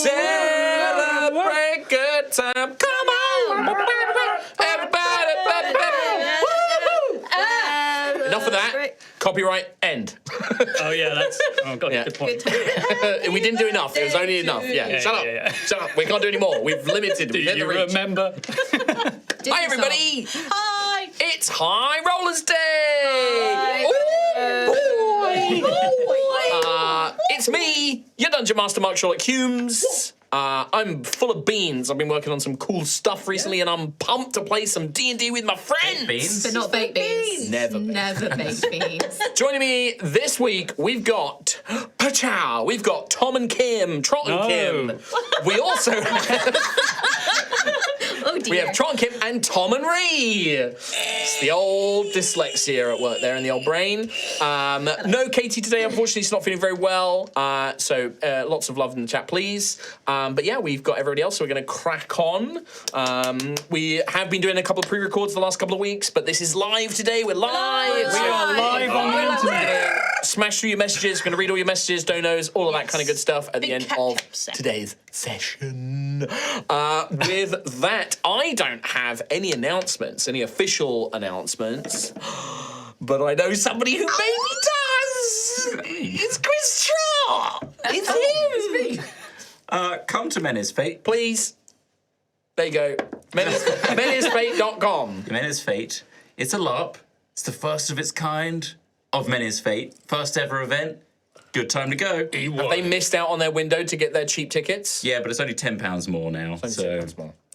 Celebrate good time. Come on, everybody. Enough of that. Copyright end. Oh yeah, that's good point. We didn't do enough. It was only enough. Shut up. Shut up. We can't do any more. We've limited. Do you remember? Hi everybody. Hi. It's High Rollers Day. It's me, your Dungeon Master Mark Sherlock Humes. I'm full of beans. I've been working on some cool stuff recently, and I'm pumped to play some D&D with my friends. Beans? But not baked beans. Never baked beans. Joining me this week, we've got Pachow. We've got Tom and Kim, Trot and Kim. We also have... Oh dear. We have Trot and Kim and Tom and Ree. It's the old dyslexia at work there in the old brain. No Katie today, unfortunately. She's not feeling very well. So lots of love in the chat, please. But yeah, we've got everybody else, so we're going to crack on. We have been doing a couple of pre-records the last couple of weeks, but this is live today. We're live. We are live on the internet. Smash through your messages. We're going to read all your messages, donos, all of that kind of good stuff at the end of today's session. With that, I don't have any announcements, any official announcements, but I know somebody who maybe does. It's Chris Trott. It's him. It's me. Come to Menace Fate. Please. There you go. menacefate.com. Menace Fate. It's a LARP. It's the first of its kind of Menace Fate. First ever event. Good time to go. Have they missed out on their window to get their cheap tickets? Yeah, but it's only £10 more now. So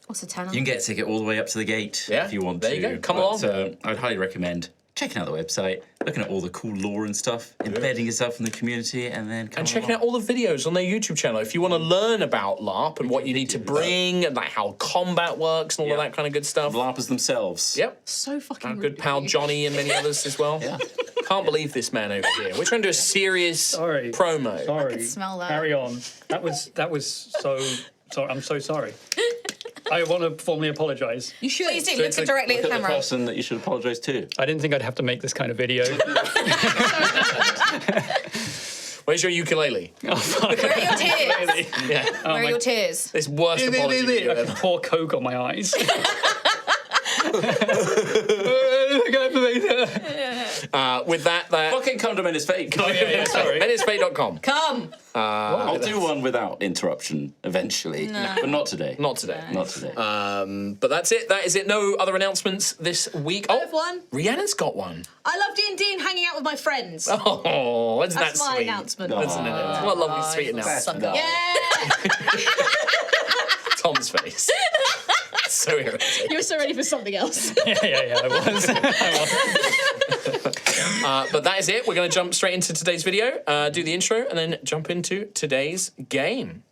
What's a tenner? you can get a ticket all the way up to the gate if you want to. There you go. Come along. I'd highly recommend checking out the website, looking at all the cool lore and stuff, embedding yourself in the community, and then checking out all the videos on their YouTube channel. If you want to learn about LARP and what you need to bring and like how combat works and all of that kind of good stuff. LARPers themselves. Yep. So fucking Our good pal Johnny and many others as well. Yeah. Can't believe this man over here. We're trying to do a serious promo. Sorry. I could smell that. Carry on. That was so sorry. I'm so sorry. I want to formally apologise. You should. Please do. Look directly at the Look at the camera. person that you should apologise to. I didn't think I'd have to make this kind of video. Where's your ukulele? Oh, fuck. Where are your tears? Yeah. Where are your tears? This worst apology video I ever. can pour Coke on my eyes. With that, Fucking come to Menace Fate. Oh, yeah, sorry. menacefate.com. Come. I'll do one without interruption eventually, but not today. Not today. Not today. But that's it. That is it. No other announcements this week. I have one. Rhiannon's got one. I love D&D and hanging out with my friends. Oh, isn't that That's my sweet? announcement. Isn't it? What a lovely, sweet announcement. No. Yeah. Tom's face. So irritating. You were so ready for something else. yeah, I was. But that is it. We're going to jump straight into today's video, do the intro, and then jump into today's game.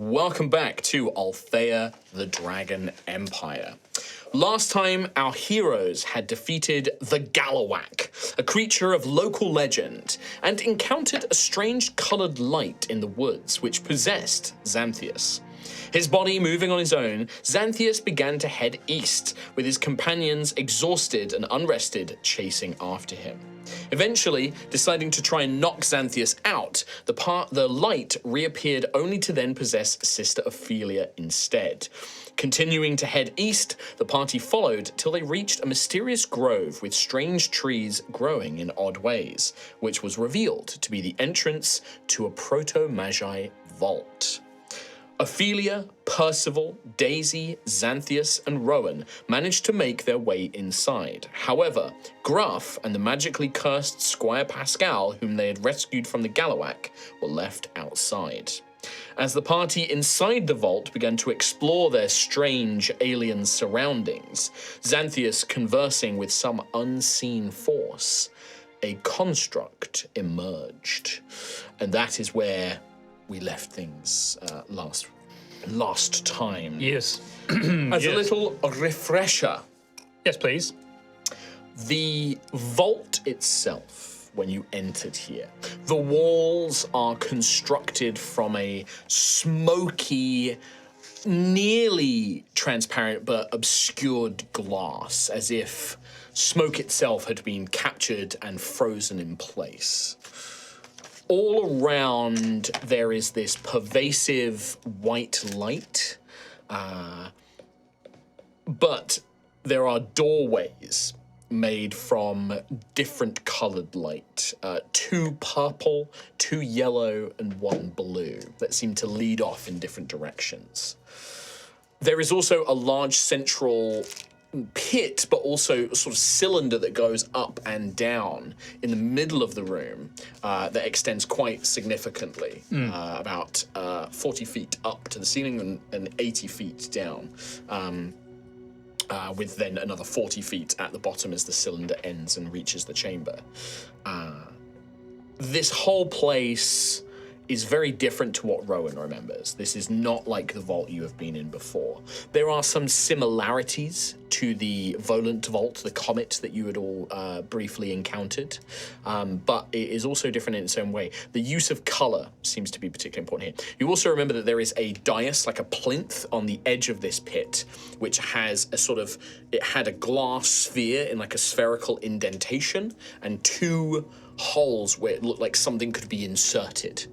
Welcome back to Altheya, the Dragon Empire. Last time, our heroes had defeated the Gallowak, a creature of local legend, and encountered a strange coloured light in the woods which possessed Xanthius. His body moving on his own, Xanthias began to head east, with his companions exhausted and unrested chasing after him. Eventually, deciding to try and knock Xanthias out, the light reappeared only to then possess Sister Ophelia instead. Continuing to head east, the party followed till they reached a mysterious grove with strange trees growing in odd ways, which was revealed to be the entrance to a proto-magi vault. Ophelia, Percival, Daisy, Xanthias, and Rowan managed to make their way inside. However, Gruff and the magically cursed Squire Pascal, whom they had rescued from the Gallowak, were left outside. As the party inside the vault began to explore their strange alien surroundings, Xanthias conversing with some unseen force, a construct emerged. And that is where we left things last time. Yes. As a little refresher, Yes, please. the vault itself, when you entered here, the walls are constructed from a smoky, nearly transparent but obscured glass, as if smoke itself had been captured and frozen in place. All around, there is this pervasive white light, but there are doorways made from different colored light, 2 purple, 2 yellow, and 1 blue, that seem to lead off in different directions. There is also a large central pit, but also a sort of cylinder that goes up and down in the middle of the room that extends quite significantly, about 40 feet up to the ceiling and 80 feet down, with then another 40 feet at the bottom as the cylinder ends and reaches the chamber. This whole place is very different to what Rowan remembers. This is not like the vault you have been in before. There are some similarities to the Volant Vault, the comet that you had all briefly encountered, but it is also different in its own way. The use of color seems to be particularly important here. You also remember that there is a dais, like a plinth, on the edge of this pit, which has a sort of, it had a glass sphere in like a spherical indentation and 2 holes where it looked like something could be inserted.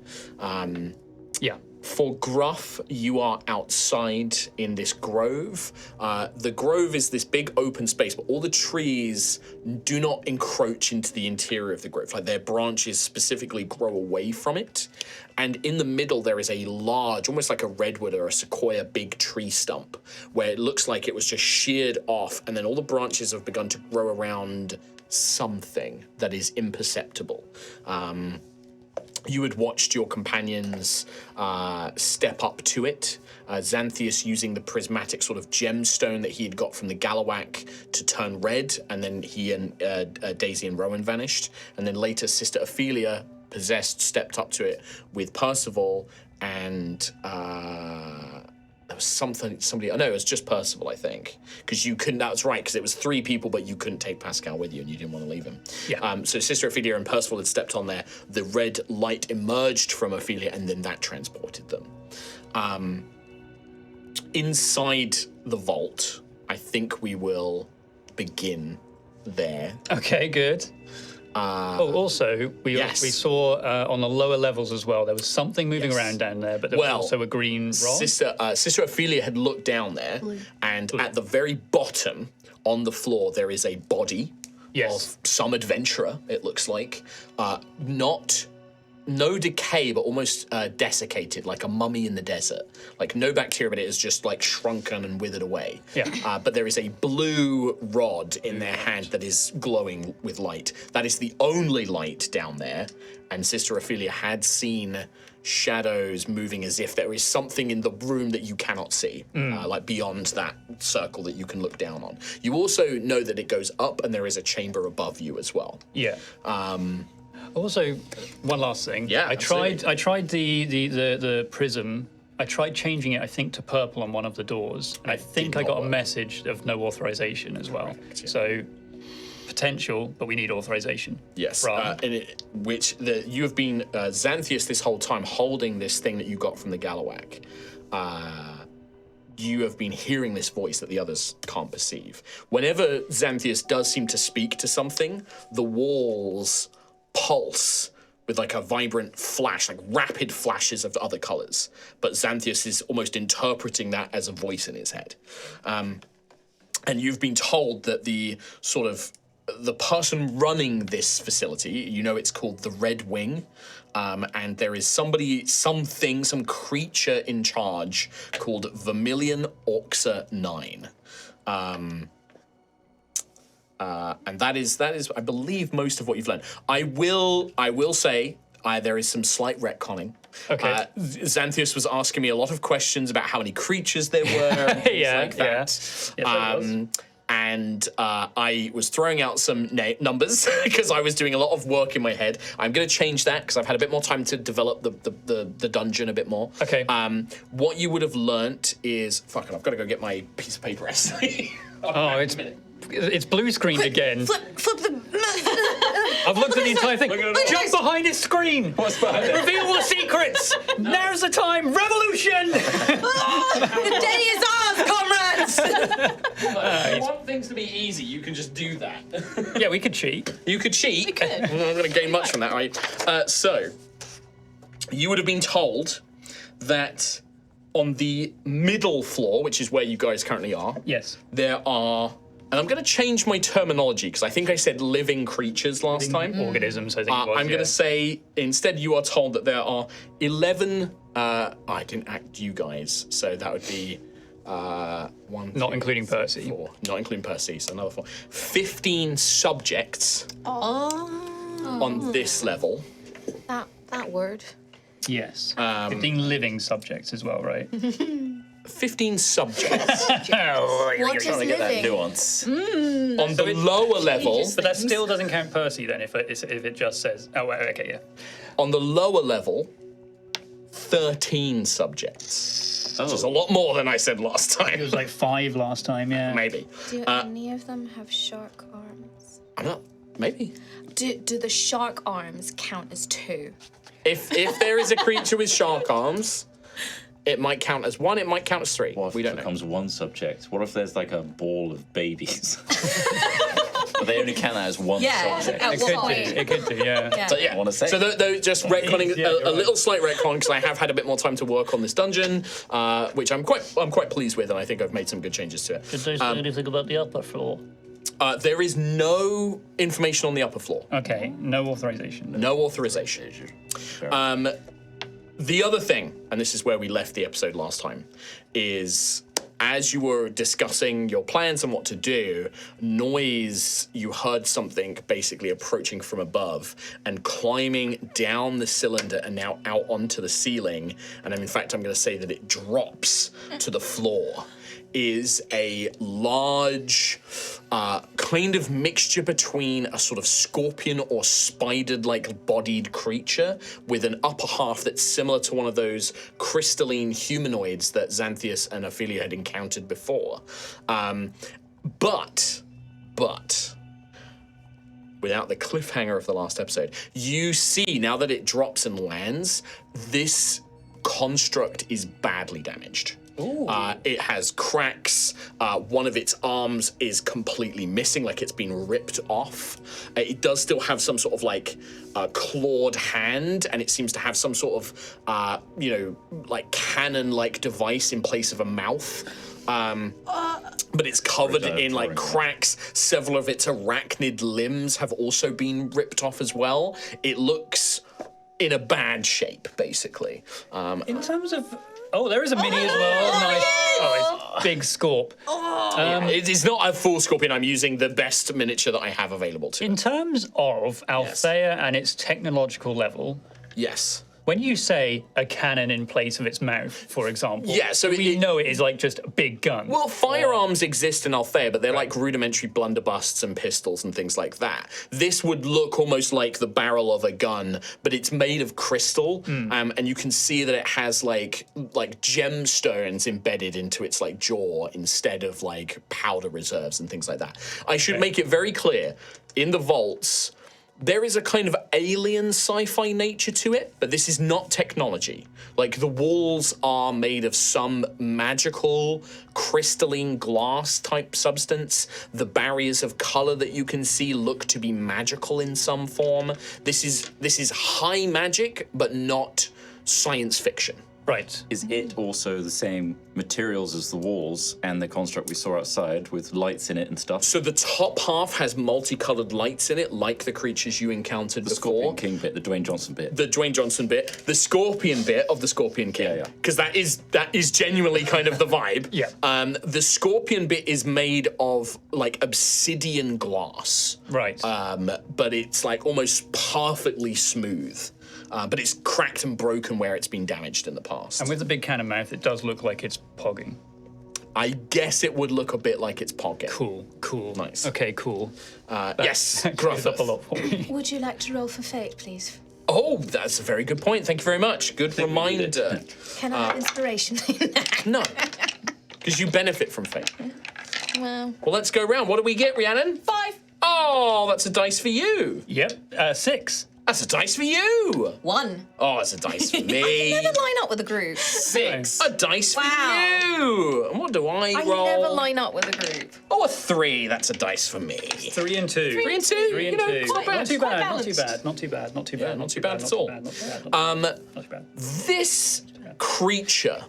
Yeah. For Gruff, you are outside in this grove. The grove is this big open space, but all the trees do not encroach into the interior of the grove. Like, their branches specifically grow away from it. And in the middle, there is a large, almost like a redwood or a sequoia, big tree stump, where it looks like it was just sheared off, and then all the branches have begun to grow around something that is imperceptible. You had watched your companions step up to it, Xanthias using the prismatic sort of gemstone that he had got from the Gallowak to turn red, and then he and Daisy and Rowan vanished. And then later, Sister Ophelia, possessed, stepped up to it with Percival, and there was somebody, oh no, it was just Percival, I think. Because you couldn't, that's right, because it was 3 people, but you couldn't take Pascal with you and you didn't want to leave him. Yeah. So Sister Ophelia and Percival had stepped on there, the red light emerged from Ophelia, and then that transported them. Inside the vault, I think we will begin there. Okay, good. Also, we saw on the lower levels as well, there was something moving around down there, but there was also a green rod. Sister Ophelia had looked down there, and at the very bottom, on the floor, there is a body of some adventurer, it looks like. No decay, but almost desiccated, like a mummy in the desert. Like, no bacteria, but it is just, like, shrunken and withered away. Yeah. But there is a blue rod in their hand that is glowing with light. That is the only light down there. And Sister Ophelia had seen shadows moving as if there is something in the room that you cannot see, like beyond that circle that you can look down on. You also know that it goes up and there is a chamber above you as well. Yeah. Also, one last thing. Yeah, I tried the prism. I tried changing it, I think, to purple on one of the doors, and I think I got a message of no authorization as well. Correct, yeah. So potential, but we need authorization. Yes, you have been Xanthias this whole time holding this thing that you got from the Gallowak. you have been hearing this voice that the others can't perceive. Whenever Xanthius does seem to speak to something, the walls pulse with like a vibrant flash, like rapid flashes of other colors. But Xanthius is almost interpreting that as a voice in his head. And you've been told that the person running this facility, you know it's called the Red Wing, and there is some creature in charge called Vermilion Orxa 9. And that is, I believe, most of what you've learned. I will say there is some slight retconning. Okay. Xanthius was asking me a lot of questions about how many creatures there were, and things like that. Yes, it was. And I was throwing out some numbers because I was doing a lot of work in my head. I'm going to change that because I've had a bit more time to develop the dungeon a bit more. Okay. What you would have learnt is... Fuck it, I've got to go get my piece of paper, actually. It's blue screened again. Flip the. I've looked at the entire thing. at it. Jump behind his screen. What's behind it? Reveal the secrets. Now's the time. Revolution. The day is ours, comrades! If you want things to be easy, you can just do that. Yeah, we could cheat. You could cheat. We could. I'm not going to gain much from that, right? So, you would have been told that on the middle floor, which is where you guys currently are, Yes. there are... And I'm going to change my terminology because I think I said living creatures last time. Organisms, I think it was. I'm going to say, instead, you are told that there are 11... I didn't act you guys, so that would be... one, Not two, including Percy. 4. Not including Percy, so another 4. 15 subjects on this level. That word. Yes. 15 living subjects as well, right? 15 subjects. What is Get that living? nuance. On the lower level, But that still doesn't count Percy then, if it just says... Oh, wait, okay, yeah. on the lower level, 13 subjects. Which is a Oh. lot more than I said last It time. was like 5 last time, yeah. Maybe. Do any of them have shark arms? I'm not. Maybe. Do the shark arms count as 2? If there is a creature with shark arms, it might count as 1, it might count as 3. What if We it don't know. becomes one subject? What if there's like a ball of babies? But they only count that as one Yeah. subject. At It what could point? do, it could do, yeah. So, yeah. I wanna say. So those just retconning Yeah, you're a right. little slight retcon because I have had a bit more time to work on this dungeon, which I'm quite pleased with, and I think I've made some good changes to it. Did they say anything about the upper floor? There is no information on the upper floor. Okay, no authorization. No authorization. The other thing, and this is where we left the episode last time, is as you were discussing your plans and what to do, you heard something basically approaching from above and climbing down the cylinder and now out onto the ceiling. And in fact, I'm going to say that it drops to the floor. Is a large kind of mixture between a sort of scorpion or spider-like bodied creature with an upper half that's similar to one of those crystalline humanoids that Xanthius and Ophelia had encountered before. But without the cliffhanger of the last episode, you see now that it drops and lands, this construct is badly damaged. It has cracks. One of its arms is completely missing, like it's been ripped off. It does still have some sort of like clawed hand, and it seems to have some sort of, like cannon-like device in place of a mouth. But it's covered in like cracks. Several of its arachnid limbs have also been ripped off as well. It looks in a bad shape, basically. In terms of... Oh, there is a mini as well. Nice. Oh, it's big Scorp. It's not a full scorpion. I'm using the best miniature that I have available to. In terms of Altheya and its technological level, Yes. when you say a cannon in place of its mouth, for example, Yeah, so we know it is like just a big gun. Well, firearms exist in Altheya, but they're like rudimentary blunderbusses and pistols and things like that. This would look almost like the barrel of a gun, but it's made of crystal, and you can see that it has like gemstones embedded into its like jaw instead of like powder reserves and things like that. I should make it very clear, in the vaults, there is a kind of alien sci-fi nature to it, but this is not technology. Like, the walls are made of some magical crystalline glass type substance. The barriers of color that you can see look to be magical in some form. This is high magic, but not science fiction. Right. Is it also the same materials as the walls and the construct we saw outside with lights in it and stuff? So the top half has multicolored lights in it, like the creatures you encountered The before. Scorpion King bit, the Dwayne Johnson bit. The Dwayne Johnson bit, the Scorpion bit of the Scorpion King, Yeah. because that is genuinely kind of the vibe. Yeah. The Scorpion bit is made of like obsidian glass, Right. but it's like almost perfectly smooth. But it's cracked and broken where it's been damaged in the past. And with the big cannon mouth, it does look like it's pogging. I guess it would look a bit like it's pocket. Cool. Nice. Okay, cool. Yes, Clears up a Gruffith. lot for me. Would you like to roll for fate, please? Oh, that's a very good point. Thank you very much. Good reminder. Can I have inspiration? No, because you benefit from fate. Well, Well, let's go round. What do we get, Rhiannon? 5. Oh, that's a dice for you. Yep. 6. That's a dice for you. 1. Oh, it's a dice for me. never line up with a group. 6. A dice for Wow. you. And what do I I roll? never line up with a group. Oh, a 3. That's a dice for me. 3 and 2. 3 and 2. 3 You and know, 2. it's not bad. Not too Quite bad. Not balanced. too bad. Not too bad. Not too bad. not too bad at all. Not too bad. Not too bad. This creature,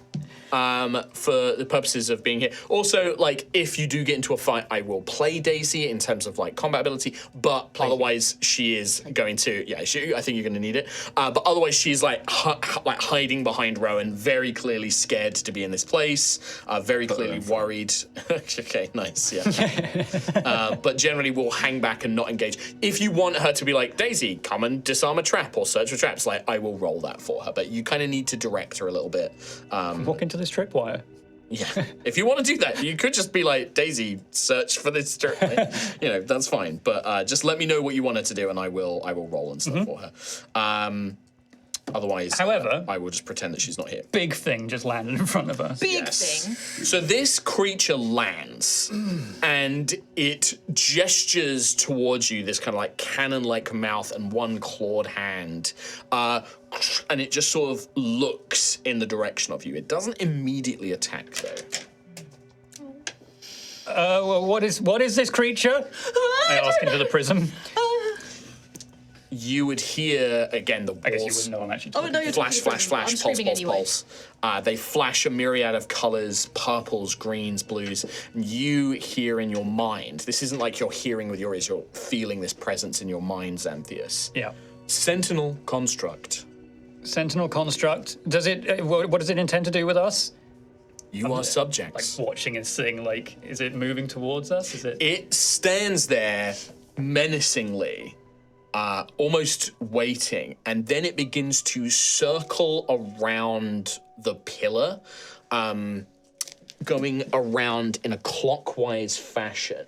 for the purposes of being here. Also, like, if you do get into a fight, I will play Daisy in terms of like combat ability, but otherwise she is going to, I think you're going to need it. But otherwise she's like hiding behind Rowan, very clearly scared to be in this place, very clearly worried. Okay, nice, yeah. But generally will hang back and not engage. If you want her to be like, Daisy, come and disarm a trap or search for traps, like, I will roll that for her, but you kind of need to direct her a little bit. Walk into this tripwire. Yeah, if you want to do that, you could just be like, Daisy, search for this strip. That's fine. But just let me know what you want her to do, and I will roll and stuff for her. Otherwise, However, I will just pretend that she's not here. Big thing just landed in front of us. Big Yes. thing. So this creature lands, and it gestures towards you, this kind of like cannon-like mouth and one clawed hand, and it just sort of looks in the direction of you. It doesn't immediately attack, though. Well, what is this creature? I ask into the prism. You would hear, again, the walls. I guess you wouldn't know I'm actually talking. Oh, no, you're Flash, talking flash, to flash, I'm pulse, screaming pulse, anyway. pulse. They flash a myriad of colors, purples, greens, blues. And you hear in your mind, this isn't like you're hearing with your ears, you're feeling this presence in your mind, Xanthius. Yeah. Sentinel construct. Sentinel construct. Does it? What does it intend to do with us? You are subjects. Like watching and seeing. Like, is it moving towards us? Is it? It stands there menacingly, almost waiting, and then it begins to circle around the pillar, going around in a clockwise fashion.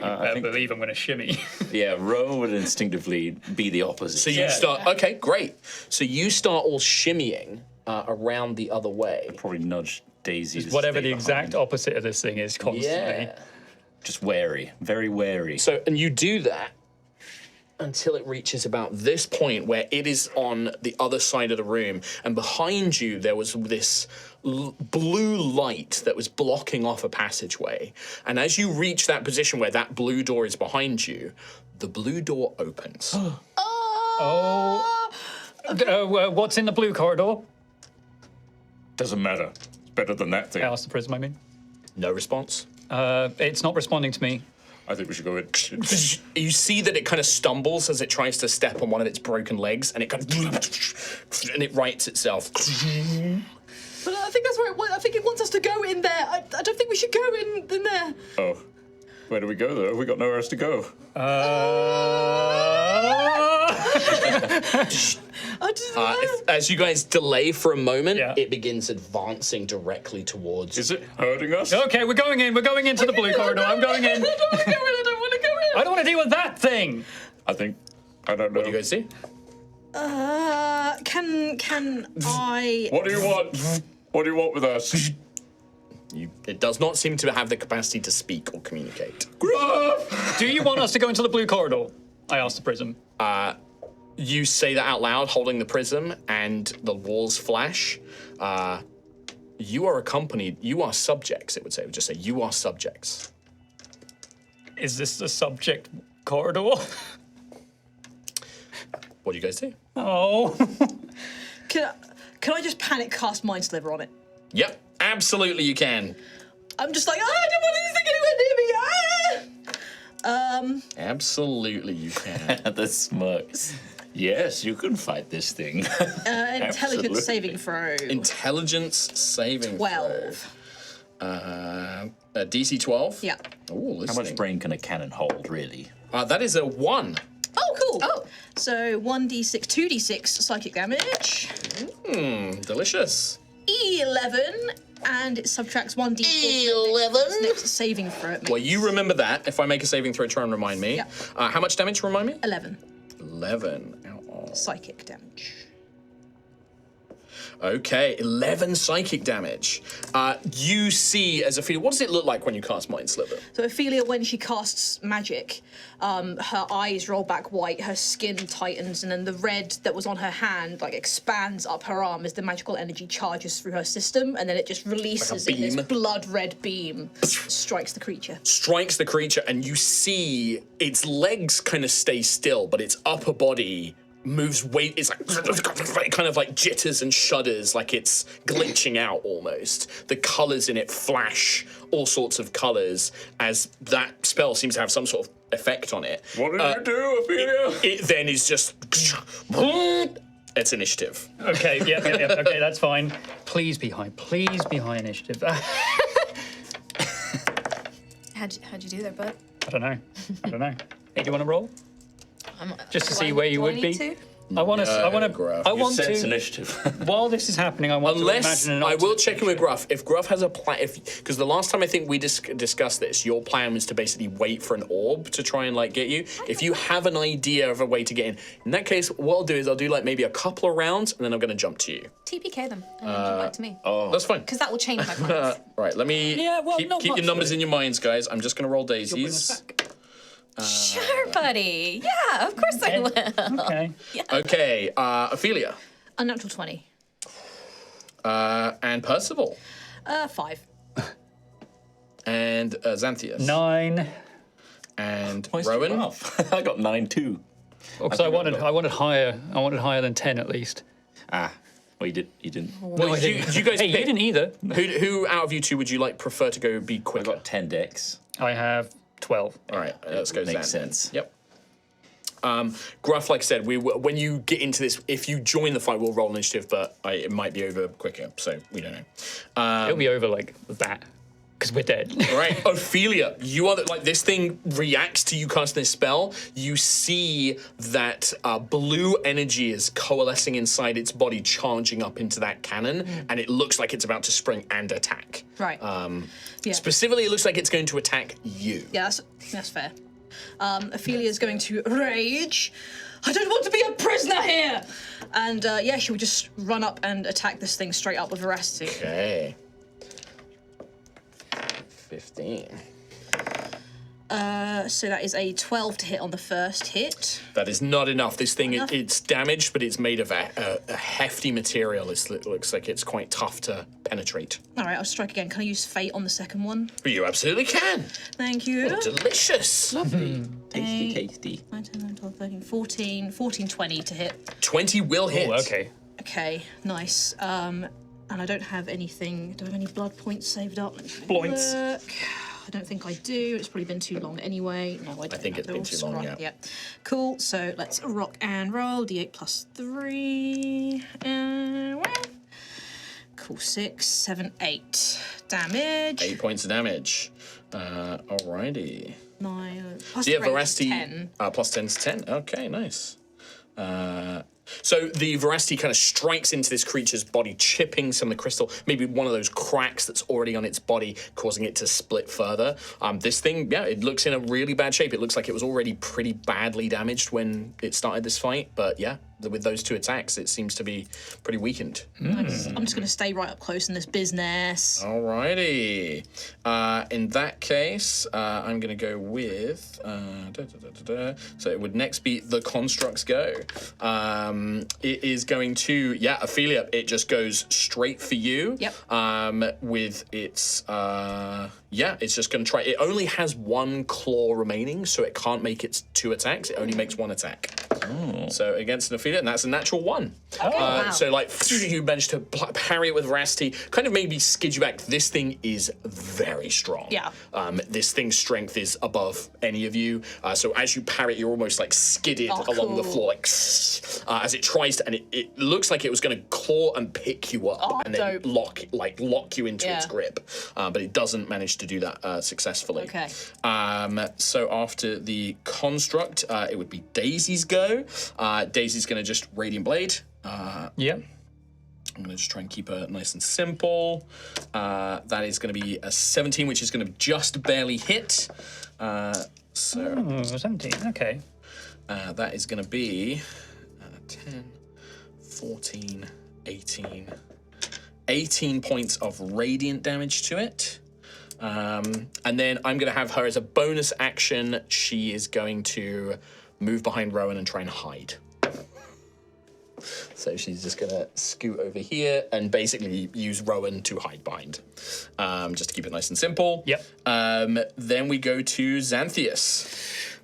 I believe I'm going to shimmy. Yeah, Ro would instinctively be the opposite. So you start, okay, great. So you start all shimmying around the other way. probably nudge Daisy. to Whatever stay the exact behind. opposite of this thing is constantly. Yeah. Just wary, very wary. So, and you do that until it reaches about this point where it is on the other side of the room, and behind you there was this blue light that was blocking off a passageway. And as you reach that position where that blue door is behind you, the blue door opens. What's in the blue corridor? Doesn't matter. It's better than that thing. I asked the prism, I mean. No response. It's not responding to me. I think we should go in. You see that it kind of stumbles as it tries to step on one of its broken legs, and it kind of and it rights itself. But I think that's where I think it wants us to go in there. I don't think we should go in there. Oh, where do we go though? We got nowhere else to go. I just, As you guys delay for a moment, Yeah. it begins advancing directly towards. Is it hurting us? Okay, we're going in. We're going into the blue corridor. I'm going in. I don't want to go in. I don't want to go in. I don't want to deal with that thing. I don't know. What do you guys see? Can I? What do you want? What do you want with us? It does not seem to have the capacity to speak or communicate. Do you want us to go into the blue corridor? I asked the prism. You say that out loud, holding the prism, and the walls flash. You are accompanied. You are subjects. It would say. It would just say you are subjects. Is this the subject corridor? What do you guys do? Oh. Can I just panic cast Mind Sliver on it? Yep, absolutely you can. I'm just like, I don't want this thing anywhere near me. Absolutely you can. The smirks. Yes, you can fight this thing. Intelligence Absolutely. saving throw. Intelligence saving 12. throw. DC 12? Yeah. Ooh, How much brain can a cannon hold, really? That is a 1. Oh, cool. Oh. So 1d6, 2d6 psychic damage. Delicious. 11, and it subtracts 1d4. 11? Next saving throw. It Well, makes you remember that. If I make a saving throw, try and remind me. Yeah. How much damage, remind me? 11 11. psychic damage. Okay, 11 psychic damage. You see, as Ophelia, what does it look like when you cast Mind Sliver? So Ophelia, when she casts magic, her eyes roll back white, her skin tightens, and then the red that was on her hand expands up her arm as the magical energy charges through her system, and then it just releases in this beam. blood red beam, strikes the creature. Strikes the creature, and you see its legs kind of stay still, but its upper body moves it's like kind of like jitters and shudders, like it's glitching out almost. The colors in it flash all sorts of colors as that spell seems to have some sort of effect on it. What did you do, Ophelia? It then is just it's initiative. Okay, yeah. Okay, that's fine. Please be high. Please be high initiative. How'd you do there, bud? I don't know. Hey, do you want to roll? Just to see where you do would I be. need to? I want to. Gruff. I want Sense to. initiative. While this is happening, I want Unless to imagine an I will alternate check in with Gruff. If Gruff has a plan, because the last time I think we discussed this, your plan was to basically wait for an orb to try and get you. If you have an idea of a way to get in that case, what I'll do is I'll do maybe a couple of rounds, and then I'm going to jump to you. TPK them and then come back to me. That's fine. Because that will change my plans. Right, let me not keep much, your numbers really. in your minds, guys. I'm just going to roll You'll bring daisies. us back. Sure, buddy. Yeah, of course I will. Okay. Okay, Ophelia. Unnatural 20. And Percival. 5. And Xanthias. 9. And Where's Rowan. Giraffe? I got 9 too. Because I wanted higher. I wanted higher than 10 at least. Well, you didn't. Well, I you didn't. guys Hey, you pick. didn't either. Who out of you two would you prefer to go be I quicker? got 10 decks. I have 12. All right, let's go. Makes Xan. sense. Yep. Gruff, like I said, when you get into this, if you join the fight, we'll roll initiative, but it might be over quicker, so we don't know. It'll be over like that. Because we're dead. All right, Ophelia, you are this thing reacts to you casting this spell. You see that blue energy is coalescing inside its body, charging up into that cannon, and it looks like it's about to spring and attack. Right. Yeah. Specifically, it looks like it's going to attack you. Yeah, that's fair. Ophelia is going to rage. I don't want to be a prisoner here! And she will just run up and attack this thing straight up with veracity. Okay. 15. So that is a 12 to hit on the first hit. That is not enough. This thing, Enough? it's damaged, but it's made of a hefty material. It looks like it's quite tough to penetrate. All right, I'll strike again. Can I use Fate on the second one? But you absolutely can. Thank you. Delicious. Tasty, tasty. 9, 10, 11, 12, 13, 14, 20 to hit. 20 will hit. Oh, okay. Okay, nice. And I don't have anything. Do I have any blood points saved up? Let me have a Points. look. I don't think I do. It's probably been too long anyway. No, I don't. think it's They're been all too long, scrubbed. yeah. Cool. So let's rock and roll. D8 plus 3. Cool. 6, 7, 8 damage. 8 points of damage. Alrighty. 9. Plus So yeah, 3 is veracity 10. plus 10 is 10. Okay, nice. So the veracity kind of strikes into this creature's body, chipping some of the crystal, maybe one of those cracks that's already on its body, causing it to split further. This thing, it looks in a really bad shape. It looks like it was already pretty badly damaged when it started this fight, but yeah, with those 2 attacks, it seems to be pretty weakened. I'm just going to stay right up close in this business. Alrighty. In that case, I'm going to go with... So it would next be the constructs go. It is going to... Yeah, Altheya, it just goes straight for you. Yep. With its... it's just going to try... It only has 1 claw remaining, so it can't make its 2 attacks. It only makes 1 attack. So against an Altheya, and that's a natural 1. Wow. So like you managed to parry it with veracity, kind of maybe skid you back. This thing is very strong. Yeah. This thing's strength is above any of you. So as you parry it, you're almost like skidded along the floor, like as it tries to, and it looks like it was going to claw and pick you up and then lock you into its grip, but it doesn't manage to do that successfully. Okay. So after the construct, it would be Daisy's go. Daisy's going to just Radiant Blade. Yep. I'm going to just try and keep her nice and simple. That is going to be a 17, which is going to just barely hit. 17, okay. That is going to be 10, 14, 18. 18 points of radiant damage to it. And then I'm going to have her as a bonus action. She is going to move behind Rowan and try and hide. So she's just going to scoot over here and basically use Rowan to hide behind. Just to keep it nice and simple. Yep. Then we go to Xanthias.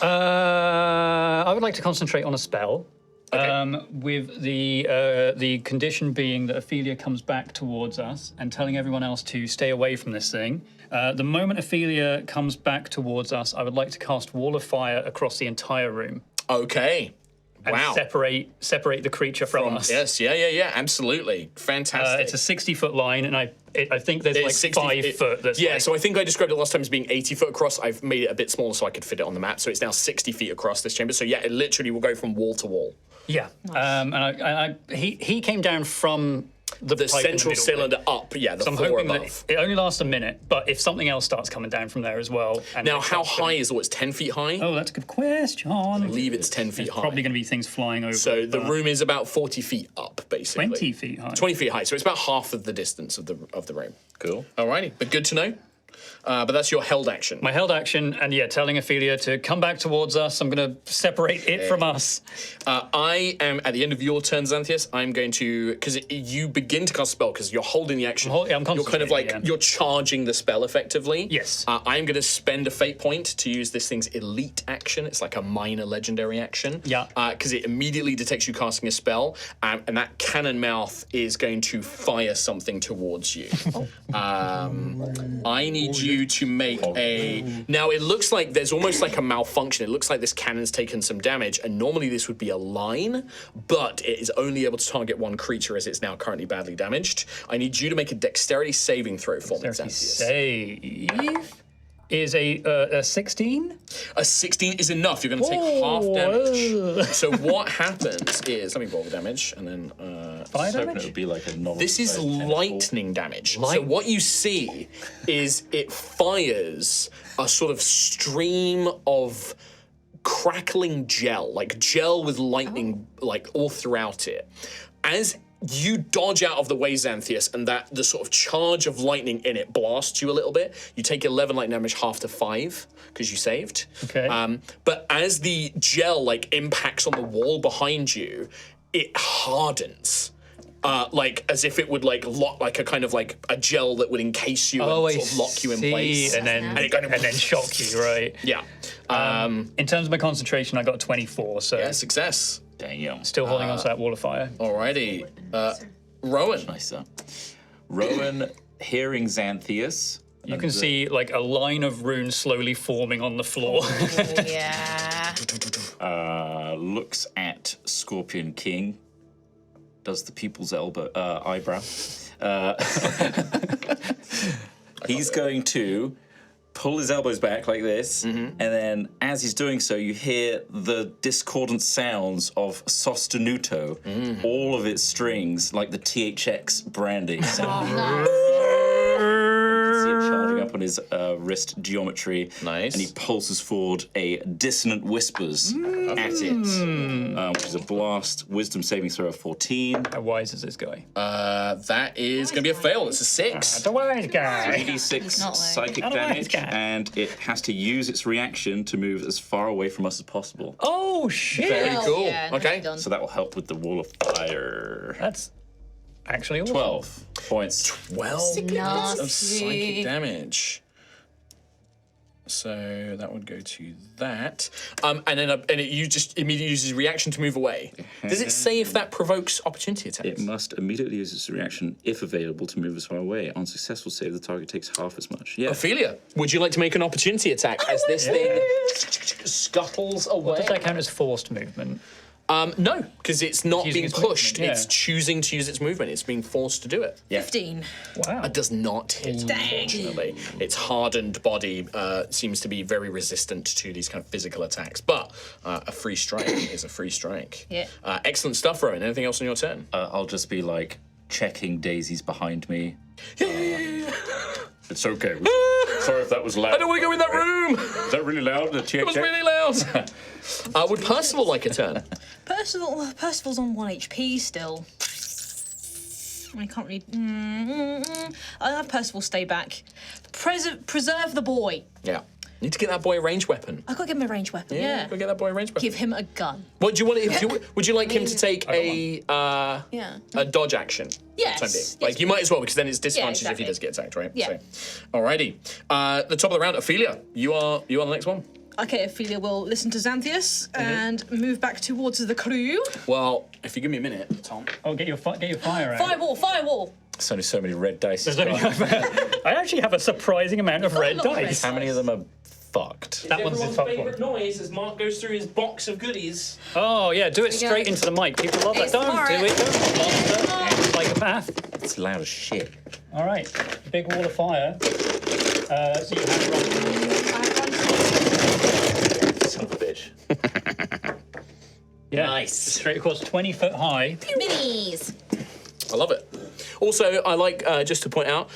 I would like to concentrate on a spell. Okay. With the condition being that Altheya comes back towards us and telling everyone else to stay away from this thing. The moment Altheya comes back towards us, I would like to cast Wall of Fire across the entire room. Okay. And Wow. separate the creature from us. Yes, yeah, absolutely. Fantastic. It's a 60-foot line, and I think there's like 60 5 foot. That's so I think I described it last time as being 80 foot across. I've made it a bit smaller so I could fit it on the map. So it's now 60 feet across this chamber. So yeah, it literally will go from wall to wall. Yeah. And he came down from the pipe in central middle, cylinder right? up, the So I'm floor hoping above. that it only lasts a minute, but if something else starts coming down from there as well. And Now, how high is it? It's 10 feet high? Oh, that's a good question. I believe it's 10 feet high. Probably going to be things flying over. So the room is about 40 feet up, basically. 20 feet high. 20 feet high, so it's about half of the distance of the room. Cool. Alrighty, but good to know. But that's your held action. My held action, and telling Altheya to come back towards us. I'm going to separate it from us. I am, at the end of your turn, Xanthias, I'm going to, because you begin to cast a spell, because you're holding the action. I'm you're kind of like, concentrating, you're charging the spell effectively. Yes. I'm going to spend a fate point to use this thing's elite action. It's like a minor legendary action. Yeah. Because it immediately detects you casting a spell, and that cannon mouth is going to fire something towards you. I need you to make a... Now, it looks like there's almost like a malfunction. It looks like this cannon's taken some damage, and normally this would be a line, but it is only able to target one creature as it's now currently badly damaged. I need you to make a dexterity saving throw for me, Xanthias. Save is a 16? A 16 is enough. You're going to take half damage. So what happens is... Let me roll the damage, and then... 5 Hoping it damage? would be like a novel. This is lightning damage. So what you see is it fires a sort of stream of crackling gel, like gel with lightning like all throughout it. As you dodge out of the way, Xanthias, and that the sort of charge of lightning in it blasts you a little bit. You take 11 lightning damage, half to 5, because you saved. Okay. But as the gel like impacts on the wall behind you, it hardens. Like as if it would like lock, like a kind of like a gel that would encase you and sort of lock you in place, and then shock you, right? Yeah. In terms of my concentration, I got 24, so Yeah, success. Damn. still holding on to that wall of fire. Alrighty. Rowan. Nicer. Rowan, hearing Xanthias. You can see like a line of runes slowly forming on the floor. Yeah. Looks at Scorpion King. Does the people's eyebrow. He's going to pull his elbows back like this, and then as he's doing so, you hear the discordant sounds of sostenuto, all of its strings, like the THX branding sound. You can see it charging showing up on his wrist geometry. Nice. And he pulses forward a dissonant whispers at it, which is a blast. Wisdom saving throw of 14. How wise is this guy? That is going to be a fail. It's a 6. The wise guy. 3d6 not lying. psychic Otherwise, damage, cat. and it has to use its reaction to move as far away from us as possible. Oh, shit. Very Hell cool. yeah, Okay. done. So that will help with the wall of fire. That's actually awesome. 12 points. 12 points of Nasty. psychic damage. So that would go to that, and you just immediately uses reaction to move away. Does it say if that provokes opportunity attacks? It must immediately use its reaction, if available, to move as far away. On successful save, the target takes half as much. Yeah. Ophelia, would you like to make an opportunity attack as this thing scuttles away? Does that count as forced movement? No, because it's not Using being its pushed. movement, It's choosing to use its movement. It's being forced to do it. 15. Wow. It does not hit, unfortunately. Its hardened body seems to be very resistant to these kind of physical attacks. But a free strike is a free strike. Yeah. Excellent stuff, Rowan. Anything else on your turn? I'll just be like checking daisies behind me. It's okay. Sorry if that was loud. I don't want to go in that room. Is that really loud? The It was really loud. Would Percival like a turn? Percival's on 1 HP still. I can't really. I'll have Percival stay back. Preserve the boy. Yeah. Need to get that boy a ranged weapon. I've got to give him a ranged weapon. Yeah. Go get that boy a ranged weapon. Give him a gun. What do you want? Would you like him to take a dodge action? Yes, Time being? yes. Like you might as well, because then it's disadvantage exactly. if he does get attacked, right? Yeah. So, alrighty. The top of the round, Ophelia. You are the next one. Okay, Ophelia will listen to Xanthias and move back towards the crew. Well, if you give me a minute, Tom. Oh, get your fire out. Firewall! There's only so many red dice. There's only- I actually have a surprising amount of red lot of red dice. How many of them are fucked? That one's the top one. noise as Mark goes through his box of goodies. Oh, yeah, do it straight into the mic. People love that. It's Don't smart. do it. Don't monster. Psychopath. It's loud as shit. All right, big wall of fire. So you have Son of a bitch. yeah, Nice. straight across 20 foot high. Minis. I love it. Also, I like just to point out,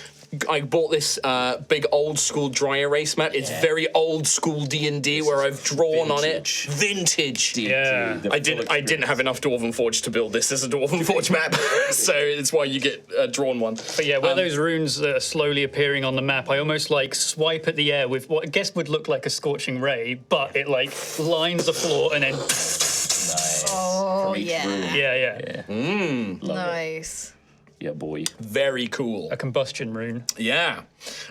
I bought this big old school dry erase map. It's very old school D&D where I've drawn on it. Vintage. Yeah. I didn't have enough Dwarven Forge to build this as a Dwarven Forge map, so it's why you get a drawn one. But yeah, where those runes are slowly appearing on the map, I almost like swipe at the air with what I guess would look like a scorching ray, but it like lines the floor and then Nice. Oh, From each yeah. room. yeah. Nice. Yeah, boy. Very cool. A combustion rune. Yeah,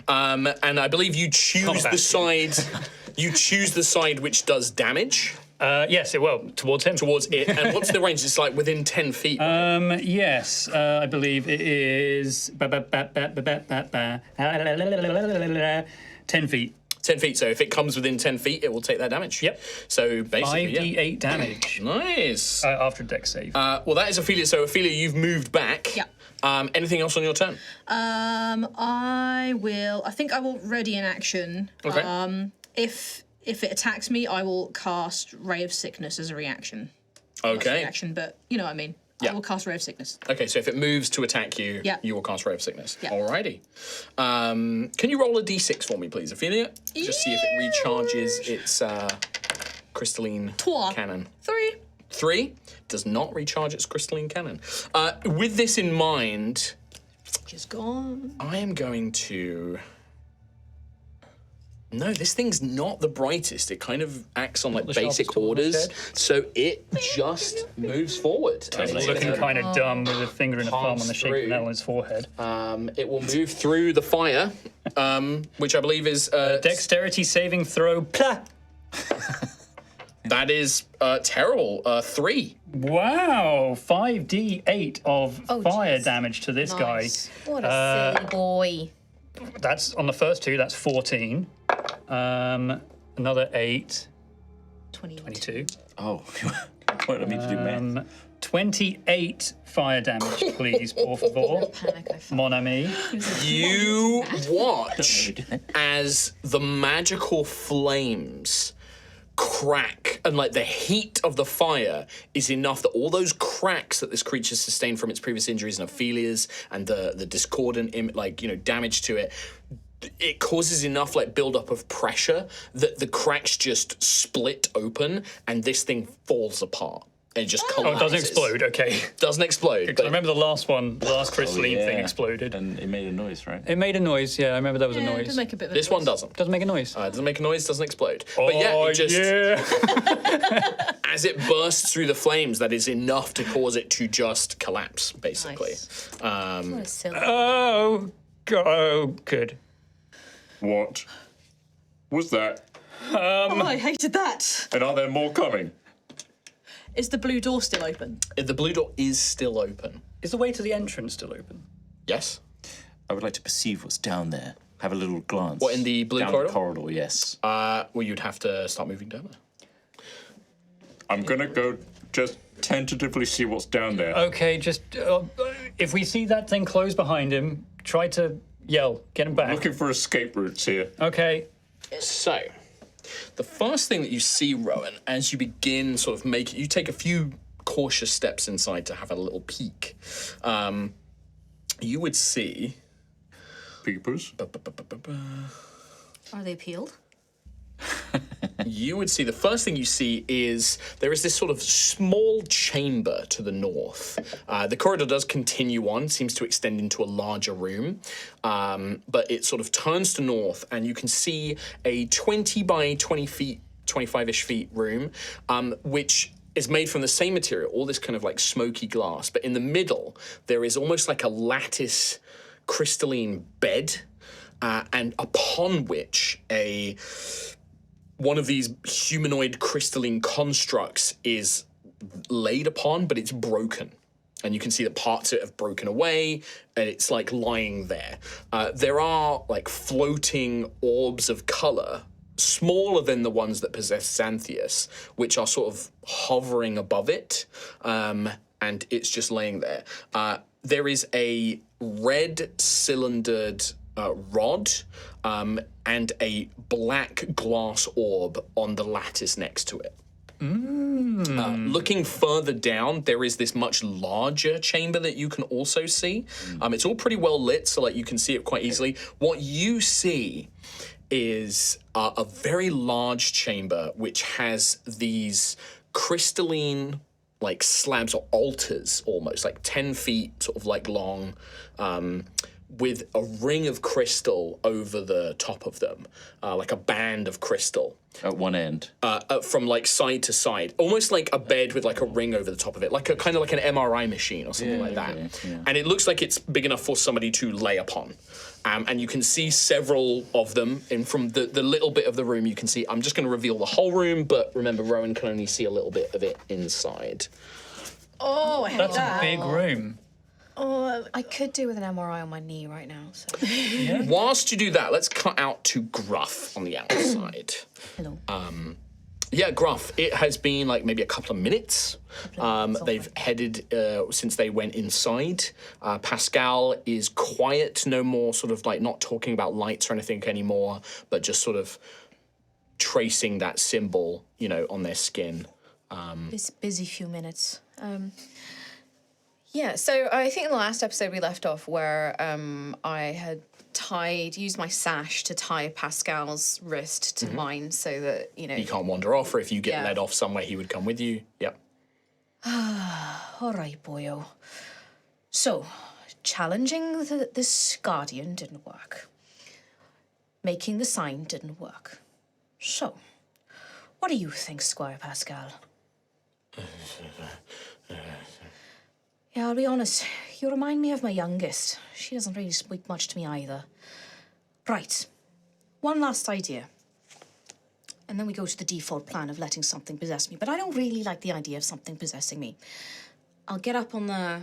and I believe you choose the side. You choose the side which does damage Yes, it will towards him. towards it. And what's the range? It's like within 10 feet. right? Yes, I believe it is 10 feet. 10 feet. So if it comes within 10 feet, it will take that damage. Yep. So basically, 5d8 damage Nice. after a dex save. Well, that is Ophelia. So Ophelia, you've moved back. Yeah. Anything else on your turn? I think I will ready an action. Okay. If it attacks me, I will cast Ray of Sickness as a reaction. Okay. Reaction, but you know what I mean. Yeah. I will cast Ray of Sickness. Okay, so if it moves to attack you, Yeah. you will cast Ray of Sickness. Yeah. Alrighty. Can you roll a d6 for me, please, Ophelia? Just see if it recharges its crystalline Trois. cannon. 3. 3 does not recharge its crystalline cannon. With this in mind, Just gone. I am going to... No, this thing's not the brightest. It kind of acts on like the basic sharpest tool in the orders, shed. so it just moves forward. And It's it's looking gonna- kind of dumb with a finger and a thumb on the shape through. of metal on his forehead. It will move through the fire, which I believe is Dexterity saving throw. Plah! that is terrible. 3. Wow, 5d8 of fire jeez. damage to this Nice. What a silly boy. guy. That's on the first two, that's 14. Another 8, 22. Oh, you wanted me to do math. 28 fire damage, please, por favor. Panic, I felt. Mon ami. You watch as the magical flames crack, and like the heat of the fire is enough that all those cracks that this creature sustained from its previous injuries and Ophelia's and the discordant damage to it it causes enough like buildup of pressure that the cracks just split open and this thing falls apart. And it just collapses. Oh, it doesn't explode, okay. Doesn't explode. I remember the last crystalline thing yeah. exploded. And it made a noise, right? It made a noise, yeah, I remember there was a Yeah, it noise. does make a bit of a This noise. one doesn't. Doesn't make a noise. It doesn't make a noise, doesn't explode. But yeah, it just, as it bursts through the flames, that is enough to cause it to just collapse, basically. Nice. What a silly. Oh, good. What was that? Oh, I hated that. And are there more coming? Is the blue door still open? The blue door is still open. Is the way to the entrance still open? Yes? I would like to perceive what's down there. Have a little glance. What, in the blue down corridor? The corridor, yes. Well, you'd have to start moving down there. I'm gonna go just tentatively see what's down there. Okay, just if we see that thing close behind him, try to yell, get him back. Looking for escape routes here. Okay. So, the first thing that you see, Rowan, as you begin sort of you take a few cautious steps inside to have a little peek. You would see. Peepers. Are they peeled? You would see the first thing you see is there is this sort of small chamber to the north. The corridor does continue on, seems to extend into a larger room, but it sort of turns to north, and you can see a 20 by 20 feet, 25-ish feet room, which is made from the same material, all this kind of like smoky glass, but in the middle there is almost like a lattice crystalline bed, and upon which one of these humanoid crystalline constructs is laid upon, but it's broken. And you can see that parts of it have broken away, and it's like lying there. There are like floating orbs of color, smaller than the ones that possess Xanthias, which are sort of hovering above it, and it's just laying there. There is a red cylindered rod and a black glass orb on the lattice next to it. Looking further down, there is this much larger chamber that you can also see. It's all pretty well lit, so like you can see it quite easily. What you see is a very large chamber which has these crystalline like slabs or altars, almost like 10 feet sort of like long, with a ring of crystal over the top of them, like a band of crystal. At one end. From like side to side, almost like a bed with like a ring over the top of it, like a kind of like an MRI machine or something like that. Yeah. And it looks like it's big enough for somebody to lay upon. And you can see several of them, and from the little bit of the room you can see, I'm just going to reveal the whole room, but remember, Rowan can only see a little bit of it inside. Oh, I hate That's that. a big room. Oh, I could do with an MRI on my knee right now. So. Whilst you do that, let's cut out to Gruff on the outside. Hello. Yeah, Gruff, it has been like maybe a couple of minutes. They've headed since they went inside. Pascal is quiet, no more sort of like not talking about lights or anything anymore, but just sort of tracing that symbol, on their skin. This busy few minutes. Yeah, so I think in the last episode we left off where I had used my sash to tie Pascal's wrist to mine so that, He can't wander off, or if you get Yeah. led off somewhere, he would come with you. Yep. All right, boyo. So, challenging this guardian didn't work. Making the sign didn't work. So, what do you think, Squire Pascal? Yeah, I'll be honest. You remind me of my youngest. She doesn't really speak much to me either. Right. One last idea. And then we go to the default plan of letting something possess me. But I don't really like the idea of something possessing me. I'll get up on the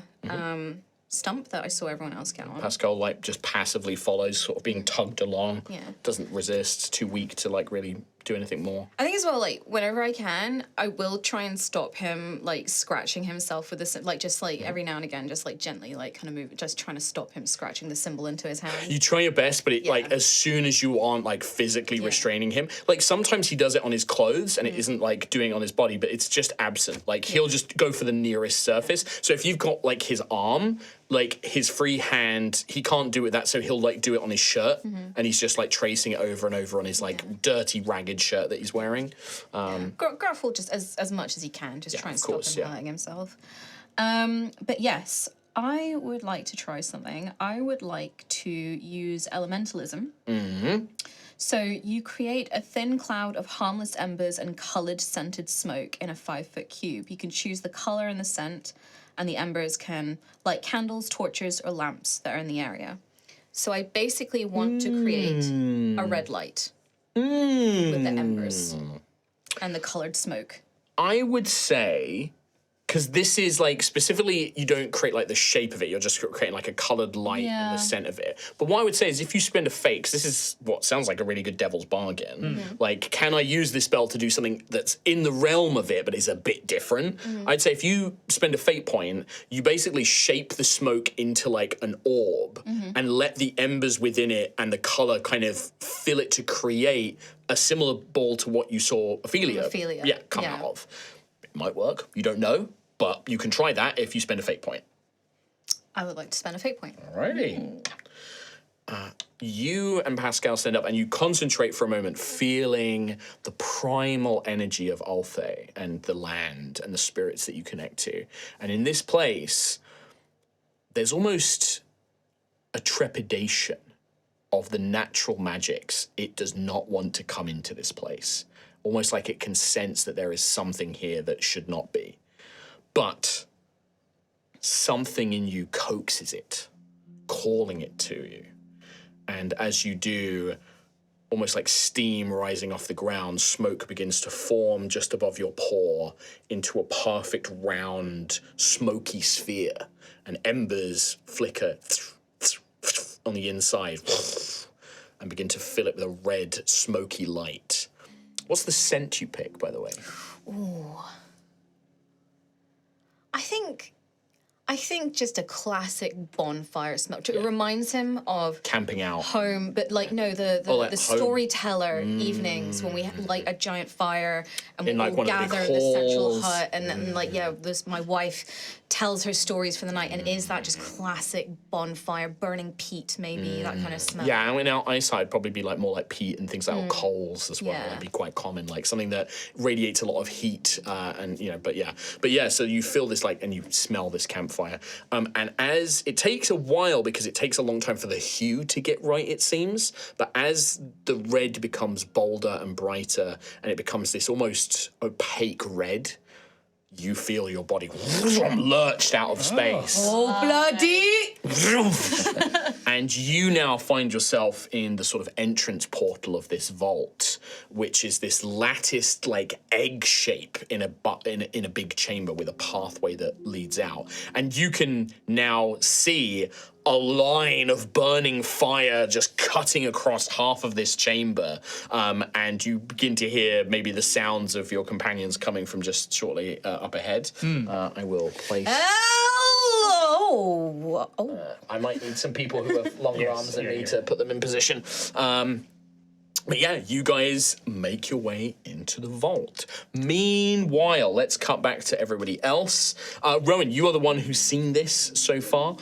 stump that I saw everyone else get on. Pascal just passively follows, sort of being tugged along. Yeah. Doesn't resist. Too weak to really do anything more. I think as well, like, whenever I can, I will try and stop him, like, scratching himself with this, like, just, like, every now and again, just, like, gently, like, kind of move, just trying to stop him scratching the symbol into his hand. You try your best, but Yeah. like as soon as you aren't like physically restraining him, like sometimes he does it on his clothes and it isn't like doing it on his body, but it's just absent. Like he'll just go for the nearest surface. So if you've got like his arm, like his free hand, he can't do it that, so he'll like do it on his shirt and he's just like tracing it over and over on his like dirty, ragged shirt that he's wearing. Graf will just, as much as he can, just try and stop course, him hurting himself. But yes, I would like to try something. I would like to use elementalism. So you create a thin cloud of harmless embers and coloured scented smoke in a 5-foot cube. You can choose the colour and the scent, and the embers can light candles, torches, or lamps that are in the area. So I basically want to create a red light with the embers and the coloured smoke. I would say, because this is like specifically, you don't create like the shape of it, you're just creating like a coloured light in the scent of it. But what I would say is if you spend a fake, 'cause this is what sounds like a really good devil's bargain, like can I use this spell to do something that's in the realm of it but is a bit different? I'd say if you spend a fate point, you basically shape the smoke into like an orb and let the embers within it and the colour kind of fill it to create a similar ball to what you saw Ophelia, come out of. It might work, you don't know. But you can try that if you spend a fate point. I would like to spend a fate point. Alrighty. You and Pascal stand up and you concentrate for a moment, feeling the primal energy of Altheya and the land and the spirits that you connect to. And in this place, there's almost a trepidation of the natural magics. It does not want to come into this place. Almost like it can sense that there is something here that should not be. But something in you coaxes it, calling it to you. And as you do, almost like steam rising off the ground, smoke begins to form just above your paw into a perfect round, smoky sphere. And embers flicker on the inside and begin to fill it with a red, smoky light. What's the scent you pick, by the way? Ooh. I think just a classic bonfire smell. It reminds him of Camping out. home, but like no, the like home. storyteller evenings when we light a giant fire and we In, like, all one of the gather big in the central halls. hut and then like my wife tells her stories for the night and is that just classic bonfire, burning peat maybe, that kind of smell. Yeah, and in our eyesight, it'd probably be like more like peat and things like or coals as well. Yeah. That'd be quite common, like something that radiates a lot of heat, and you know. But yeah. So you feel this like, and you smell this campfire. And as it takes a while because it takes a long time for the hue to get right, it seems. But as the red becomes bolder and brighter, and it becomes this almost opaque red, you feel your body lurched out of space. Oh, bloody! And you now find yourself in the sort of entrance portal of this vault, which is this latticed like egg shape in a big chamber with a pathway that leads out. And you can now see a line of burning fire just cutting across half of this chamber, and you begin to hear maybe the sounds of your companions coming from just shortly up ahead. I will place... Hello! I might need some people who have longer arms than me to put them in position. But yeah, you guys make your way into the vault. Meanwhile, let's cut back to everybody else. Rowan, you are the one who's seen this so far.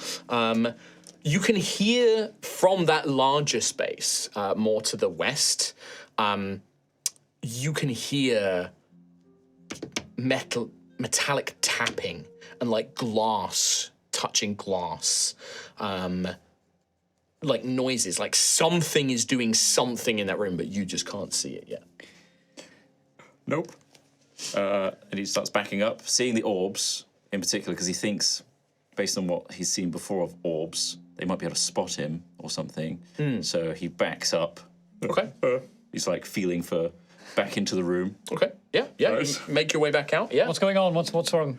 You can hear from that larger space, more to the west, you can hear metallic tapping and like glass touching glass. Like noises, like something is doing something in that room, but you just can't see it yet. Nope. And he starts backing up, seeing the orbs in particular, because he thinks, based on what he's seen before of orbs, they might be able to spot him or something. So he backs up. Okay. He's like feeling for back into the room. Okay. Yeah. Nice. You make your way back out. Yeah. What's going on? What's wrong?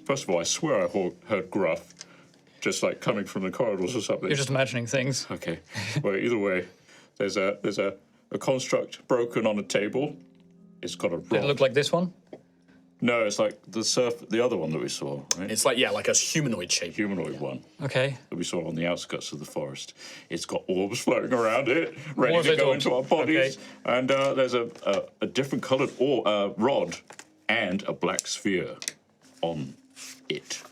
First of all, I swear I heard gruff, just like coming from the corridors or something. You're just imagining things. Okay. Well, either way, there's a a construct broken on a table. It's got a rod. Did it look like this one? No, it's like the other one that we saw, right? It's like, yeah, like a humanoid shape. Humanoid one Okay. that we saw on the outskirts of the forest. It's got orbs floating around it, ready More of to those go orbs. into our bodies. Okay. And there's a different coloured rod and a black sphere on it,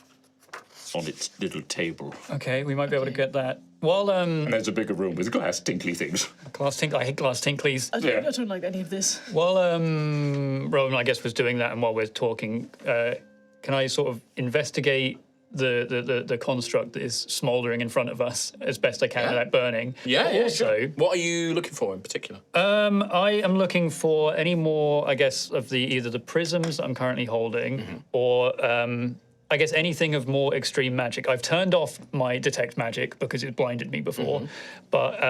on its little table. Okay, we might be able to get that. While And there's a bigger room with glass tinkly things. I hate glass tinklies. Yeah. I don't like any of this. While Rowan, I guess, was doing that, and while we're talking, can I sort of investigate the construct that is smouldering in front of us as best I can without burning? Yeah, But yeah, also, sure. What are you looking for in particular? I am looking for any more, I guess, of either the prisms that I'm currently holding, or I guess anything of more extreme magic. I've turned off my detect magic because it blinded me before, but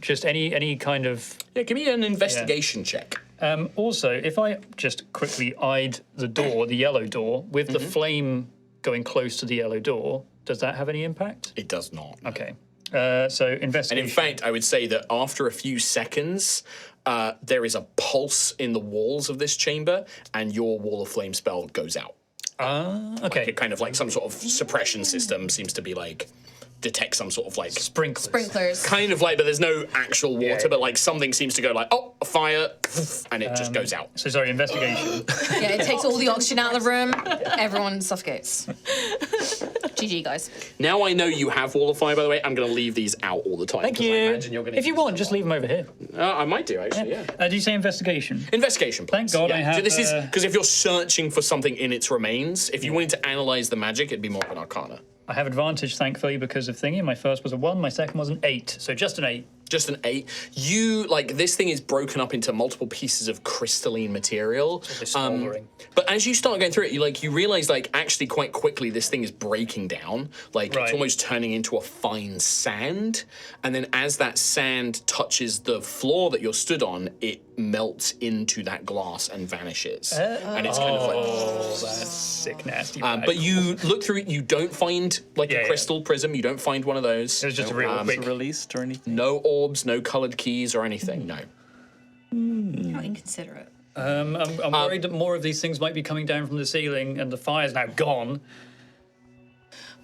just any kind of. Yeah, give me an investigation check. Also, if I just quickly eyed the door, the yellow door, with the flame going close to the yellow door, does that have any impact? It does not. Okay. So And investigation. in fact, I would say that after a few seconds, there is a pulse in the walls of this chamber, and your wall of flame spell goes out. Okay. It kind of like some sort of suppression system seems to be like detect some sort of like Sprinklers. kind of like, but there's no actual water, but like something seems to go like, oh, a fire, and it just goes out. So sorry, investigation. Yeah, it takes all the oxygen out of the room. Everyone suffocates. GG, guys. Now I know you have wall of fire, by the way. I'm going to leave these out all the time. Thank 'cause I you. imagine you're gonna If you use want, them just a lot. leave them over here. I might do, actually, yeah. Did you say investigation? Investigation. Thank please. God Yeah. I have, So this is because if you're searching for something in its remains, if you wanted to analyze the magic, it'd be more of an arcana. I have advantage, thankfully, because of thingy. My first was a 1, my second was an 8. So just an 8. Just an 8. You, like, this thing is broken up into multiple pieces of crystalline material. It's smouldering. But as you start going through it, you realize, like, actually quite quickly this thing is breaking down. Like, Right. it's almost turning into a fine sand. And then as that sand touches the floor that you're stood on, it melts into that glass and vanishes. And it's kind of like... Oh, that's sick, nasty. but bad. you look through it, you don't find, like, Yeah, a yeah. crystal prism. You don't find one of those. It was just a real quick. Released or anything? No orbs, no coloured keys or anything, no. How inconsiderate. I'm worried that more of these things might be coming down from the ceiling, and the fire's now gone.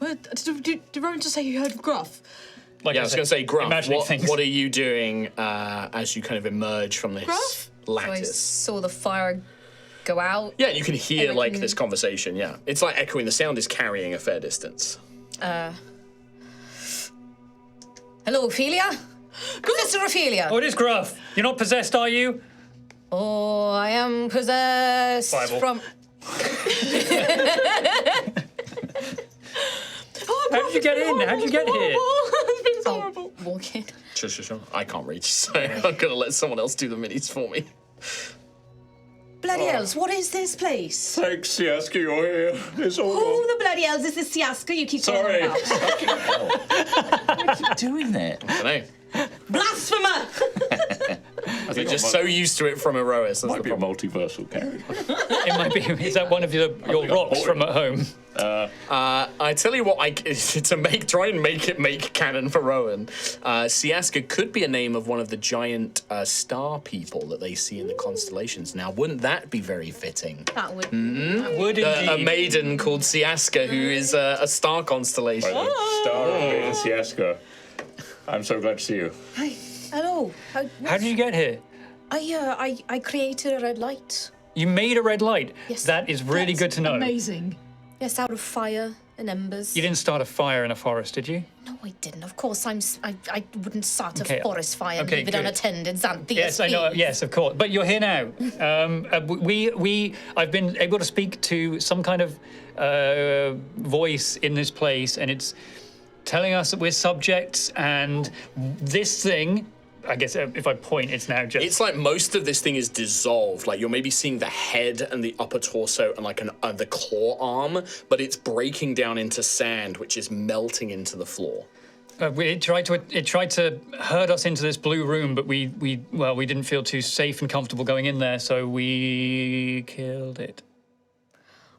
Well, did Rowan just say you heard of Gruff? Like Yeah, I was going to say, Gruff, imagining things. what are you doing as you kind of emerge from this Gruff? So I lattice? saw the fire go out. Yeah, you can hear, I like, reckon- this conversation, yeah. It's like echoing. The sound is carrying a fair distance. Hello, Ophelia? Sister Ophelia. Oh, it is Gruff. You're not possessed, are you? Oh, I am possessed Bible. from... How did you get in? How did you get here? It's been horrible. Walk in. Sure. I can't reach, so I'm going to let someone else do the minis for me. Bloody hells, what is this place? Thanks, Siaska, you're here. It's all Who gone. the bloody hells is this Siaska you keep Sorry. talking about? Keep doing that. I don't know. Blasphemer! You're just so used to it from Erois. That's Might the be a problem. multiversal character. It might be. Is that one of your rocks from at home? I tell you what, try and make canon for Rowan. Siaska could be a name of one of the giant star people that they see in the constellations. Now, wouldn't that be very fitting? That would... Would A indeed. maiden called Siaska, who is a star constellation. Star of Maiden Siaska. I'm so glad to see you. Hi. Hello. How did you get here? I created a red light. You made a red light. Yes. That is really That's good to know. Amazing. Yes, out of fire and embers. You didn't start a fire in a forest, did you? No, I didn't. Of course, I wouldn't start Okay. a forest fire and Okay, leave it good. unattended. Xanthi, Yes, I know. Yes, of course. But you're here now. I've been able to speak to some kind of voice in this place, and it's telling us that we're subjects, and this thing. I guess if I point, it's now just. It's like most of this thing is dissolved. Like you're maybe seeing the head and the upper torso and like the claw arm, but it's breaking down into sand, which is melting into the floor. It tried to herd us into this blue room, but we didn't feel too safe and comfortable going in there, so we killed it.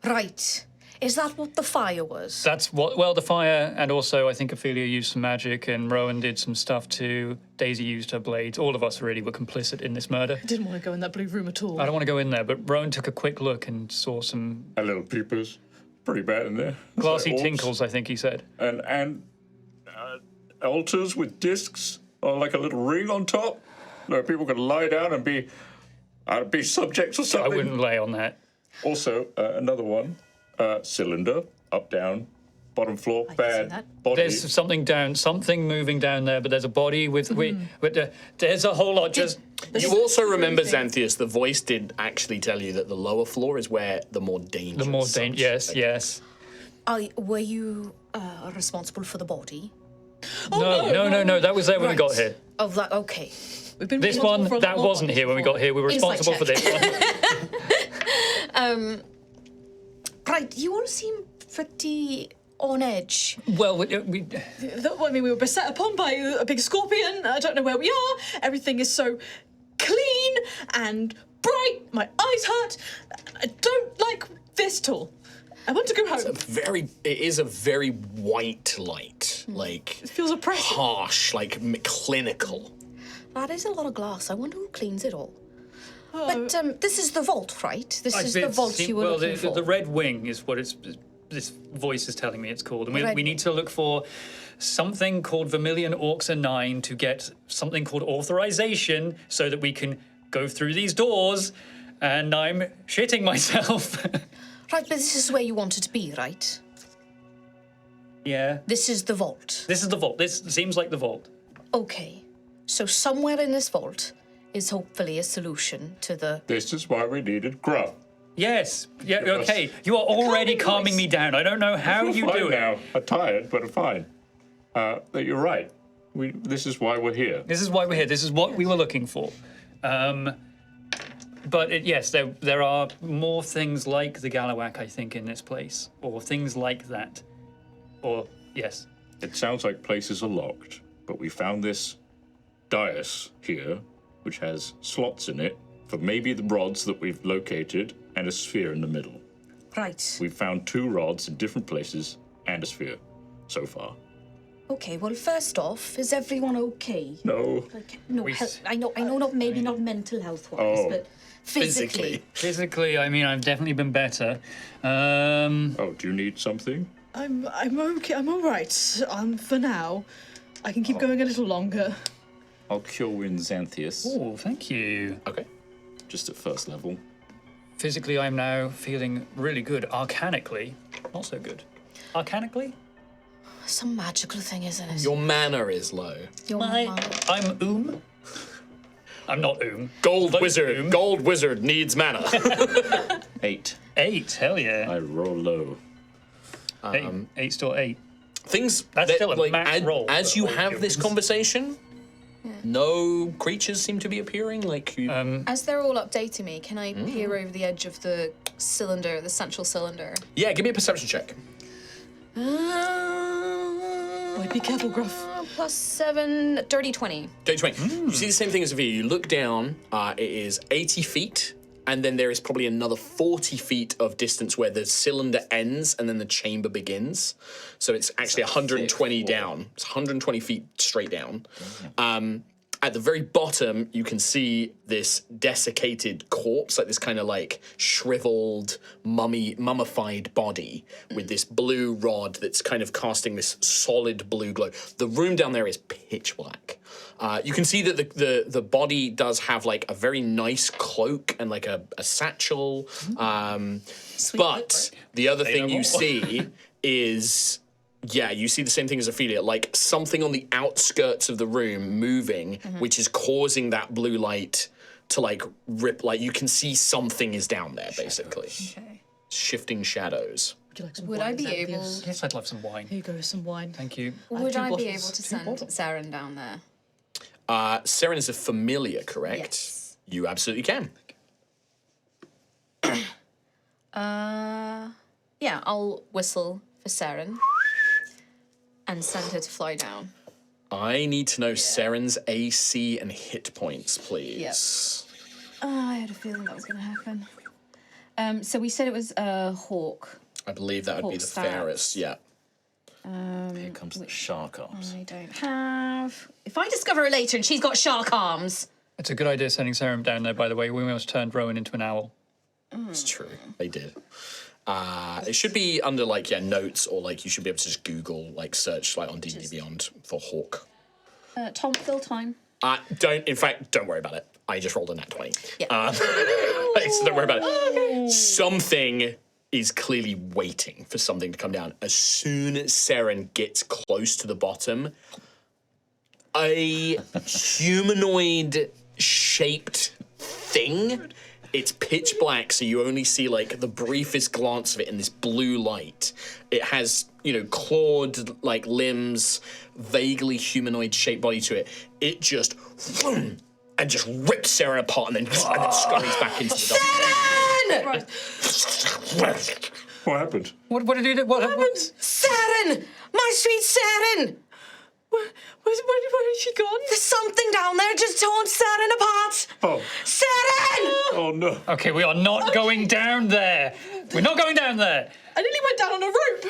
Right. Is that what the fire was? That's what. Well, the fire, and also I think Ophelia used some magic, and Rowan did some stuff too. Daisy used her blades. All of us really were complicit in this murder. I didn't want to go in that blue room at all. I don't want to go in there, but Rowan took a quick look and saw some A little peepers. Pretty bad in there. glassy Orbs. tinkles, I think he said. And altars with discs or like a little ring on top. No, people could lie down and be subjects or I something. wouldn't lay on that. Also, another one. Cylinder, up, down, bottom floor, see bad that. body. There's something moving down there, but there's a body with. There's a whole lot. Just You also remember, Xanthius, the voice did actually tell you that the lower floor is where the more dangerous. the more stuff- dangerous. Yes. Were you responsible for the body? No. That was there when we got here. Oh, that okay. We've been This responsible one, for a lot that more wasn't ones here when we before. got here. We were Insight responsible for check. this one. Right, you all seem pretty on edge. Well, I mean, we were beset upon by a big scorpion. I don't know where we are. Everything is so clean and bright. My eyes hurt. I don't like this at all. I want to go home. It is a very white light, like It feels oppressive. harsh, like clinical. That is a lot of glass. I wonder who cleans it all. But this is the vault, right? This is the vault you were looking for. The Red Wing is what this voice is telling me it's called. And we need to look for something called Vermilion Orcs and 9 to get something called authorization so that we can go through these doors. And I'm shitting myself. Right, but this is where you wanted to be, right? Yeah. This is the vault. This is the vault. This seems like the vault. Okay. So somewhere in this vault is hopefully a solution to the... This is why we needed grub. Yes. Yeah, okay. You are already calming voice. me down. I don't know how you Fine do it. now. I'm tired, but I'm fine. You're right. This is why we're here. This is why we're here. This is what we were looking for. But yes, there are more things like the Galawak, I think, in this place, or things like that. Or yes, It sounds like places are locked, but we found this dais here, which has slots in it for maybe the rods that we've located and a sphere in the middle. Right. We've found 2 rods in different places and a sphere so far. Okay, well, first off, is everyone okay? No. Like, no, We- I know, not maybe not mental health-wise, Oh. but physically. physically, I mean, I've definitely been better. Oh, do you need something? I'm okay. I'm all right. For now, I can keep going a little longer. I'll cure wound Xanthius, Oh, thank you. Okay. just at first level. Physically, I'm now feeling really good. Arcanically, not so good. Arcanically, Some magical thing, isn't it? Your mana is low. Your mind. I'm I'm not Gold But wizard. Gold wizard needs mana. 8. 8. Hell yeah. I roll low. Eight still 8. Things That's that, still a max roll as for you all have this kills. conversation, no creatures seem to be appearing. Like you, As they're all updating me, can I peer over the edge of the cylinder, the central cylinder? yeah, give me a perception check. Wait, be careful, Gruff. +7, dirty 20. Don't you You see the same thing as a view. You look down. It is 80 feet, and then there is probably another 40 feet of distance where the cylinder ends and then the chamber begins. So it's actually 120 down. It's 120 feet straight down. At the very bottom, you can see this desiccated corpse, like this kind of like shriveled, mummified body with this blue rod that's kind of casting this solid blue glow. The room down there is pitch black. You can see that the body does have like a very nice cloak and like a satchel. But the other thing you see is... Yeah, you see the same thing as Ophelia, like something on the outskirts of the room moving, which is causing that blue light to like rip, like you can see something is down there, basically. Okay. Shifting shadows. Would you like some Would wine, I be Xanthius? able? Yes, I'd love some wine. Here you go, some wine. Thank you. Would two I be bottles. able to send Saren down there? Seren is a familiar, correct? Yes. You absolutely can. Yeah, I'll whistle for Saren and send her to fly down. I need to know Seren's AC and hit points, please. I had a feeling that was going to happen. So we said it was a hawk. I believe that would be Hawk the stabs. fairest. Yeah. Here comes the shark arms. I don't have. If I discover her later and she's got shark arms. It's a good idea sending Serum down there, by the way. We almost turned Rowan into an owl. It's true. They did. It should be under like notes, or like you should be able to just Google search on D&D Beyond for Hawk. Tom, fill time. Don't worry about it. I just rolled a nat 20. Yeah. So don't worry about it. Something is clearly waiting for something to come down. As soon as Seren gets close to the bottom, a humanoid shaped thing. It's pitch black, so you only see the briefest glance of it in this blue light. It has, clawed limbs, vaguely humanoid shaped body to it. It just and just rips Seren apart and then scurries back into the dark. Seren! What happened? What did he do? What happened? Seren! My sweet Seren! Where is she gone? There's something down there just torn Seren apart! Oh. Seren! Oh no. Okay, we are not going down there. We're not going down there. I nearly went down on a rope.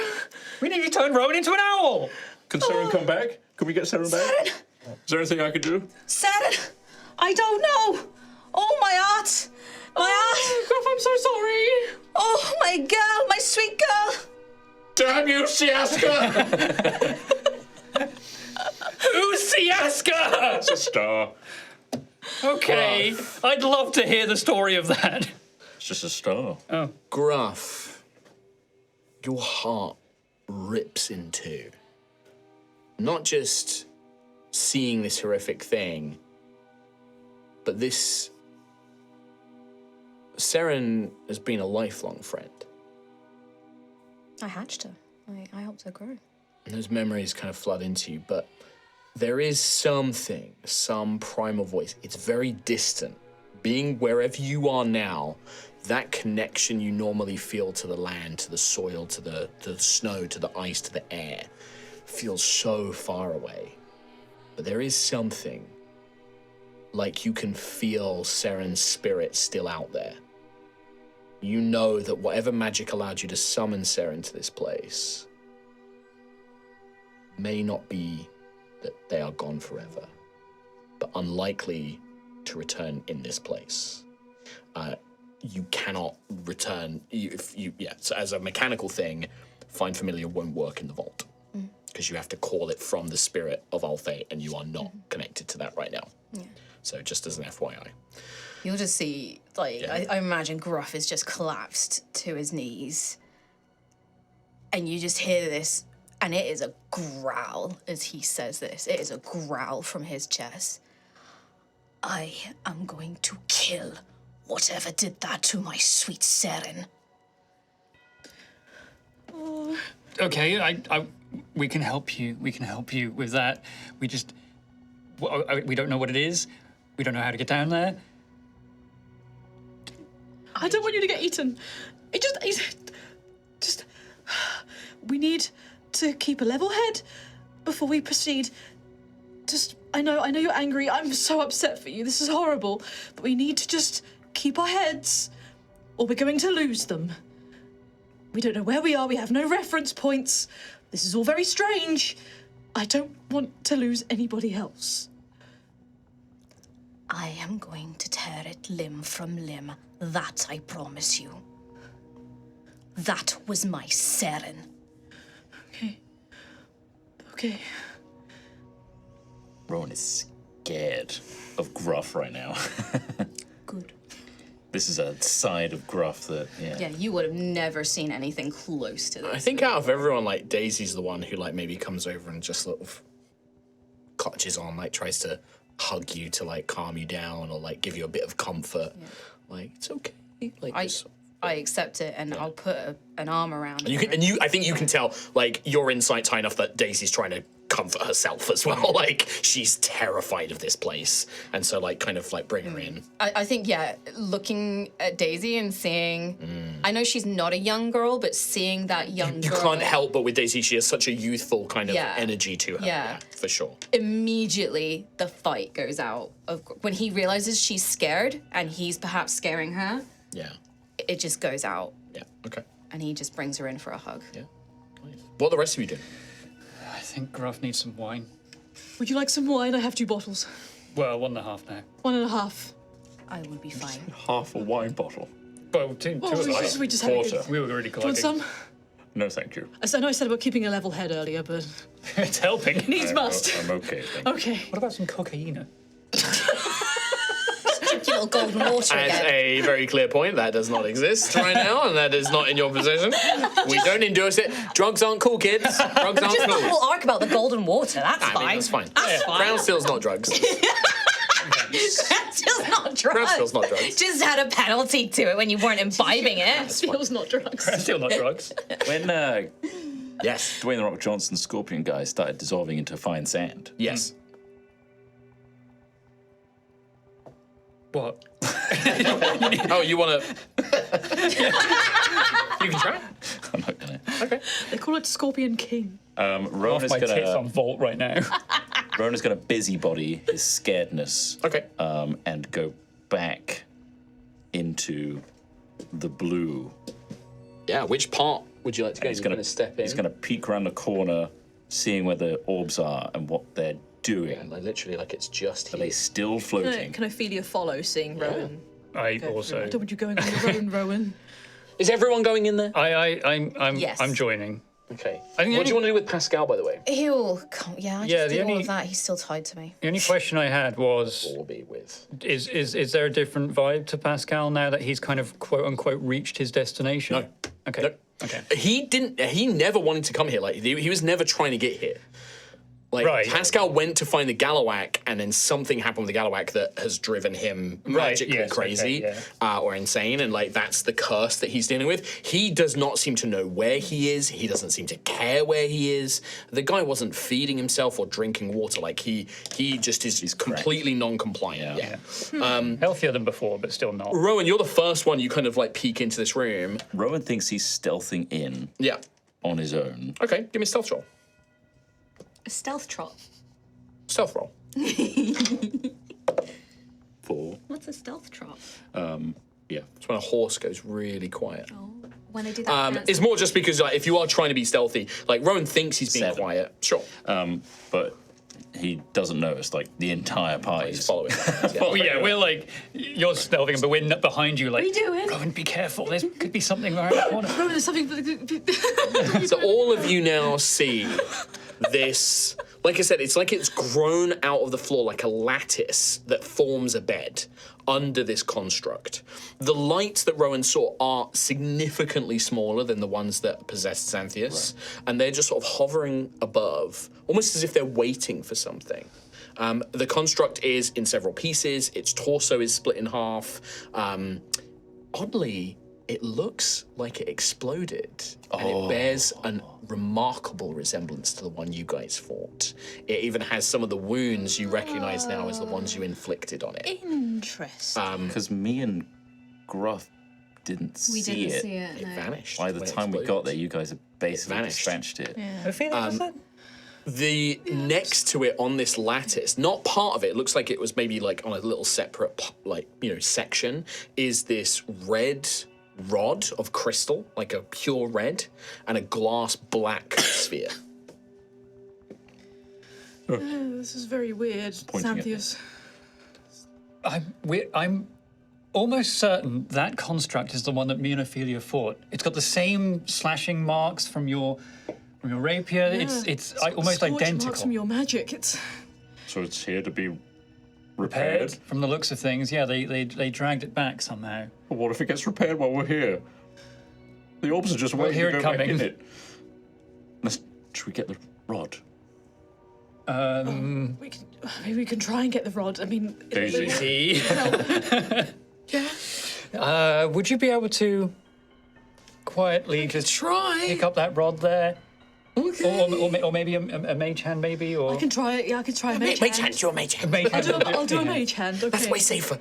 We need to turn Rowan into an owl. Can Seren come back? Can we get Seren back? Seren! Is there anything I can do? Seren! I don't know! Oh, my heart! My heart! Gruff, I'm so sorry. Oh, my girl, my sweet girl! Damn you, Siaska! Who's Siaska? It's a star. Okay, I'd love to hear the story of that. It's just a star. Gruff, your heart rips in two. Not just seeing this horrific thing, but this... Seren has been a lifelong friend. I hatched her. I helped her grow. And those memories kind of flood into you, but there is something, some primal voice. It's very distant. Being wherever you are now, that connection you normally feel to the land, to the soil, to the snow, to the ice, to the air, feels so far away. But there is something, like you can feel Seren's spirit still out there. You know that whatever magic allowed you to summon Seren to this place may not be that they are gone forever, but unlikely to return in this place. You cannot return, so as a mechanical thing, Find Familiar won't work in the vault, because you have to call it from the spirit of Altheya, and you are not connected to that right now. Yeah. So just as an FYI. You'll just see, I imagine Gruff is just collapsed to his knees. And you just hear this, and it is a growl as he says this. It is a growl from his chest. I am going to kill whatever did that to my sweet Seren. Okay, we can help you. We can help you with that. We just... we don't know what it is. We don't know how to get down there. I don't want you to get eaten. We need to keep a level head before we proceed. I know you're angry. I'm so upset for you. This is horrible. But we need to just keep our heads, or we're going to lose them. We don't know where we are. We have no reference points. This is all very strange. I don't want to lose anybody else. I am going to tear it limb from limb. That I promise you. That was my Seren. Okay. Rowan is scared of Gruff right now. Good. This is a side of Gruff that, Yeah, you would have never seen anything close to this. I think out of everyone, Daisy's the one who maybe comes over and just sort of clutches on, tries to hug you to calm you down, or give you a bit of comfort. Yeah. It's okay. I accept it, and I'll put an arm around and I think you can tell your insight's high enough that Daisy's trying to comfort herself as well. She's terrified of this place, and so bring her in. I think, looking at Daisy and seeing, I know she's not a young girl, but seeing that young You girl, can't help but with Daisy, she has such a youthful kind of Yeah. energy to her. Yeah. For sure. immediately the fight goes out. When he realizes she's scared and he's perhaps scaring her, Yeah. it just goes out. Yeah. Okay. And he just brings her in for a hug. Yeah. What are the rest of you doing? I think Gruff needs some wine. Would you like some wine? I have 2 bottles. Well, 1.5 now. 1.5. I will be fine. Half a wine bottle. Well, two Oh, of we us. just had a Water. good... We were already Do you want collecting. some? No, thank you. I know I said about keeping a level head earlier, but It's helping. needs must. I'm okay. Thank you. Okay. What about some cocaine? Drink your little golden water As again. a very clear point, that does not exist right now, and that is not in your possession. We don't endorse it. Drugs aren't cool, kids. Drugs aren't Just the cool. whole arc about the golden water. That's I mean, fine. that's fine. That's fine. Crown Steel's not drugs. Still not drugs. Crown Steel's not drugs. Just had a penalty to it when you weren't imbibing it. Feels not drugs. Still not drugs. When Yes. Dwayne the Rock Johnson Scorpion guy started dissolving into fine sand, Yes. What? Oh, you want to... You can try. I'm not gonna. Okay. They call it Scorpion King. Off Rona's my tits on gonna Vault right now. Rona's gonna busybody his scaredness, Okay. and go back into the blue. Yeah, which part would you like to go? He's You're gonna gonna step in. He's gonna peek around the corner, seeing where the orbs are and what they're doing. And like, literally, like it's just Are here. they still floating? Can Ophelia follow, seeing Rowan? I also. I don't want you going on your own, Rowan. Is everyone going in there? I'm Yes. I'm joining. Okay. I think What do the you want to do with Pascal, by the way? He'll come. Yeah, I Yeah, just the did all only- of that. He's still tied to me. only question I had was, Will be with. is there a different vibe to Pascal now that he's kind of quote unquote reached his destination? No. Okay. Nope. Okay. He never wanted to come here. Like he was never trying to get here. Like Right. Pascal went to find the Galawak, and then something happened with the Galawak that has driven him magically yes, crazy okay, yeah. or insane, and like that's the curse that he's dealing with. He does not seem to know where he is. He doesn't seem to care where he is. The guy wasn't feeding himself or drinking water. Like he just is completely non-compliant. Yeah. Healthier than before, but still not. Rowan, you're the first one. You kind of like peek into this room. Rowan thinks he's stealthing in Yeah. on his own. Okay. Give me a stealth roll. A stealth trot. Stealth roll. 4. What's a stealth trot? Yeah. It's when a horse goes really quiet. When I do that. It's more just because like, if you are trying to be stealthy, like Rowan thinks he's being 7. quiet. Sure. But he doesn't notice, like, the entire party He's is following. Yeah. Well, yeah, we're like, you're stealthing, but we're not behind you. Like, What are you doing? Rowan, be careful. There could be something around the corner. Rowan, there's something. So all of you now see this. Like I said, it's like it's grown out of the floor like a lattice that forms a bed under this construct. The lights that Rowan saw are significantly smaller than the ones that possessed Xanthias, and they're just sort of hovering above, almost as if they're waiting for something. The construct is in several pieces. Its torso is split in half. Oddly, it looks like it exploded, and it bears a remarkable resemblance to the one you guys fought. It even has some of the wounds you recognize now as the ones you inflicted on it. Interesting. Because me and Gruff didn't We see didn't it. see it. It No. vanished. By the when it time we exploded. got there, you guys had basically vanished. dispatched it. The next to it on this lattice, not part of it, looks like it was maybe like on a little separate section, is this red rod of crystal, like a pure red, and a glass black sphere. This is very weird. Pointing at Xanthias. I'm almost certain that construct is the one that me and Ophelia fought. It's got the same slashing marks from your rapier. It's almost Scorch marks identical. from your magic. It's So it's here to be Repaired repaired. from the looks of things. Yeah, they dragged it back somehow. But what if it gets repaired while we're here? The orbs are just We'll waiting hear to it go back coming. in it. Should we get the rod? maybe we can try and get the rod. I mean, Daisy. Would you be able to quietly just try. pick up that rod there? Okay. Or maybe a mage hand, maybe? Or I can try it. Yeah, I can try a mage hand. Mage your mage hand. mage hand. I'll do a mage hand. Okay. That's way safer.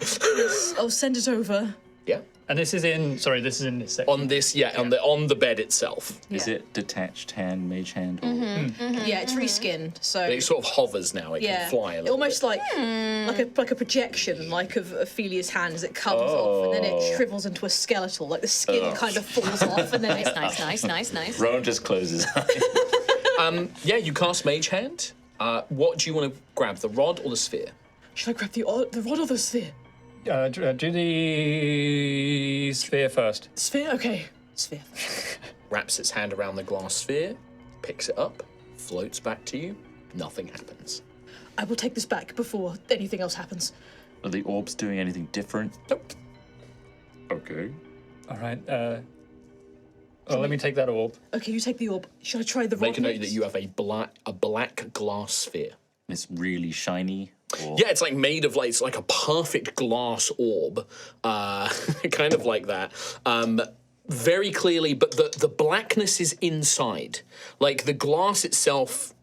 I'll send it over. Yeah. And this is in. Sorry, this is in this section. On this, on the bed itself. Is it detached hand, mage hand? Or... Yeah, it's reskinned, so It sort of hovers now. It yeah, can fly a little almost bit. like a projection, like of Ophelia's hand as it comes off, and then it shrivels into a skeletal, like the skin kind of falls off, and then it's Nice. Rowan just closes his eyes. Yeah, you cast Mage Hand. What do you want to grab, the rod or the sphere? Should I grab the rod or the sphere? Do the sphere first. Sphere, okay. Sphere. Wraps its hand around the glass sphere, picks it up, floats back to you. Nothing happens. I will take this back before anything else happens. Are the orbs doing anything different? Nope. Okay. All right. Let me take that orb. Okay, you take the orb. Should I try the rod? Make a note next? that you have a black glass sphere. It's really shiny. Or... Yeah, it's like made of it's like a perfect glass orb, kind of like that. Very clearly, but the blackness is inside. Like the glass itself,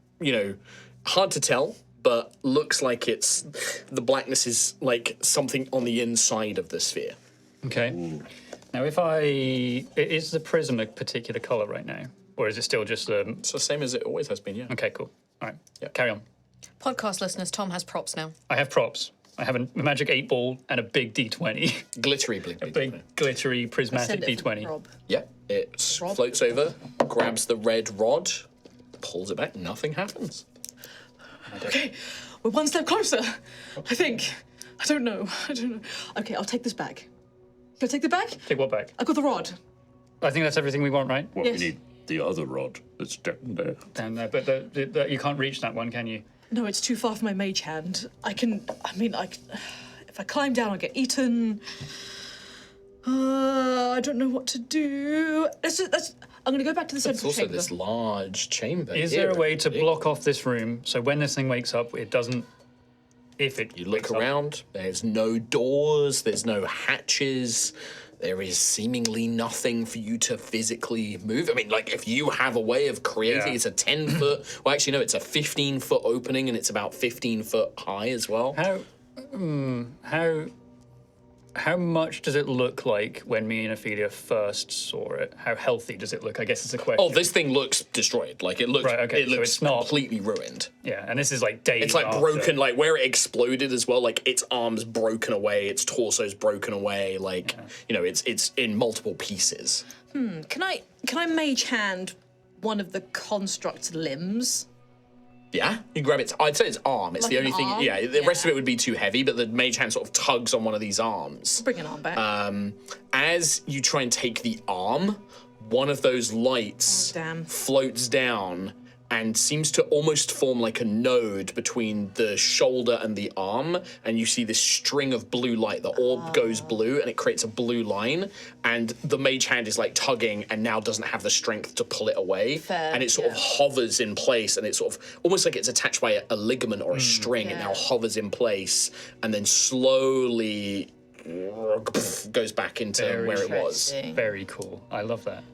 hard to tell, but looks like the blackness is like something on the inside of the sphere. Okay. Ooh. Now, is the prism a particular color right now, or is it still just It's the same as it always has been. Yeah. Okay, cool. All right. Yeah. Carry on. Podcast listeners, Tom has props now. I have props. I have a magic 8-ball and a big D20. Glittery, Big glittery prismatic D20. Rob. Yeah, it floats over, grabs the red rod, pulls it back. Nothing happens. Okay, we're one step closer. I think. I don't know. Okay, I'll take this back. Can I take the bag? Take what back? I've got the rod. I think that's everything we want, right? Well, Yes. we need the other rod that's down there. Down there, but you can't reach that one, can you? No, it's too far for my mage hand. If I climb down, I'll get eaten. I don't know what to do. I'm going to go back to the It's central also chamber. this large chamber. Is here, there a way to really. block off this room so when this thing wakes up, it doesn't... If it You look wakes up- around, there's no doors, there's no hatches, there is seemingly nothing for you to physically move. I mean, like, if you have a way of creating, Yeah. it's a 10-foot, well, actually, no, it's a 15-foot opening, and it's about 15 foot high as well. How much does it look like when me and Ophelia first saw it? How healthy does it look? I guess it's a question. Oh, this thing looks destroyed. Like, it looks, Right, okay, it so looks it's not- completely ruined. Yeah, and this is like days It's like after. broken, like where it exploded as well. Like its arms broken away, its torso's broken away. Like it's in multiple pieces. Can I mage hand one of the construct's limbs? Yeah, you can grab its. I'd say its arm. It's Like the an only thing. arm? Yeah, the rest of Yeah. it would be too heavy. But the mage hand sort of tugs on one of these arms. Bring an arm back. As you try and take the arm, one of those lights Oh, damn. floats down and seems to almost form like a node between the shoulder and the arm, and you see this string of blue light. The orb goes blue, and it creates a blue line, and the mage hand is like tugging and now doesn't have the strength to pull it away. Fair, and it sort of hovers in place, and it's sort of almost like it's attached by a ligament or a string. It now hovers in place, and then slowly goes back into where it was. Interesting. Very cool. I love that.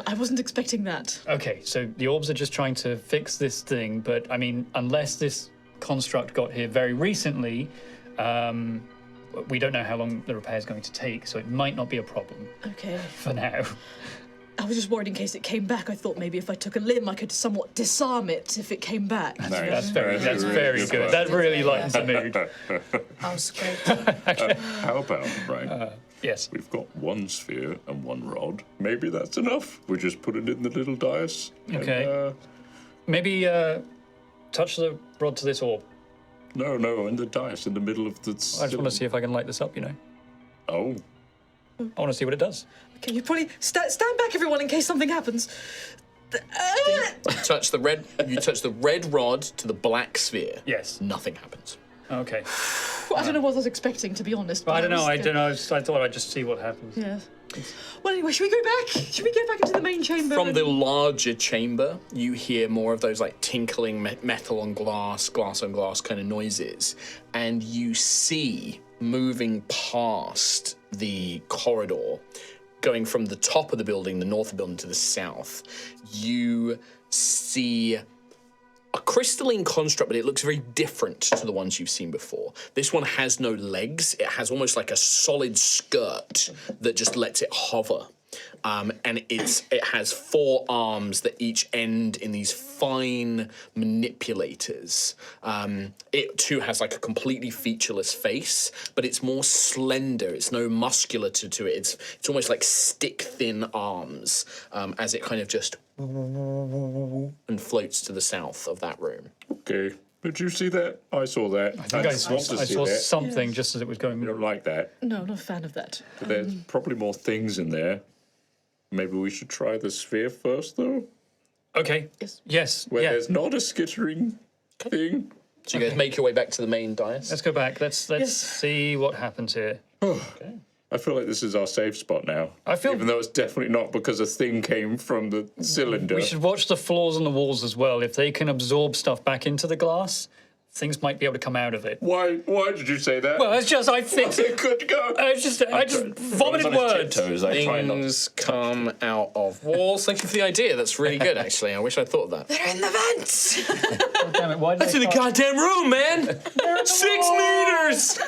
I wasn't expecting that. Okay, so the orbs are just trying to fix this thing, but I mean, unless this construct got here very recently, we don't know how long the repair is going to take, so it might not be a problem Okay. for now. I was just worried in case it came back. I thought maybe if I took a limb, I could somewhat disarm it if it came back. That's very good good. That really lightens the mood. Oh, it's great. How about, right? Yes. We've got one sphere and one rod. Maybe that's enough. We just put it in the little dais. Okay. Maybe touch the rod to this orb. No, in the dais, in the middle of the... I just want to see if I can light this up, Oh, I want to see what it does. Okay, you probably stand back, everyone, in case something happens. You touch the red rod to the black sphere. Yes. Nothing happens. Okay. I don't know what I was expecting, to be honest. Well, I don't know. I was- don't know. I thought I'd just see what happens. Yeah. Well, anyway, should we go back? Should we get back into the main chamber? From the larger chamber, you hear more of those like tinkling metal on glass on glass kind of noises, and you see moving past the corridor, going from the top of the building, the north of the building, to the south, you see a crystalline construct, but it looks very different to the ones you've seen before. This one has no legs. It has almost like a solid skirt that just lets it hover. And it has 4 arms that each end in these fine manipulators. It too has like a completely featureless face, but it's more slender. It's no musculature to it. It's almost like stick-thin arms as it kind of just and floats to the south of that room. Okay. Did you see that? I saw that. I think I want to see saw that. something just as it was going. I don't like that. No, not a fan of that. But there's probably more things in there. Maybe we should try the sphere first, though? Okay. Yes. Where Yeah. there's not a skittering thing. So you guys make your way back to the main dais. Let's go back. Let's see what happens here. I feel like this is our safe spot now. I feel- Even though it's definitely not because a thing came from the cylinder. We should watch the floors and the walls as well. If they can absorb stuff back into the glass, things might be able to come out of it. Why did you say that? Well, it's just I think it could go. I just vomited words. Things come out of walls. Thank you for the idea. That's really good, actually. I wish I'd thought of that. They're in the vents. God damn it! Why did That's in the goddamn room, man! 6 meters!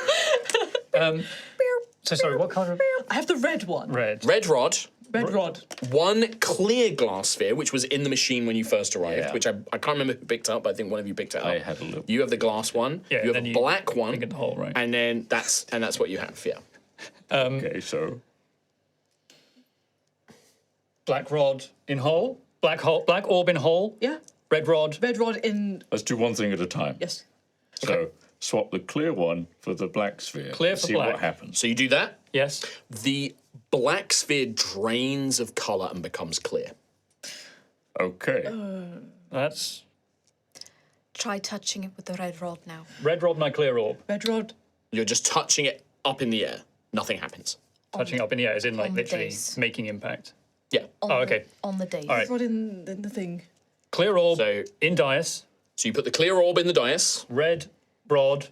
So sorry. What color? I have the red one. Red. Red rod. Red rod. 1 clear glass sphere, which was in the machine when you first arrived, Yeah. which I can't remember who picked up, but I think one of you picked it up. I had a look. You have the glass one. Yeah, you have then a you black one. get the hole, right. And then that's what you have, yeah. Okay, so Black rod in hole. Black hole. Black orb in hole. Yeah. Red rod. Red rod in. let's do one thing at a time. Yes. So swap the clear one for the black sphere. Clear and for see black. what happens. So you do that. Yes. The black sphere drains of color and becomes clear. Okay. That's Try touching it with the red rod now. red rod. My clear orb. Red rod. You're just touching it up in the air. Nothing happens. Touching up in the air, as in like on the literally dais. making impact. Yeah. On okay. On the dais. All right. Red rod in the thing. Clear orb So- in dais. So you put the clear orb in the dais. Red rod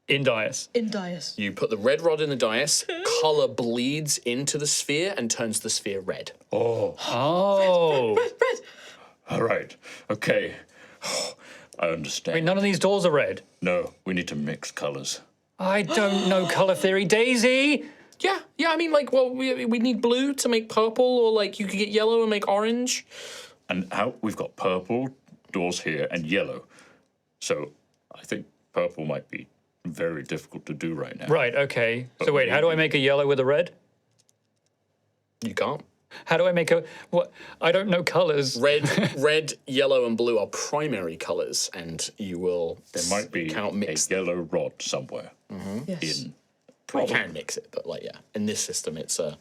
in dais. In dais. You put the red rod in the dais. Color bleeds into the sphere and turns the sphere red. Oh. Red. All right. Okay. I understand. Wait, none of these doors are red. No, we need to mix colors. I don't know color theory, Daisy. Yeah. I mean, like, well, we need blue to make purple, or like you could get yellow and make orange. And we've got purple doors here and yellow. So I think purple might be very difficult to do right now. Right. Okay. So wait, how do I make a yellow with a red? You can't. How do I make a what? I don't know colors. Red, yellow, and blue are primary colors, and you will. There might be cannot mix a yellow rod somewhere Yes. in. You can mix it, but like yeah, in this system, it's a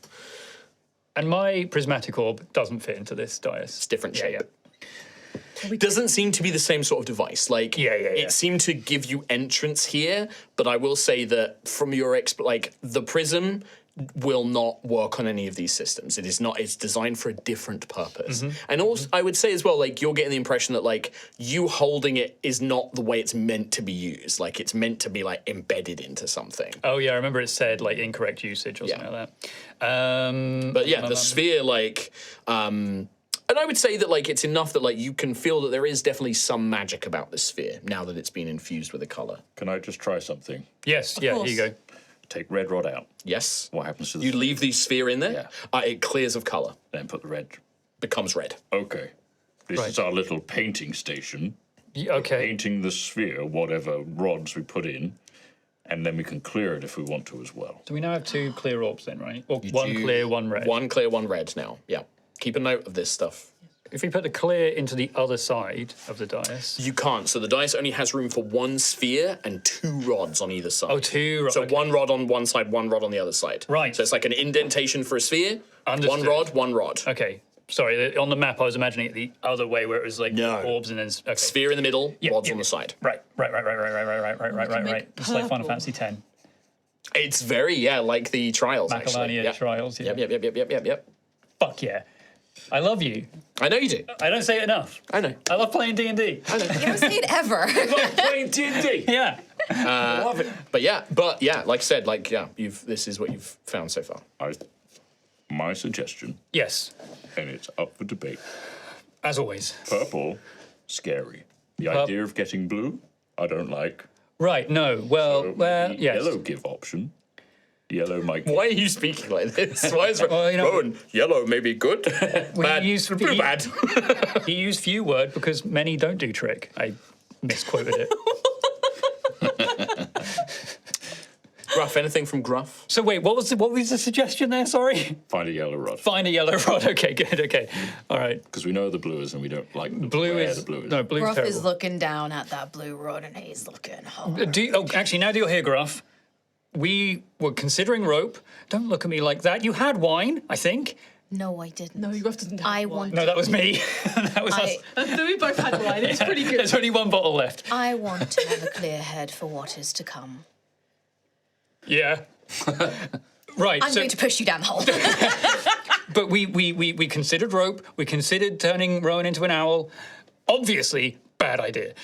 And my prismatic orb doesn't fit into this dais. different shape. Yeah. Doesn't seem to be the same sort of device. Like Yeah. it seemed to give you entrance here, but I will say that from your like the prism will not work on any of these systems. It is not. It's designed for a different purpose. And also, I would say as well, like you're getting the impression that like you holding it is not the way it's meant to be used. Like it's meant to be like embedded into something. Oh yeah, I remember it said like incorrect usage or something like that. But yeah, the sphere, like, and I would say that like it's enough that like you can feel that there is definitely some magic about this sphere now that it's been infused with a color. Can I just try something? Yes. Yeah. Here you go. Take red rod out. Yes. What happens to the You leave the sphere in there. It clears of color, then put the red. becomes red. Okay. This Right. is our little painting station. Okay. Painting the sphere, whatever rods we put in, and then we can clear it if we want to as well. So we now have 2 clear orbs then, right? Or You one do clear, one red. One clear, one red now. Yeah. Keep a note of this stuff. If we put the clear into the other side of the dais. You can't. So the dice only has room for 1 sphere and 2 rods on either side. Oh, 2 rods. So 1 rod on one side, 1 rod on the other side. Right. So it's like an indentation for a sphere. Understood. 1 rod, 1 rod. Okay. Sorry, on the map I was imagining it the other way where it was like No. orbs and then okay. Sphere in the middle, rods on the side. Right. It's like make Final purple. Fantasy X. It's very, like the trials, actually. Macalania Yep. Trials. Yeah. Yep. Fuck yeah. I love you. I know you do. I don't say it enough. I know. I love playing D&D. You don't say it ever. Playing D&D. Yeah. Love it. But yeah, like I said, like yeah, this is what you've found so far. My suggestion, Yes. and it's up for debate. As always. Purple, scary. The idea of getting blue, I don't like. Right, no. Well, The yes. Yellow give option. Yellow might. Why are you speaking like this? Why is Well, you know- Rowan, yellow may be good, bad, used- blue he- bad. He used few word because many don't do trick. I misquoted it. Gruff, anything from Gruff? So wait, what was the suggestion there? Sorry. Find a yellow rod. Find a yellow rod. Okay, good. Okay, all right. Because we know the bluers and we don't like the Blue where is the blue is. no blue. Gruff terrible. is looking down at that blue rod and he's looking hard. Actually, now that you're here, Gruff, we were considering rope. Don't look at me like that. You had wine, I think. No, I didn't. No, Gruff doesn't have I wine. want. No, that was me. That was us. We both had wine. It's pretty good. There's only one bottle left. I want to have a clear head for what is to come. Yeah. Right. I'm so, going to push you down the hole. but we considered rope. We considered turning Rowan into an owl. Obviously, bad idea.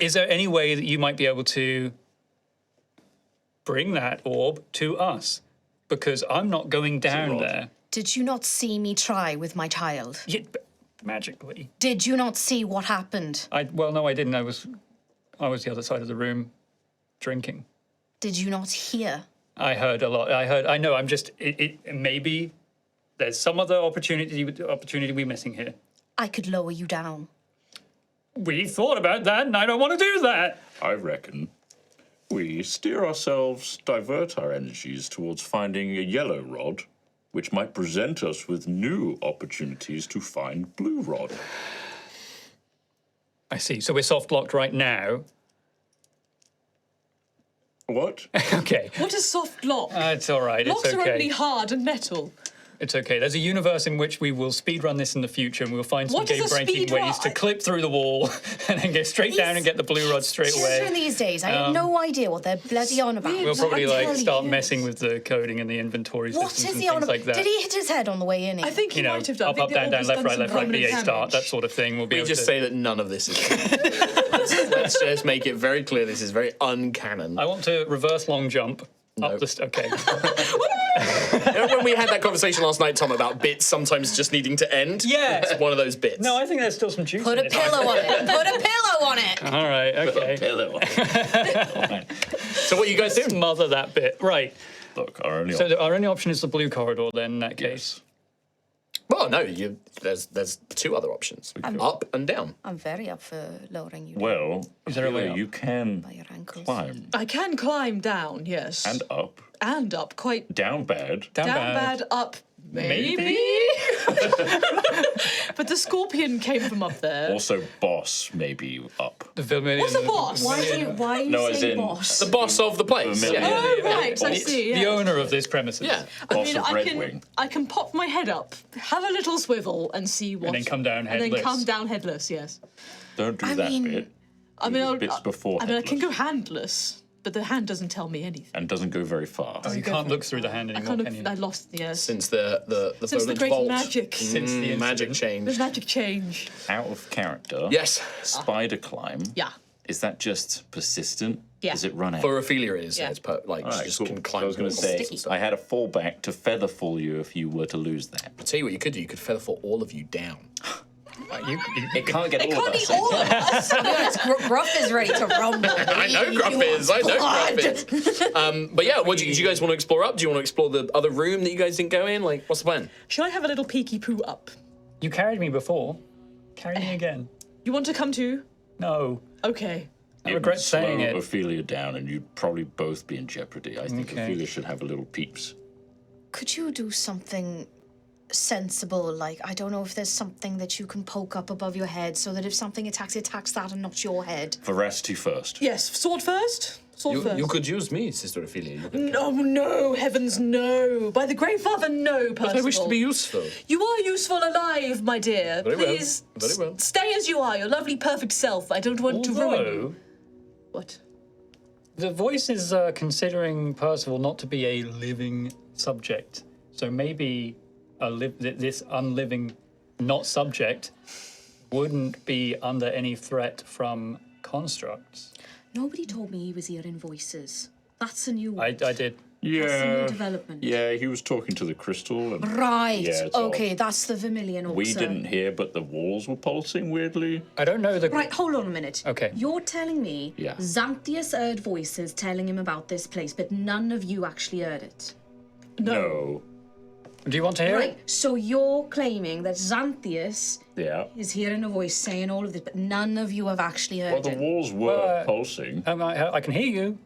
Is there any way that you might be able to bring that orb to us? Because I'm not going down rod. there. Did you not see me try with my child? Magically. Did you not see what happened? Well, no, I didn't. I was the other side of the room, drinking. Did you not hear? I heard a lot. I know. I'm just. Maybe there's some other opportunity we're missing here. I could lower you down. We thought about that, and I don't want to do that. I reckon we steer ourselves, divert our energies towards finding a yellow rod, which might present us with new opportunities to find blue rod. I see. So we're soft locked right now. What? Okay. What is soft lock? It's all right. Locks It's are only okay. hard and metal. It's okay. There's a universe in which we will speedrun this in the future, and we'll find some What is a game-breaking speedrun? ways to clip through the wall and then get straight down and get the blue rod straight Children away. these days, I have no idea what they're bloody on about. We'll probably I'm telling start you. messing with the coding and the inventory What systems is and he on things about? like that. Did he hit his head on the way in? I think he You know, might have done. I up, think up, the down, down, orb has left, done right, some left, right, permanent BA start, that damage. sort of thing. We'll be We able just to... say that none of this is. Let's just make it very clear this is very uncanon. I want to reverse long jump up Nope. the... Okay. Remember when we had that conversation last night, Tom, about bits sometimes just needing to end? Yeah. It's one of those bits. No, I think there's still some juice Put in a it. pillow on it. Put a pillow on it. All right, okay. Pillow. So what you guys do? Smother that bit. Right. Look, our only So option. our only option is the blue corridor then, in that case. Well, no, there's two other options. Up and down. I'm very up for lowering you down Well, there a way Ophelia, up? you can by your ankles. climb I can climb down, yes. and up, And up, quite down bad. Down, down bad. bad, up maybe. But the scorpion came from up there. Also, boss maybe up. The Vermilion. What's a boss? Why are you No, as saying in- boss? The boss of the place. Vermilion. Yeah. Oh, right, I Boss. see. The yes. owner of this premises. Yeah. Boss of Red Wing. I can pop my head up, have a little swivel, and see what. then come down And then headless. come down headless. Yes. Don't do I that mean- bit. I mean, the bits before I mean, I can headless. go handless, but the hand doesn't tell me anything. And doesn't go very far. You can't look through the hand I anymore, kind can you? of, I lost. Yes. Since the Since the Volange great vault. magic. Since the magic incident. change. The magic change. Out of character. Yes. Spider climb. Yeah. Is that just persistent? Yeah. Does it run out? For Ophelia it is. Yeah. Yeah. It's like All she right, just cool. can So climb. I was going to say, walls and stuff. I had a fallback to feather fall you if you were to lose that. I'll tell you what you could do. You could feather fall all of you down. It can't get all of us. All of us. To be honest, Gruff is ready to rumble. I know Gruff is. I know Gruff is. But yeah, do you guys want to explore up? Do you want to explore the other room that you guys didn't go in? Like, what's the plan? Should I have a little peeky poo up? You carried me before. Carry me again. You want to come too? No. Okay. I It regret would saying slow it. Ophelia down, and you'd probably both be in jeopardy. I think Okay. Ophelia should have a little peeps. Could you do something sensible? Like, I don't know if there's something that you can poke up above your head so that if something attacks, it attacks that and not your head. Veracity first. Yes. Sword first. Sword first. You could use me, Sister Ophelia. You could. No, no, heavens, no. By the Great Father, no, Percival. But I wish to be useful. You are useful alive, my dear. Very well, Please very well. stay as you are, your lovely, perfect self. I don't want to ruin you. Although, What? the voice is considering Percival not to be a living subject. So maybe this unliving, not subject, wouldn't be under any threat from constructs. Nobody told me he was hearing voices. That's a new one. I did. That's the new Yeah. development. Yeah, he was talking to the crystal. And Right. Yeah, it's okay, odd. that's the Vermilion Orc. We didn't hear, but the walls were pulsing weirdly. I don't know the. Right, hold on a minute. Okay. You're telling me Yeah. Xanthius heard voices telling him about this place, but none of you actually heard it. No. Do you want to hear Right, it? so you're claiming that Xanthius Yeah. is hearing a voice saying all of this, but none of you have actually heard Well, the it. walls were pulsing. I can hear you.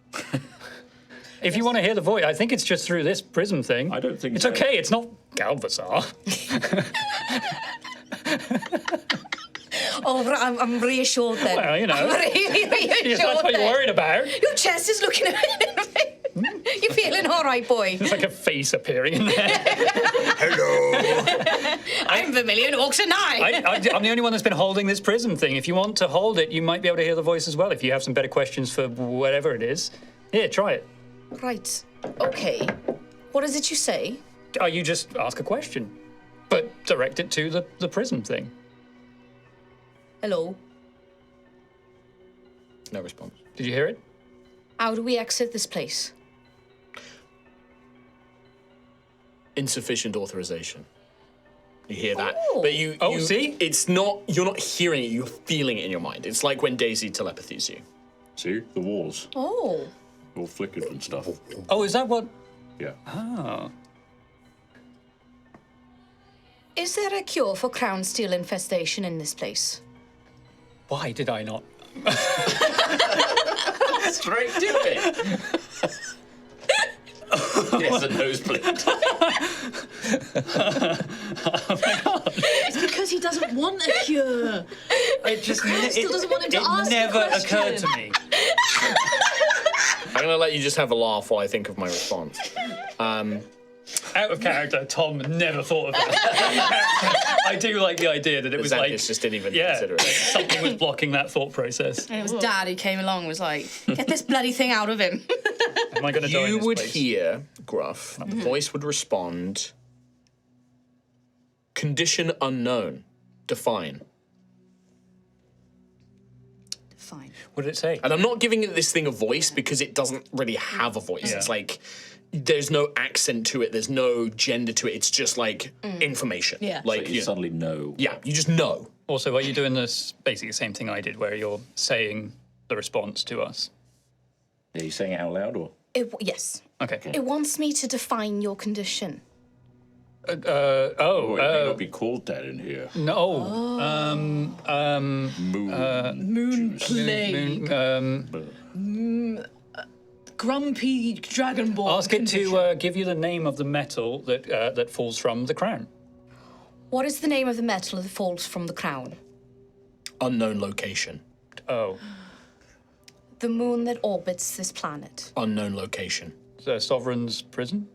If you want to hear the voice, I think it's just through this prism thing. I don't think it's so. okay. It's not Galvazar. Oh, I'm reassured then. Well, you know. I'm really reassured Yes, that's what you're then. worried about. Your chest is looking at me. You're feeling all right, boy. There's like a face appearing in there. I'm Vermilion Orcs and I'm the only one that's been holding this prism thing. If you want to hold it, you might be able to hear the voice as well. If you have some better questions for whatever it is, here, try it. Right. Okay. What is it you say? You just ask a question, but direct it to the prism thing. Hello. No response. Did you hear it? How do we exit this place? Insufficient authorization. You hear that? Oh. But you see? It's not, you're not hearing it, you're feeling it in your mind. It's like when Daisy telepathies you. See? The walls Oh. all flickered and stuff. Oh, is that what? Yeah. Oh. Is there a cure for crown steel infestation in this place? Why did I not? Straight to it. Yes, a nosebleed. It's because he doesn't want a cure. It just still doesn't want him to ask the never question. occurred to me. I'm gonna let you just have a laugh while I think of my response. Out of character, Tom never thought of that. I do like the idea that it was like Xanthius just didn't even yeah, consider it. something was blocking that thought process. And it was Dad who came along and was like, get this bloody thing out of him. Am I going to die in You this would place? hear, Gruff, the voice would respond, condition unknown, define. Fine. What did it say? And I'm not giving it this thing a voice because it doesn't really have a voice. Yeah. It's like, there's no accent to it, there's no gender to it, it's just like information. Yeah. Like, You suddenly know. yeah, you just know. Also, are you doing this basically the same thing I did, where you're saying the response to us? Are you saying it out loud or? Yes. Okay. It wants me to define your condition. Oh, it may Oh, not be called that in here. no. Moon. Plague. Grumpy Dragonborn. Ask it to give you the name of the metal that falls from the crown. What is the name of the metal that falls from the crown? Unknown location. Oh, The moon that orbits this planet. Unknown location. the Sovereign's prison?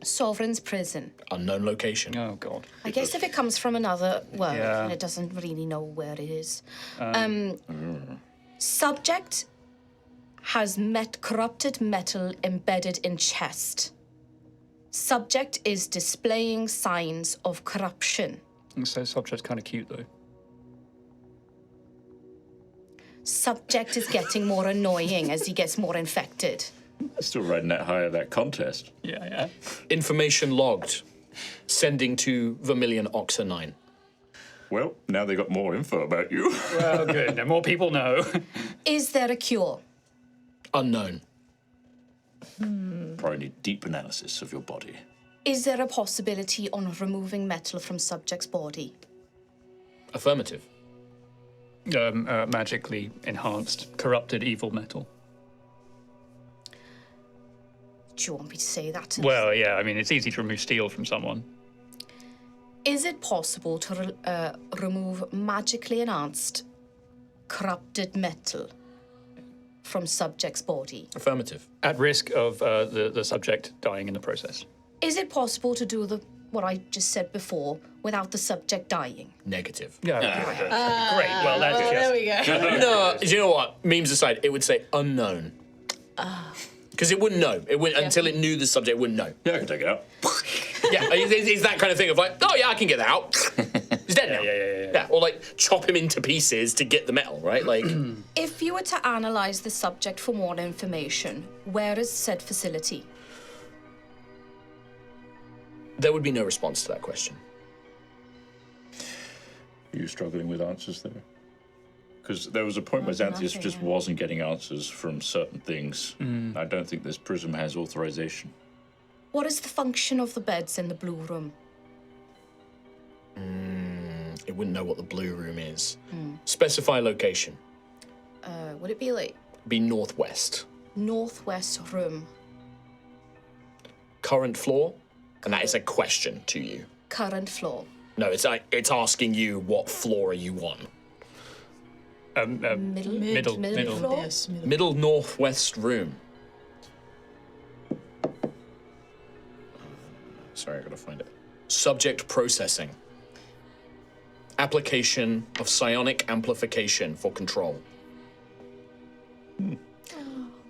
Sovereign's prison. Unknown location. Oh, God. I guess if it comes from another world Yeah. and it doesn't really know where it is. Subject has corrupted metal embedded in chest. Subject is displaying signs of corruption. So subject's kind of cute, though. Subject is getting more annoying as he gets more infected. Still riding that high of that contest. Yeah. Information logged. Sending to Vermilion Oxa 9. Well, now they got more info about you. Well, good. Now more people know. Is there a cure? Unknown. Probably need deep analysis of your body. Is there a possibility on removing metal from subject's body? Affirmative. Magically enhanced, corrupted evil metal. Do you want me to say that to Well, yeah, I mean, it's easy to remove steel from someone. Is it possible to remove magically enhanced corrupted metal from subject's body? Affirmative. At risk of the subject dying in the process. Is it possible to do what I just said before without the subject dying? Negative. Yeah. Great. Well, that's just... There we go. No, do you know what? Memes aside, it would say unknown. Because it wouldn't know. It wouldn't until it knew the subject. It wouldn't know. Yeah, I can take it out. Yeah, it's that kind of thing of like, oh yeah, I can get that out. He's dead now. Yeah. Or like chop him into pieces to get the metal, right? Like, If you were to analyze the subject for more information, where is said facility? There would be no response to that question. Are you struggling with answers there? Because there was a point where Xanthias just wasn't getting answers from certain things. I don't think this prism has authorization. What is the function of the beds in the blue room? It wouldn't know what the blue room is. Specify location. Would it be like Be northwest. northwest room, Current floor? And that is a question to you. current floor? No, it's asking you what floor are you on. Middle floor? Yes. Middle northwest room. Sorry, I gotta find it. Subject processing. Application of psionic amplification for control.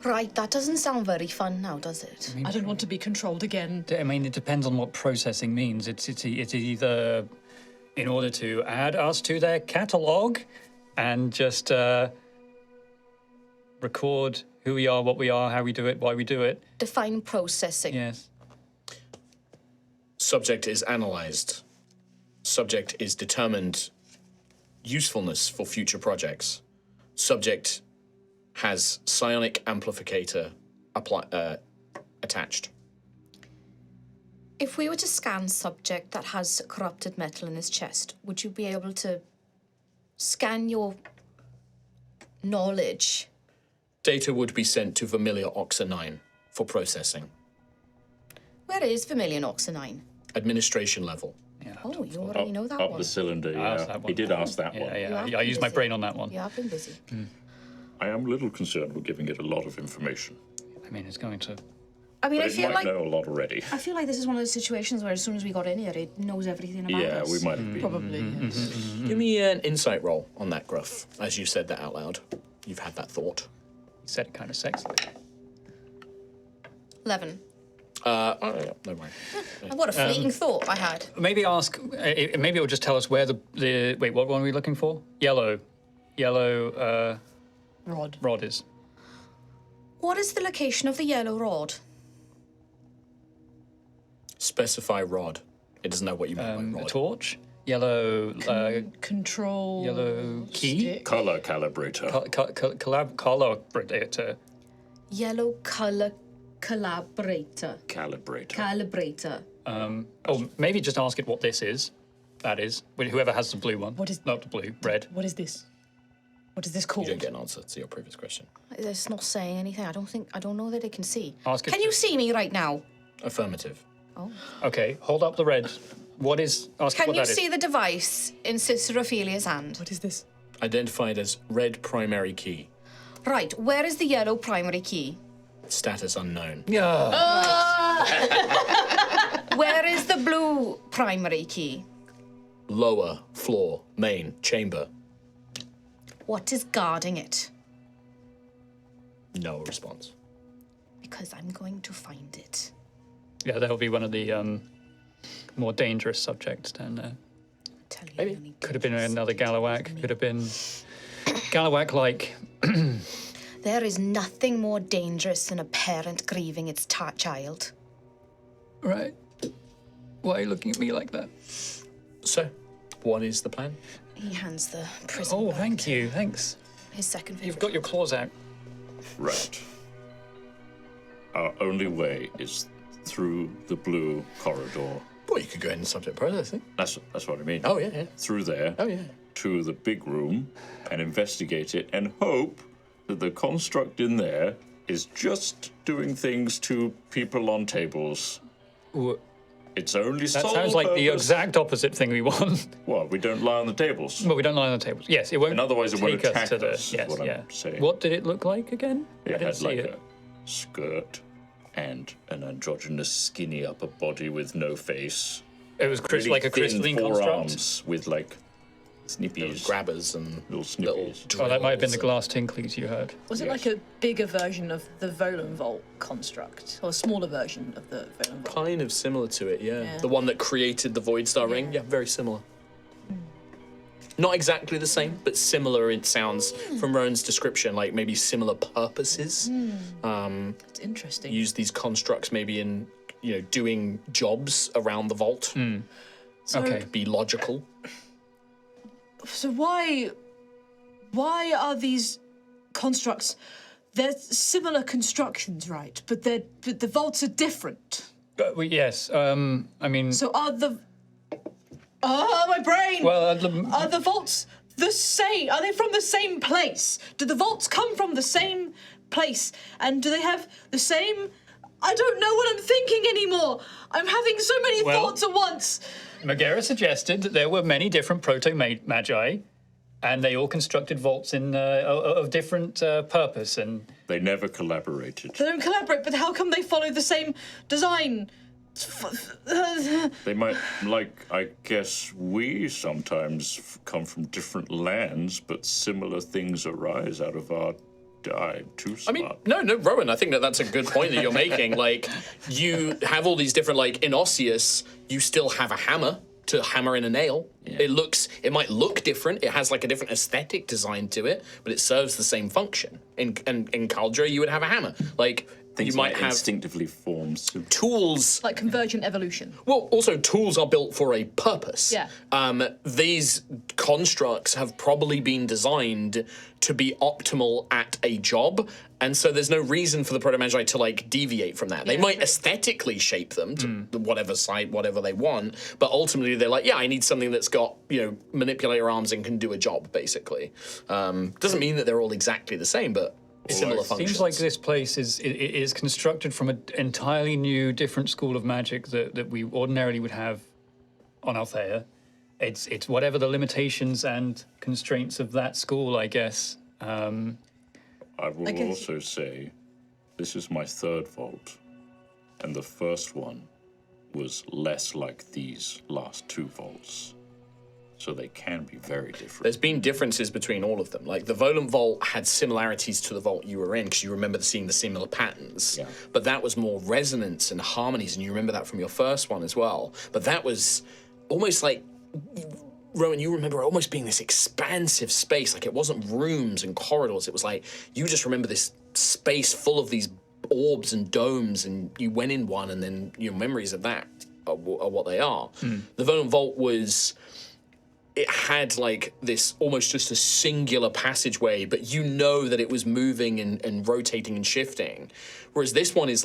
Right, that doesn't sound very fun now, does it? I don't want to be controlled again. I mean, it depends on what processing means. It's either in order to add us to their catalog and just record who we are, what we are, how we do it, why we do it. Define processing. Yes. Subject is analyzed. Subject is determined usefulness for future projects. Subject has psionic amplificator attached. If we were to scan subject that has corrupted metal in his chest, would you be able to scan your knowledge? Data would be sent to Vermilion Oxa 9 for processing. Where is Vermilion Oxa 9? Administration level. Oh, you already know that Up one. the cylinder, I asked yeah. that one. He did ask that one. Yeah, You have I been used my busy. brain on that one. You have been busy. I am a little concerned we're giving it a lot of information. I mean, it's going to. I mean, But I it feel might like know a lot already. I feel like this is one of those situations where as soon as we got in here, it knows everything about Yeah, us. we might be. Probably. Yes. Give me an insight roll on that, Gruff, as you said that out loud. You've had that thought. He said it kind of sexily. 11. Oh, yeah, no worry. What a fleeting thought I had. Maybe ask. Maybe it will just tell us where the. Wait, what one are we looking for? Yellow Rod. rod is. What is the location of the yellow rod? Specify rod. It doesn't know what you mean A by rod. torch. Yellow. Control. Yellow key? stick. Color calibrator. Collaborator. Yellow color collaborator. Calibrator. Calibrator. Maybe just ask it what this is. That is. Whoever has the blue one. What is- Not the blue, red. What is this? What is this You called? don't get an answer to your previous question. It's not saying anything. I don't know that it can see. Ask it Can to- you see me right now? Affirmative. Okay, hold up the red. What is. Ask Can what you that is. see the device in Sister Ophelia's hand? What is this? Identified as red primary key. Right, where is the yellow primary key? Status unknown. Where is the blue primary key? Lower floor, main, chamber. What is guarding it? No response. Because I'm going to find it. Yeah, that'll be one of the more dangerous subjects down there. Tell you Maybe. only Could have been dangerous another things Galawak. for me. Could have been Galawak-like. There is nothing more dangerous than a parent grieving its child. Right. Why are you looking at me like that? So, what is the plan? He hands the prison Oh, back thank to you. Thanks. his second favorite. You've got your claws out. Right. Our only way is through the blue corridor. Well, you could go ahead and subject processing. That's what I mean. Oh, yeah, yeah. Through there. Oh, yeah. To the big room and investigate it and hope that the construct in there is just doing things to people on tables. It's only That sole sounds like the purpose- exact opposite thing we want. Well, we don't lie on the tables. But we don't lie on the tables. Yes, it won't. And otherwise it won't take attack us to the. us, is Yes, what I'm yeah. saying. What did it look like again? I It didn't had see like it. a skirt and an androgynous skinny upper body with no face. It was Really like a thin crystalline construct. forearms with like snippies. Grabbers and Little snippies. Oh, that might have been the drills glass tinklies you heard. Was it like a bigger version of the Volenvolt construct? Or a smaller version of the Volenvolt? Kind of similar to it, yeah. Yeah. The one that created the Void Star Ring, yeah, very similar. Not exactly the same, but similar. It sounds from Rowan's description, like maybe similar purposes. It's interesting. Use these constructs maybe in doing jobs around the vault. Okay. To be logical. So why are these constructs? They're similar constructions, right? But the vaults are different. Yes. I mean. So are the my brain? Well, Are the vaults the same? Are they from the same place? Do the vaults come from the same place? And do they have the same? I don't know what I'm thinking anymore. I'm having so many thoughts at once. Megara suggested that there were many different proto-magi, and they all constructed vaults of different purpose. And They never collaborated. They don't collaborate, but how come they follow the same design? They might, I guess we sometimes come from different lands, but similar things arise out of our too smart. I mean, no, Rowan, I think that's a good point that you're making. Like, you have all these different, in Osseous, you still have a hammer to hammer in a nail. Yeah. It might look different. It has, a different aesthetic design to it, but it serves the same function. In Caldra, you would have a hammer. Things you might have instinctively form tools. Like convergent evolution. Well, also tools are built for a purpose. Yeah. These constructs have probably been designed to be optimal at a job, and so there's no reason for the proto-magi to deviate from that. They might aesthetically shape them to whatever side, whatever they want, but ultimately they're I need something that's got manipulator arms and can do a job. Basically, doesn't mean that they're all exactly the same, but similar functions. Seems like this place is constructed from an entirely new, different school of magic that we ordinarily would have on Altheya. It's whatever the limitations and constraints of that school, I guess. I will also say, this is my third vault, and the first one was less like these last two vaults. So they can be very different. There's been differences between all of them. The Volant Vault had similarities to the vault you were in because you remember seeing the similar patterns. Yeah. But that was more resonance and harmonies, and you remember that from your first one as well. But that was almost Rowan, you remember it almost being this expansive space. It wasn't rooms and corridors. It was you just remember this space full of these orbs and domes, and you went in one, and then your memories of that are what they are. The Volant Vault it had this almost just a singular passageway, but you know that it was moving and rotating and shifting. Whereas this one is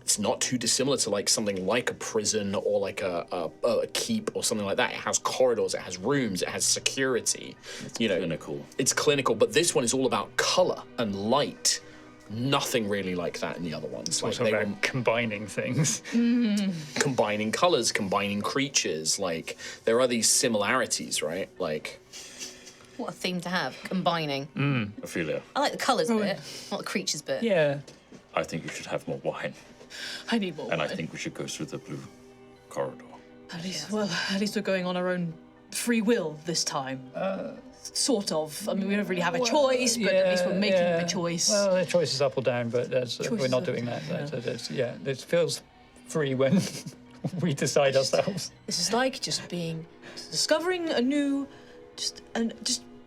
it's not too dissimilar to something like a prison or a keep or something like that. It has corridors, it has rooms, it has security. It's clinical. It's clinical, but this one is all about color and light. Nothing really like that in the other ones. Also they about were combining things. combining colors, combining creatures. There are these similarities, right? What a theme to have, combining. Ophelia, I like the colours bit, not the creatures bit. Yeah. I think you should have more wine, I need more. and I think we should go through the blue corridor. At least we're going on our own free will this time. Sort of. I mean, we don't really have a choice, but at least we're making the choice. Well, the choice is up or down, but we're not doing that. It feels free when we decide ourselves. This is discovering a new,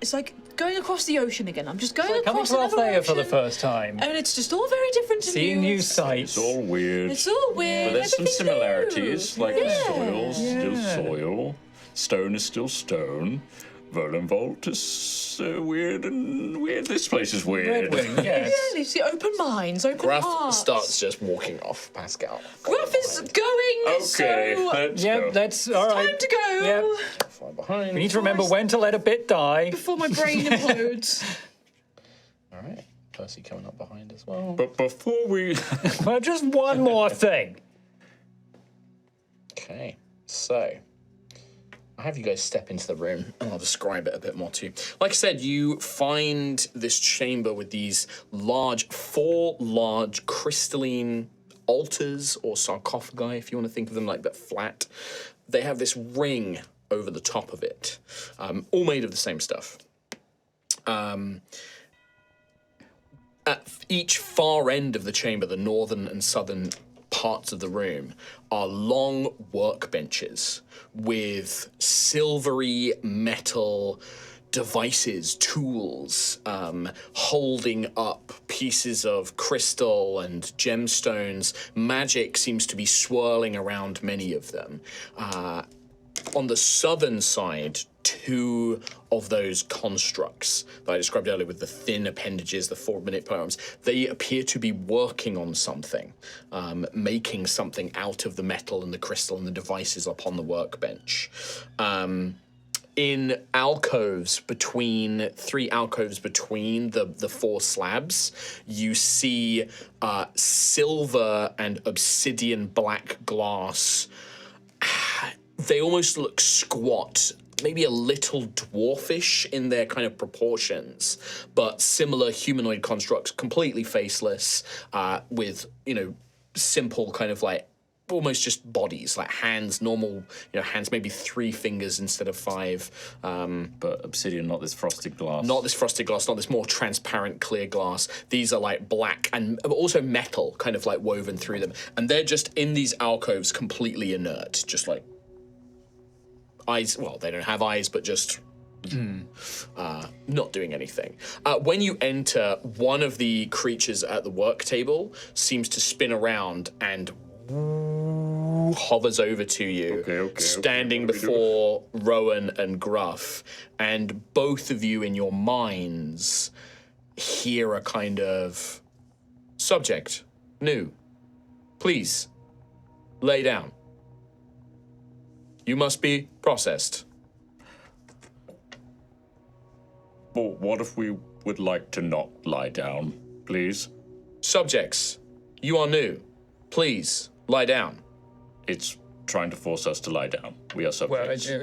it's like going across the ocean again. I'm just going Coming across to another Altheya ocean, for the first time. and it's just all very different and Seeing new sights. It's all weird. It's all weird. But there's some everything's similarities, new. soil's still soil, stone is still stone, Volant Vault is weird and weird. This place is weird. Red Wing, yes. Yeah, you see, open minds, open Graf hearts. starts just walking off, Pascal. Graf is going. Okay, So let's Yep, go. that's all right. time to go. Yep. Far behind. We need to remember when to let a bit die. Before my brain implodes. All right. Percy coming up behind as well. But before we... Well, just one more thing. Okay. So, I'll have you guys step into the room and I'll describe it a bit more to you. Like I said, you find this chamber with these four large crystalline altars or sarcophagi, if you want to think of them but flat. They have this ring over the top of it, all made of the same stuff. At each far end of the chamber, the northern and southern parts of the room, are long workbenches with silvery metal devices, tools, holding up pieces of crystal and gemstones. Magic seems to be swirling around many of them. On the southern side, 2 of those constructs that I described earlier with the thin appendages, the 4 manipulars, they appear to be working on something, making something out of the metal and the crystal and the devices upon the workbench. In alcoves between 3 alcoves between the 4 slabs, you see silver and obsidian black glass. They almost look squat, maybe a little dwarfish in their kind of proportions, but similar humanoid constructs, completely faceless, with, simple kind of like almost just bodies, like hands, normal, hands, maybe 3 fingers instead of 5. But obsidian, not this frosted glass. Not this frosted glass, not this more transparent, clear glass. These are like black and also metal, kind of like woven through them. And they're just in these alcoves, completely inert, just like eyes. Well, they don't have eyes, but just not doing anything. When you enter, one of the creatures at the work table seems to spin around and hovers over to you, standing before Rowan and Gruff, and both of you in your minds hear a kind of subject, new, please, lay down. You must be processed. Well, what if we would like to not lie down, please? Subjects, you are new. Please, lie down. It's trying to force us to lie down. We are subjects. We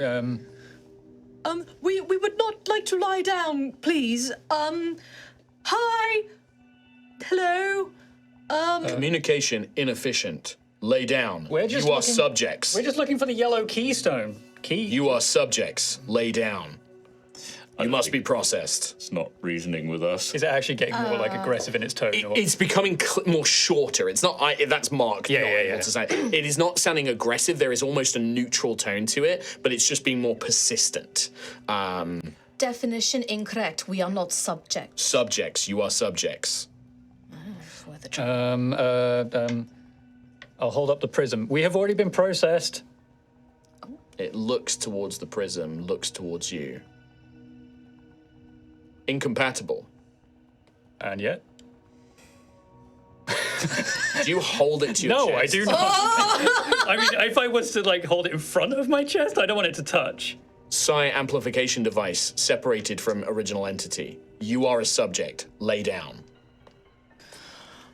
would not like to lie down, please. Hi. Hello. Communication inefficient. Lay down. We're just you are looking- subjects. We're just looking for the yellow keystone. Key. You are subjects. Lay down. You must be processed. It's not reasoning with us. Is it actually getting more like aggressive in its tone? Or? It's becoming more shorter. It's not. That's Mark. Yeah, not yeah, able yeah. to say. It is not sounding aggressive. There is almost a neutral tone to it, but it's just being more persistent. Definition incorrect. We are not subjects. Subjects. You are subjects. We're the I'll hold up the prism. We have already been processed. It looks towards the prism. Looks towards you. Incompatible. And yet? Do you hold it to your chest? No, I do not. I mean, if I was to like hold it in front of my chest, I don't want it to touch. Psi amplification device separated from original entity. You are a subject. Lay down.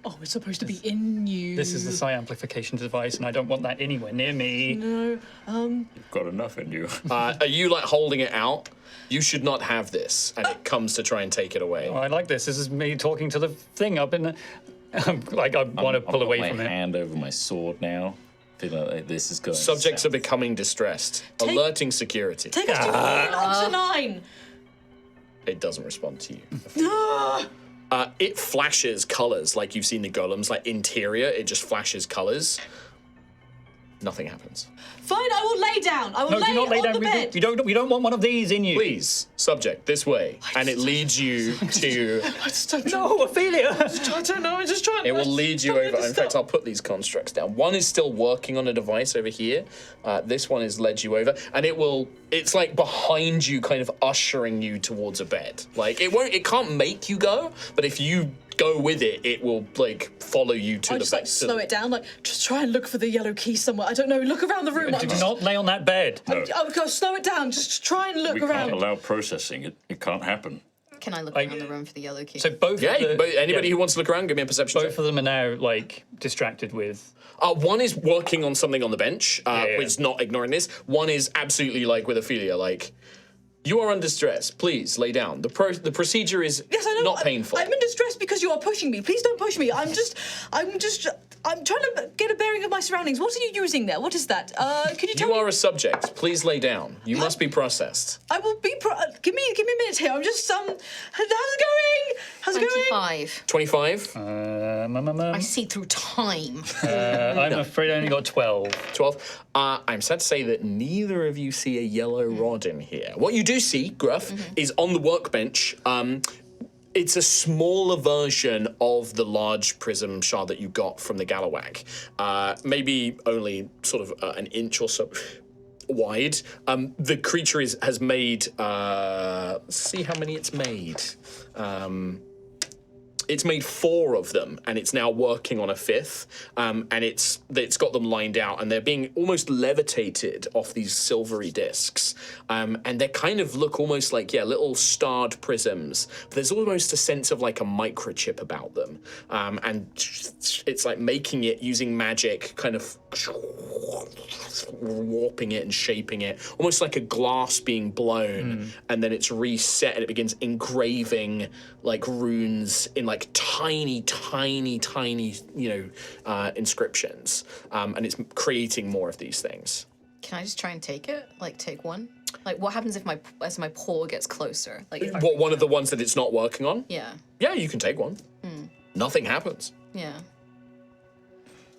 Oh, it's supposed to be in you. This is the psi amplification device, and I don't want that anywhere near me. No. You've got enough in you. Are you like holding it out? You should not have this, and it comes to try and take it away. Oh, I like this. This is me talking to the thing up in the. Like I want to pull away from my it. hand over my sword now. Feel like this is going. Subjects are becoming distressed, alerting security. Take us to Option 9. It doesn't respond to you. It flashes colors like you've seen the golems, like interior. It just flashes colors. Nothing happens. Fine, I will lay down. I will No, lay do not lay on down. the bed. We don't want one of these in you. Please, subject, this way. And it leads you to... No, Ophelia. I don't know, I'm just trying. It will lead you over. In fact, I'll put these constructs down. One is still working on a device over here. This one has led you over, and it will. It's like behind you, kind of ushering you towards a bed. Like it won't. It can't make you go, but if you go with it, it will like follow you to I the just bed. like slow it down, like just try and look for the yellow key somewhere. I don't know. Look around the room. Do not lay on that bed. I'll go slow it down. Just try and look We around. can't allow processing. It can't happen. Can I look Like- around the room for the yellow key? So both. Yeah, of the, anybody yeah, who wants to look around, give me a perception check. both of them are now like distracted with. One is working on something on the bench, yeah. which is not ignoring this. One is absolutely like with Ophelia, like, you are under stress. Please lay down. The procedure is Yes, I know. not painful. I'm in distress because you are pushing me. Please don't push me. I'm trying to get a bearing of my surroundings. What are you using there? What is that? Could you tell You me? are a subject. Please lay down. You must be processed. I will be. Give me a minute here. I'm just How's it going? How's it going? 25. 25. I see through time. I'm afraid I only got 12. 12. I'm sad to say that neither of you see a yellow rod in here. What you do see, Gruff, is on the workbench. It's a smaller version of the large prism shard that you got from the Galawag. Maybe only sort of an inch or so wide. The creature has made. See how many it's made. It's made 4 of them, and it's now working on a 5th. And it's got them lined out, and they're being almost levitated off these silvery discs. And they kind of look almost like little starred prisms. But there's almost a sense of like a microchip about them, and it's like making it using magic, kind of warping it and shaping it, almost like a glass being blown, and then it's reset and it begins engraving like runes in like tiny, inscriptions, and it's creating more of these things. Can I just try and take it? Like, take one? Like, what happens if as my paw gets closer? Like, if What, one of the ones that it's not working on? Yeah. Yeah, you can take one. Nothing happens. Yeah.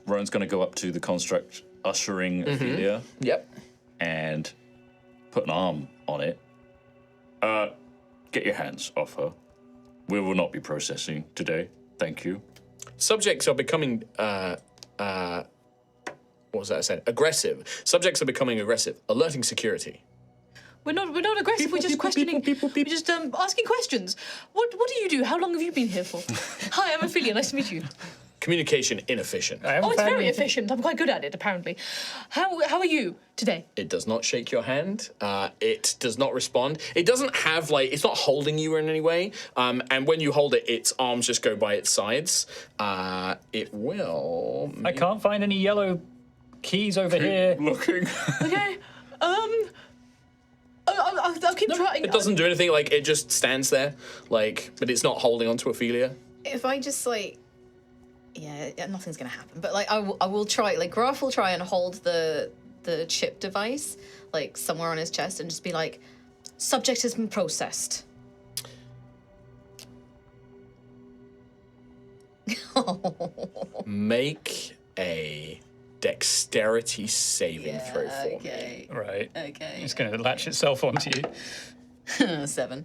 Rowan's going to go up to the construct, ushering Altheya, Yep. and put an arm on it. Get your hands off her. We will not be processing today. Thank you. Subjects are becoming, what was that I said? Aggressive. Subjects are becoming aggressive, alerting security. We're not aggressive. We're just questioning. We're just asking questions. What do you do? How long have you been here for? Hi, I'm Ophelia. Nice to meet you. Communication inefficient. Oh, it's very efficient. I'm quite good at it, apparently. How are you today? It does not shake your hand. It does not respond. It doesn't have it's not holding you in any way. And when you hold it, its arms just go by its sides. It will. I can't find any yellow keys over here. Looking. Okay. I'll keep trying. It doesn't do anything. Like, it just stands there. But it's not holding onto Ophelia. If I just yeah, nothing's gonna happen. But I will try. Like, Graf will try and hold the chip device somewhere on his chest and just be like, "Subject has been processed." Make a dexterity saving throw for me. Okay. Right. Okay. It's going to latch itself onto you. 7.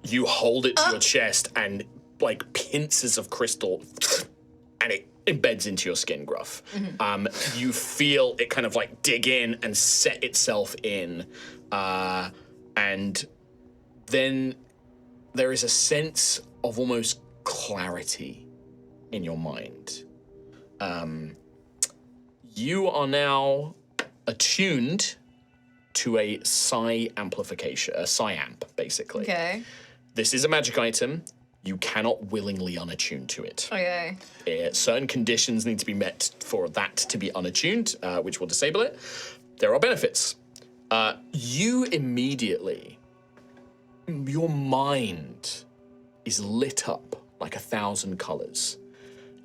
You hold it to your chest, and pincers of crystal, and it embeds into your skin, Gruff. You feel it kind of dig in and set itself in, and then there is a sense of almost clarity in your mind. You are now attuned to a psi amplification, a psi amp, basically. Okay. This is a magic item. You cannot willingly unattune to it. Okay. Certain conditions need to be met for that to be unattuned, which will disable it. There are benefits. You immediately, your mind is lit up like 1,000 colors.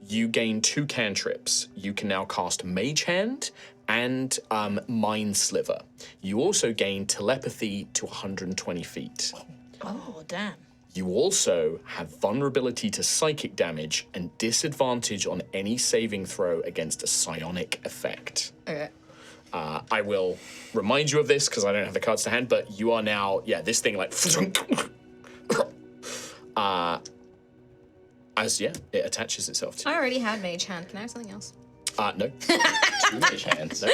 You gain 2 cantrips. You can now cast Mage Hand and Mind Sliver. You also gain telepathy to 120 feet. Oh, damn. You also have vulnerability to psychic damage and disadvantage on any saving throw against a psionic effect. Okay. I will remind you of this because I don't have the cards to hand, but you are now, this thing it attaches itself to you. I already had Mage Hand. Can I have something else? No. 2 mage hands. Two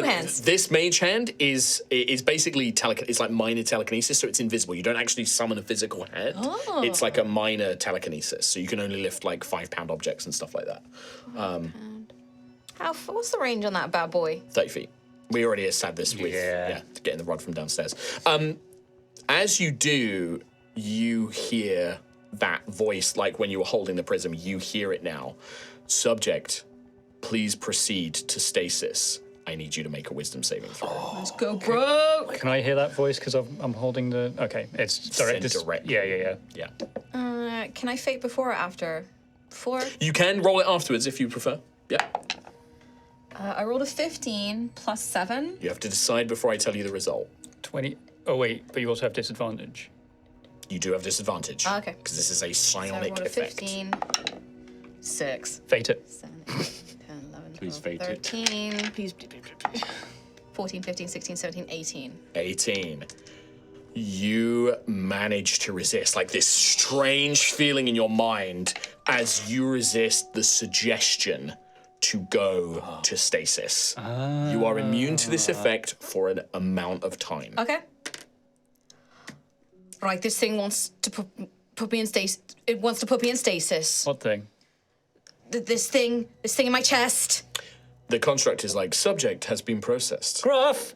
hands. This mage hand is basically it's like minor telekinesis, so it's invisible. You don't actually summon a physical hand. Oh. It's like a minor telekinesis, so you can only lift 5-pound objects and stuff like that. What's the range on that bad boy? 30 feet. We already had this with getting the rod from downstairs. As you do, you hear that voice, like when you were holding the prism, you hear it now. Subject, please proceed to stasis. I need you to make a wisdom saving throw. Let's go, bro. Can I hear that voice because I'm holding the... Okay, it's directed... Direct. Yeah. Can I fake before or after? Before? You can roll it afterwards if you prefer. Yeah. I rolled a 15 plus 7. You have to decide before I tell you the result. 20... Oh, wait, but you also have disadvantage. You do have disadvantage. Okay. Because this is a So I psionic rolled a effect. 15, 6, Fate it. 7, 8, 10, 11, Please 12, fate it. 13, 14, 15, 16, 17, 18. 18. You manage to resist, like this strange feeling in your mind as you resist the suggestion to go to stasis. You are immune to this effect for an amount of time. Okay. Right, this thing wants to put me in stasis. It wants to put me in stasis. What thing? This thing in my chest. The construct is like, subject has been processed. Gruff!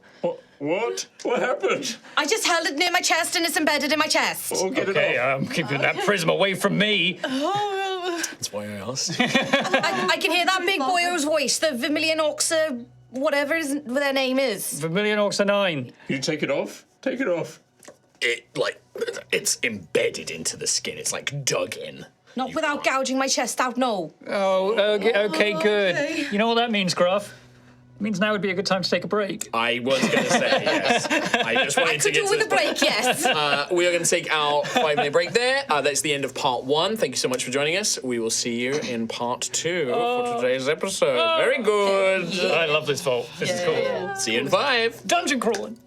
What? What happened? I just held it near my chest and it's embedded in my chest. Oh, get Okay, it off. I'm keeping that prism away from me. That's why I asked. I can hear that big boy's voice, the Vermilion Oxa, whatever their name is. Vermilion Oxa 9. You take it off? Take it off. It's embedded into the skin. It's like dug in. Not without gouging my chest out, no. Oh, okay, good. You know what that means, Gruff? It means now would be a good time to take a break. I was going to say, yes. I just wanted to Could get do to with this a break, yes. We are going to take our 5-minute break there. That's the end of part 1. Thank you so much for joining us. We will see you in part 2 for today's episode. Very good. I love this vault. This is cool. See you in 5. Dungeon crawling.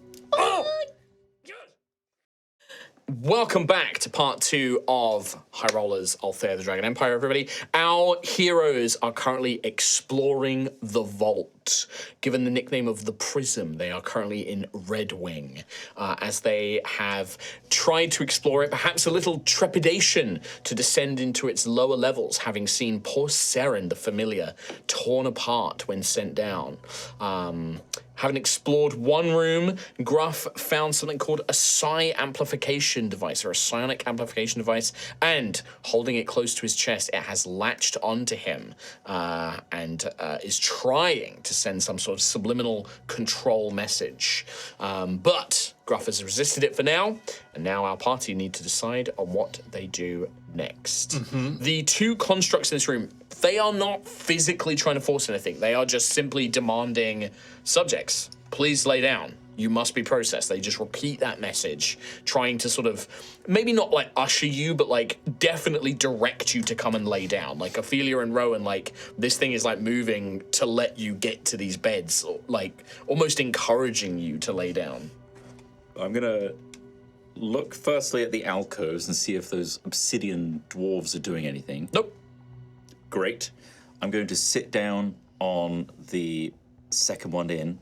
Welcome back to part 2 of High Rollers Altheya the Dragon Empire, everybody. Our heroes are currently exploring the vault. Given the nickname of the Prism, they are currently in Red Wing, as they have tried to explore it, perhaps a little trepidation to descend into its lower levels, having seen poor Seren, the familiar, torn apart when sent down. Having explored one room, Gruff found something called a psi amplification device, or a psionic amplification device, and holding it close to his chest, it has latched onto him and is trying to send some sort of subliminal control message. But Gruff has resisted it for now, and now our party need to decide on what they do next. The two constructs in this room, they are not physically trying to force anything. They are just simply demanding, subjects, please lay down. You must be processed. They just repeat that message, trying to sort of, maybe not like usher you, but like definitely direct you to come and lay down. Like Ophelia and Rowan, like this thing is like moving to let you get to these beds, or like almost encouraging you to lay down. I'm gonna look firstly at the alcoves and see if those obsidian dwarves are doing anything. Nope. Great. I'm going to sit down on the second one in,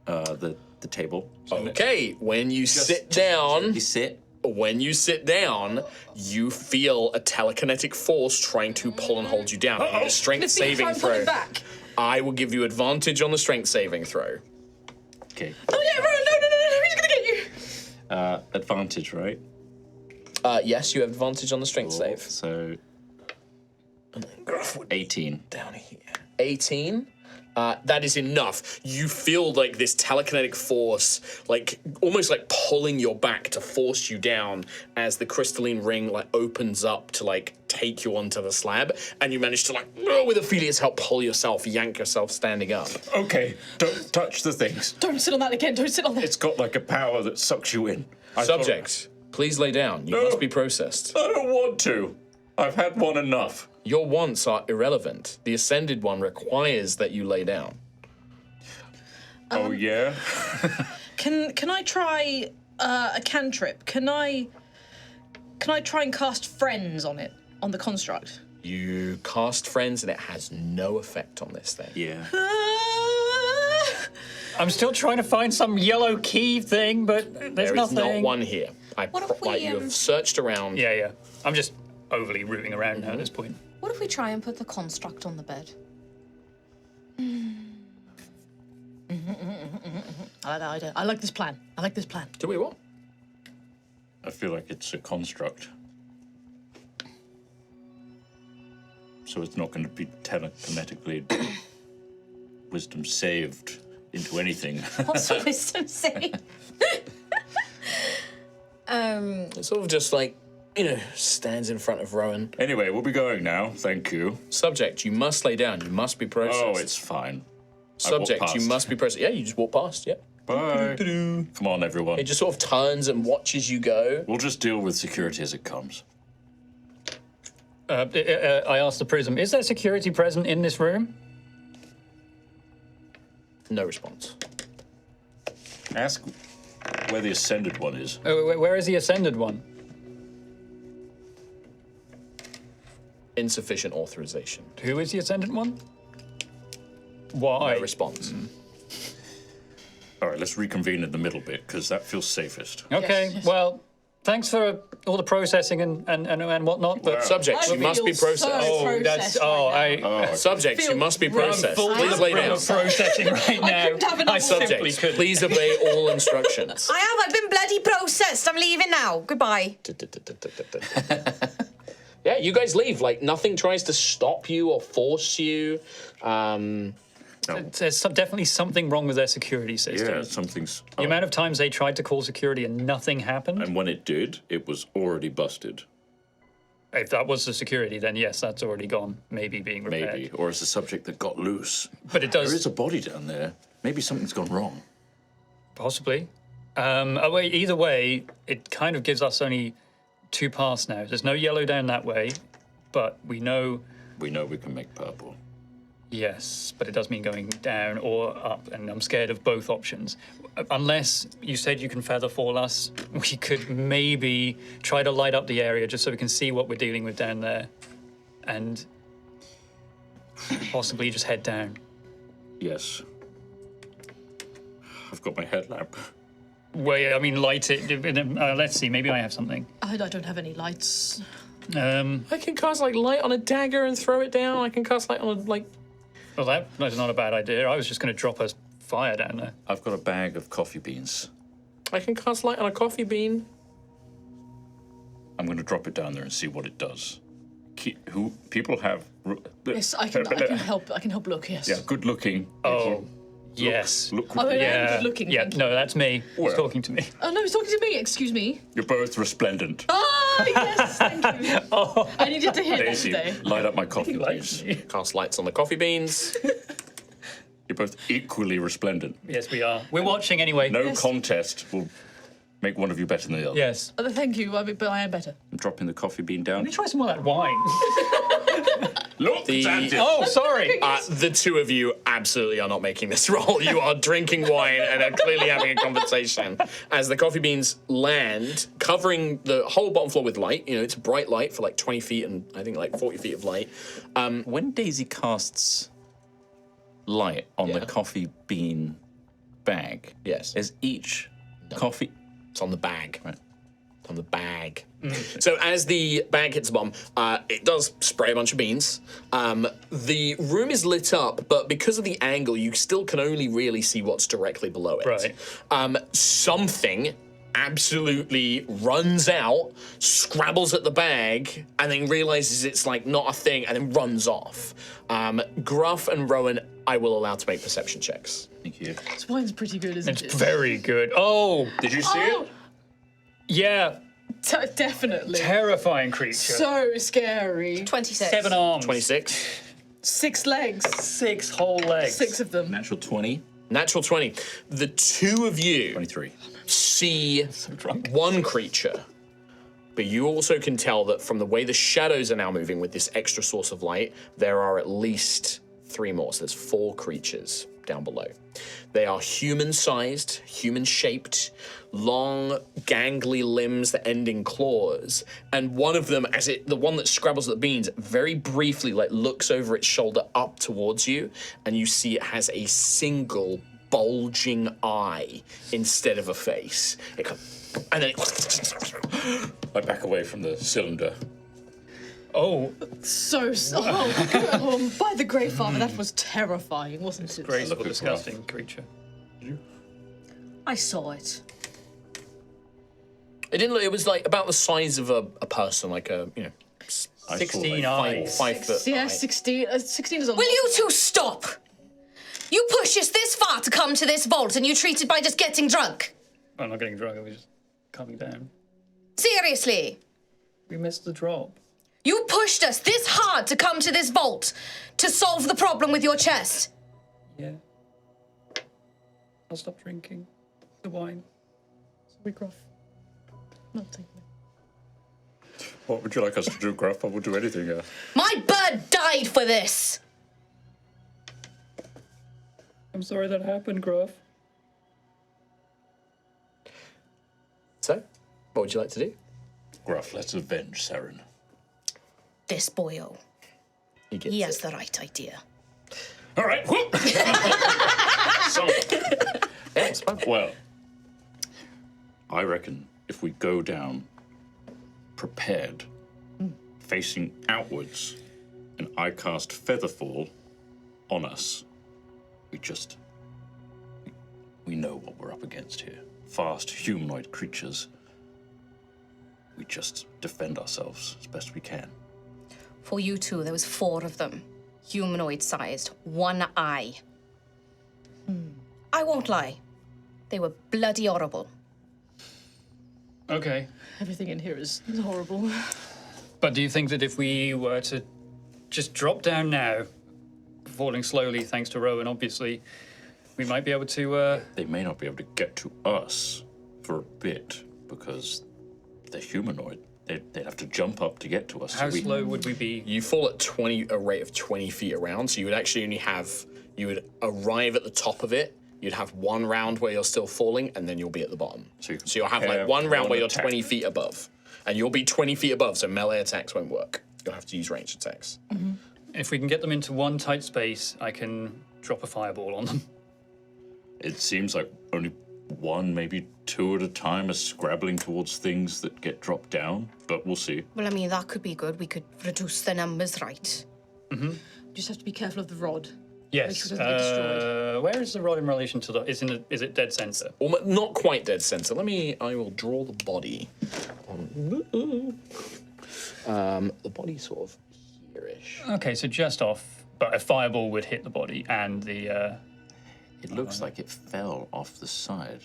the table. Okay, when you sit down, You sit. when you sit down, you feel a telekinetic force trying to pull and hold you down. You need a strength saving throw. Back. I will give you advantage on the strength saving throw. Okay. Oh yeah, Rowan, no, he's gonna get you. Advantage, right? Yes, you have advantage on the strength save. So And then Gruff would be 18. down here. 18? That is enough. You feel like this telekinetic force, like almost like pulling your back to force you down as the crystalline ring like opens up to like take you onto the slab, and you manage to like, with Ophelia's help, pull yourself, yank yourself standing up. Okay, don't touch the things. Don't sit on that again. Don't sit on that. It's got like a power that sucks you in. Subject, please lay down. You must be processed. I don't want to. I've had one enough. Your wants are irrelevant. The Ascended One requires that you lay down. Oh yeah? Can I try a cantrip? Can I try and cast friends on it, on the construct? You cast Friends and it has no effect on this thing. Yeah. I'm still trying to find some yellow key thing, but there's There is nothing. not one here. What if we, You have searched around. Yeah. I'm just overly rooting around now at this point. What if we try and put the construct on the bed? I like that idea. I like this plan. Do we what? I feel like it's a construct. So it's not going to be telekinetically wisdom saved into anything. What's the wisdom say? It sort of just like, stands in front of Rowan. Anyway, we'll be going now. Thank you. Subject, you must lay down. You must be processed. Oh, it's fine. Subject, I walked you past. must be processed. Yeah, you just walk past, yeah. Bye. Come on, everyone. It just sort of turns and watches you go. We'll just deal with security as it comes. I asked the prism, is there security present in this room? No response. Ask where the Ascended one is. Where is the ascended one? Insufficient authorization. Who is the ascended one? Why? No response. All right, let's reconvene in the middle bit, because that feels safest. Okay, Yes. well, thanks for all the processing and whatnot, but... Subjects, I you must be feel processed. so processed right now. Subjects, you must be processed. full Please lay down. processing right now. couldn't have enough I simply Subjects, couldn't. please obey all instructions. I've been bloody processed. I'm leaving now. Goodbye. Yeah, you guys leave. Like, nothing tries to stop you or force you. There's definitely something wrong with their security system. Yeah, something's... The amount of times they tried to call security and nothing happened. And when it did, it was already busted. If that was the security, then yes, that's already gone. Maybe being repaired. Maybe. Or it's a subject that got loose. But it does... There is a body down there. Maybe something's gone wrong. Possibly. Either way, it kind of gives us only 2 paths now. There's no yellow down that way, but we know... We know we can make purple. Yes, but it does mean going down or up, and I'm scared of both options. Unless you said you can feather fall us, we could maybe try to light up the area just so we can see what we're dealing with down there, and possibly just head down. Yes. I've got my headlamp. Wait, I mean, light it. Let's see, maybe I have something. I don't have any lights. I can cast, like, light on a dagger and throw it down. I can cast light on a, like... Well, that's not a bad idea. I was just going to drop a fire down there. I've got a bag of coffee beans. I can cast light on a coffee bean. I'm going to drop it down there and see what it does. People have... Yes, I can help. I can help look. Yes. Yeah, good looking. Oh, yes. Look, Oh, yeah. Yeah, good looking, yeah. thank you. No, that's me. He's Where? talking to me. Oh no, he's talking to me. Excuse me. You're both resplendent. Ah, yes, thank you. I needed to hear that Daisy, today. light up my coffee, please. Cast lights on the coffee beans. You're both equally resplendent. Yes, we are. We're watching anyway. No contest will make one of you better than the other. Yes. Thank you. But I am better. I'm dropping the coffee bean down. Let me try some more of that wine. Look, it's Andy. Oh, sorry. The two of you absolutely are not making this roll. You are drinking wine and are clearly having a conversation. As the coffee beans land, covering the whole bottom floor with light. You know, it's a bright light for like 20 feet and I think like 40 feet of light. When Daisy casts light on the coffee bean bag, Yes. is each coffee... It's on the bag. Right. On the bag. So as the bag hits the bottom, it does spray a bunch of beans. The room is lit up, but because of the angle, you still can only really see what's directly below it. Right. Something absolutely runs out, scrabbles at the bag, and then realizes it's like not a thing, and then runs off. Gruff and Rowan, I will allow to make perception checks. Thank you. This wine's pretty good, isn't It's it? very good. Oh, Did you see it? yeah. Definitely. Terrifying creature. So scary. 26. 7 arms. 26. 6 legs. 6 whole legs. 6 of them. Natural 20, Natural 20. The two of you 23. see one creature, but you also can tell that from the way the shadows are now moving with this extra source of light, there are at least 3 more. So there's 4 creatures down below. They are human-sized, human-shaped, long, gangly limbs that end in claws. And one of them, the one that scrabbles at the beans, very briefly like looks over its shoulder up towards you, and you see it has a single bulging eye instead of a face. It comes, and then I back away from the cylinder. Oh, Oh, by the Grey Father, that was terrifying, wasn't it? graceful, Look at disgusting creature. I saw it. it didn't look. It was like about the size of a person, like a 16 eyes. 5 foot. Yeah, high. 16. 16 is a lot. Will you two stop? You pushed us this far to come to this vault and you treated by just getting drunk. I'm not getting drunk, I was just coming down. Seriously. We missed the drop. You pushed us this hard to come to this vault to solve the problem with your chest. Yeah. I'll stop drinking. The wine. Sorry, Gruff. Not taking it. What would you like us to do, Gruff? I will do anything. My bird died for this! I'm sorry that happened, Gruff. So, what would you like to do? Gruff, let's avenge Saren. This boyo. He gets He has it. the right idea. All right. Whoop. Yeah, it's fine. Well, I reckon if we go down prepared, facing outwards, and I cast Featherfall on us, we know what we're up against here. Fast humanoid creatures. We just defend ourselves as best we can. For you two, there was 4 of them. Humanoid-sized. 1 eye. I won't lie. They were bloody horrible. Okay. Everything in here is horrible. But do you think that if we were to just drop down now, falling slowly thanks to Rowan, obviously, we might be able to... They may not be able to get to us for a bit because they're humanoid. They'd have to jump up to get to us. How slow would we be? You fall at a rate of 20 feet around, so you would actually only you would arrive at the top of it, you'd have 1 round where you're still falling, and then you'll be at the bottom. So you'll have like prepare 1 round where you're attack. 20 feet above, and you'll be 20 feet above, so melee attacks won't work. You'll have to use ranged attacks. If we can get them into one tight space, I can drop a fireball on them. It seems like only 1, maybe 2 at a time are scrabbling towards things that get dropped down, but we'll see. Well, I mean, that could be good. We could reduce the numbers, right? Just have to be careful of the rod. Yes. sure it doesn't get destroyed. Where is the rod in relation to the... Is it dead center? Almost, not quite dead center. I will draw the body. The body sort of here-ish. Okay, so just off, but a fireball would hit the body and the... It looks like it fell off the side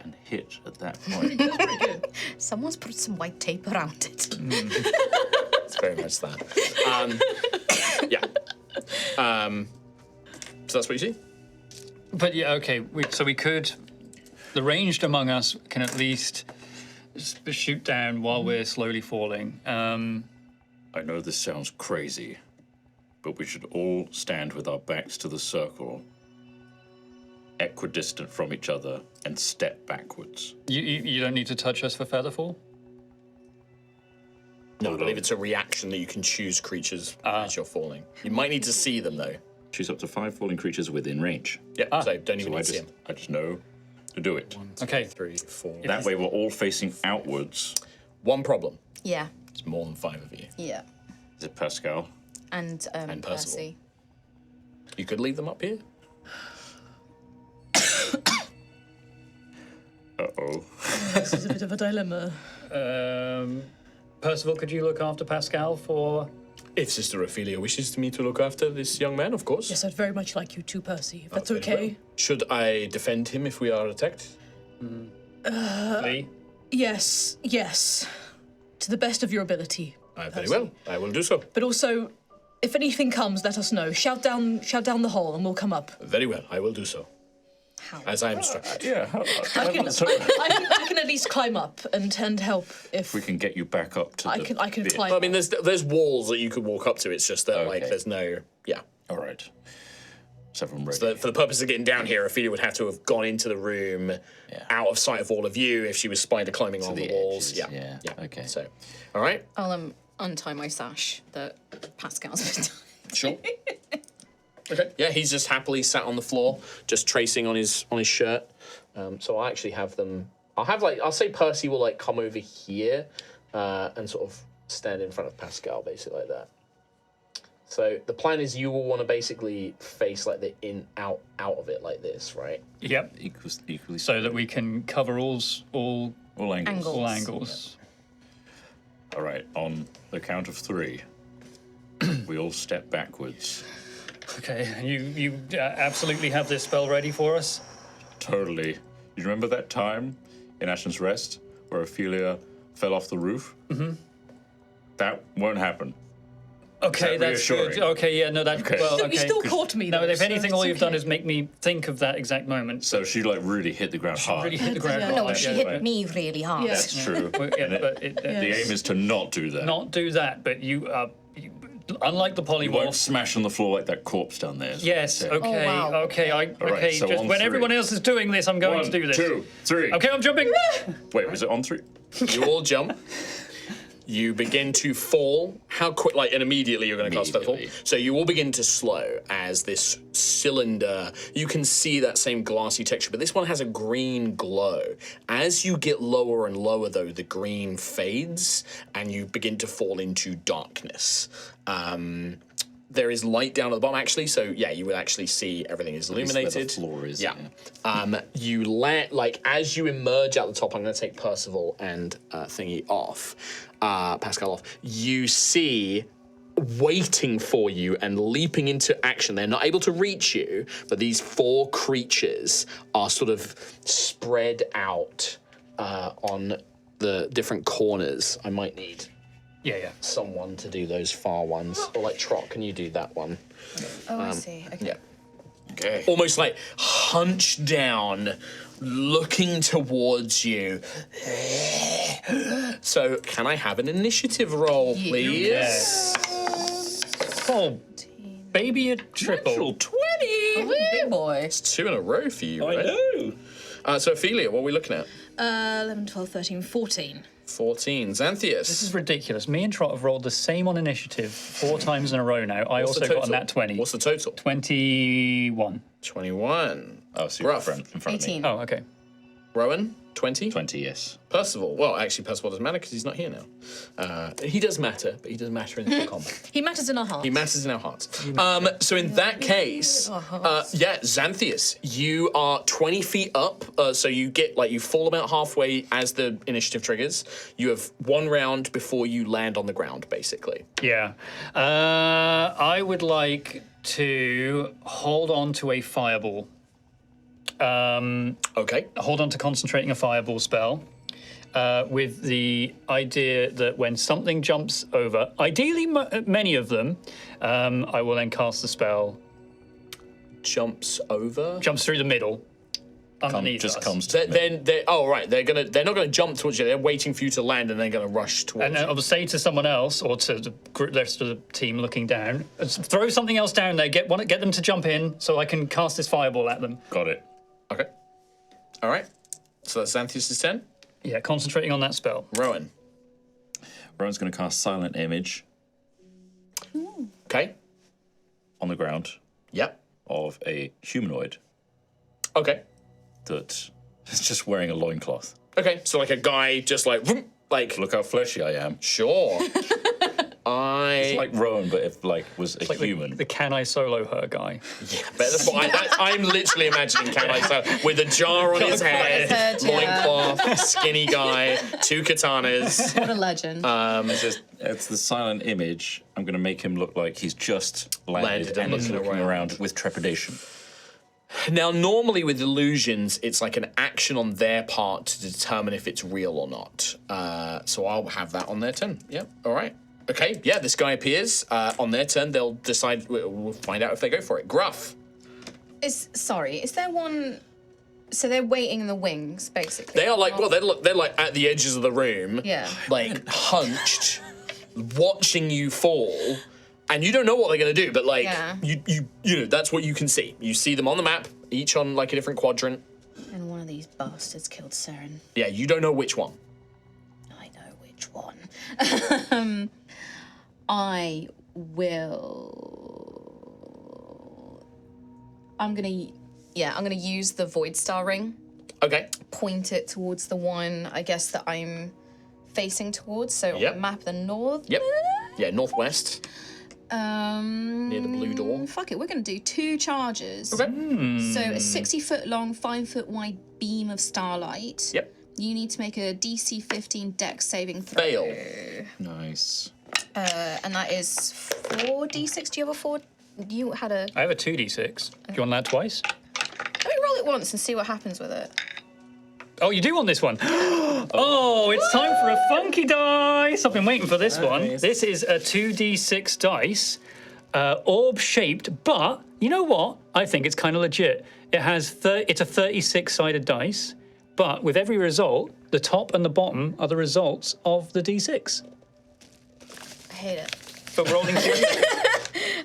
and hit at that point. Someone's put some white tape around it. It's very much that. Yeah. So that's what you see? But yeah, okay, so we could... The ranged among us can at least shoot down while we're slowly falling. I know this sounds crazy, but we should all stand with our backs to the circle, equidistant from each other, and step backwards. You don't need to touch us for Featherfall? No, I believe it's a reaction that you can choose creatures as you're falling. You might need to see them, though. Choose up to 5 falling creatures within range. Yeah, so don't even So need to see them. I just know to do it. Okay. 3, 4. That way we're all facing outwards. One problem. Yeah, It's more than 5 of you. yeah. Is it Pascal? And Percival. Percy. You could leave them up here. Uh-oh. This is a bit of a dilemma. Percival, could you look after Pascal for... If Sister Ophelia wishes me to look after this young man, of course. Yes, I'd very much like you to, Percy, if that's Very okay. well. Should I defend him if we are attacked? Lee? Yes, yes. To the best of your ability. Very Percy. well. I will do so. But also, if anything comes, let us know. Shout down the hole and we'll come up. Very well. I will do so. How? As I am instructed. Yeah. I can at least climb up and help if we can get you back up to I the can bit. climb I mean, there's walls that you could walk up to. It's just that, like, Okay. there's no... Yeah. All right. So everyone ready. So for the purpose of getting down here, Ophelia would have to have gone into the room, out of sight of all of you, if she was spider climbing on the walls. edges, yeah. Okay. So, all right. I'll untie my sash that Pascal's been Sure. Okay. Yeah, he's just happily sat on the floor, just tracing on his shirt. So I actually have them. I'll say Percy will like come over here and sort of stand in front of Pascal, basically like that. So the plan is you will want to basically face like the out of it like this, right? Yep. Equally So that we can cover all all angles. all angles. All right. On the count of 3, we all step backwards. Okay, you absolutely have this spell ready for us? Totally. You remember that time in Ashen's Rest where Ophelia fell off the roof? Mm-hmm. That won't happen. Okay, that's good. reassuring? Okay, yeah, no, that. Well, okay. You still caught me. No, though, if so anything, it's all you've done okay. is make me think of that exact moment. So she like really hit the ground hard. Really hit the ground. Yeah. No, hard, she yeah. hit me really hard. Yeah. That's true. Well, yeah, but The aim is to not do that. not do that. But you, unlike the You won't polymorph. smash on the floor like that corpse down there. is what Yes. I'm saying. Okay. wow. Okay. Okay. so Just on when 3. everyone else is doing this, I'm going to do this. 1, 2, 3. Okay, I'm jumping. Wait, was it on 3? You all jump. You begin to fall. How quick? Like, and immediately you're going to cast that fall. Immediately. So you all begin to slow as this cylinder. You can see that same glassy texture, but this one has a green glow. As you get lower and lower, though, the green fades, and you begin to fall into darkness. There is light down at the bottom, actually. So yeah, you will actually see everything is illuminated. Where the floor is. Yeah. You let, like, as you emerge out the top, I'm going to take Percival and Pascal off. You see, waiting for you and leaping into action. They're not able to reach you, but these 4 creatures are sort of spread out on the different corners. I might need Yeah. someone to do those far ones. Or like Trot, can you do that one? Oh, I see. Okay. Yeah. Okay. Almost like hunched down, looking towards you. So, can I have an initiative roll, please? Yes. Oh, baby, a triple. Natural 20. Big boy. It's 2 in a row for you, I right? know. So, Ophelia, what are we looking at? 11, 12, 13, 14. 14. Xanthius. This is ridiculous. Me and Trot have rolled the same on initiative 4 times in a row now. I What's the also got a total? nat 20. What's the total? 21. 21. Oh, so you're Gruff. in front of me. 18. Oh, okay. Rowan, 20. 20, yes. Percival. Well, actually, Percival doesn't matter because he's not here now. He does matter, but he doesn't matter in the combat. He matters in our hearts. He matters in our hearts. So in that case, Xanthius, you are 20 feet up. So you get, like, you fall about halfway as the initiative triggers. You have 1 round before you land on the ground, basically. Yeah. I would like to hold on to a fireball. Okay. Hold on to concentrating a fireball spell. With the idea that when something jumps over, ideally many of them, I will then cast the spell. Jumps over. Jumps through the middle, underneath Just us. comes to me. Then they they're not gonna jump towards you. They're waiting for you to land and they're gonna rush towards And you. I'll say to someone else, or to the rest of the team looking down, throw something else down there. Get them to jump in, so I can cast this fireball at them. Got it. Okay. All right. So that's Xanthius' turn. Yeah, concentrating on that spell. Rowan. Rowan's going to cast Silent Image Okay. on the ground Yep. of a humanoid Okay. that is just wearing a loincloth. Okay. So like a guy just like vroom, like Look how fleshy I am. sure. It's like Rowan, but if was a Like human. the can I solo her guy? But that's what I'm literally imagining Kanai so with a jar on his head, head, yeah. loincloth, skinny guy, 2 katanas. What a legend. It's the Silent Image. I'm going to make him look like he's just landed and and he's looking looking around. around with trepidation. Now, normally with illusions, it's like an action on their part to determine if it's real or not. So I'll have that on their turn. Yep. All right. Okay. Yeah, this guy appears. On their turn, they'll decide. We'll find out if they go for it. Gruff. Is there one? So they're waiting in the wings, basically. They are like, well, they're like at the edges of the room. Yeah. Like hunched, watching you fall. And you don't know what they're going to do, but like Yeah. you know that's what you can see. You see them on the map, each on like a different quadrant. And one of these bastards killed Saren. Yeah, you don't know which one. I know which one. I will. I'm gonna use the Void Star ring. Okay. Point it towards the one, I guess, that I'm facing towards. So on Yep. the map, the north. Yep. Yeah, northwest. Near the blue door. Fuck it, we're gonna do 2 charges. Okay. So a 60-foot long, 5-foot wide beam of starlight. Yep. You need to make a DC 15 Dex saving throw. Fail. Nice. And that is 4d6. Do you have a 4? You had a. I have a 2d6. Do you want that twice? Let me roll it once and see what happens with it. Oh, you do want this one? Oh, it's time for a funky dice. I've been waiting for this one. This is a 2d6 dice, orb-shaped, but you know what? I think it's kind of legit. It has it's a 36-sided dice, but with every result, the top and the bottom are the results of the d6. I hate it. But rolling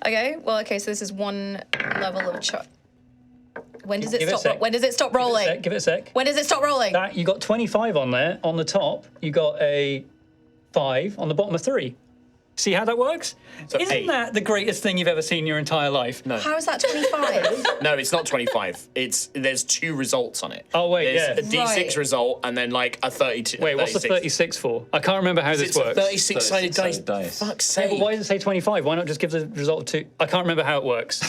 Okay, so this is one level of When does it Give it a stop? sec. When does it stop rolling? Give it a sec. When does it stop rolling? That you got 25 on there. On the top, you got a 5. On the bottom, a 3. See how that works? So Isn't 8. that the greatest thing you've ever seen in your entire life? No. How is that 25? No, it's not 25. There's 2 results on it. Oh, wait, there's yeah. a D6 Right. result and then like a 32. Wait, what's the 36 for? I can't remember how this It's a works. 36-sided dice. 36-sided dice. Fuck's Yeah, sake. but why does it say 25? Why not just give the result of 2? I can't remember how it works.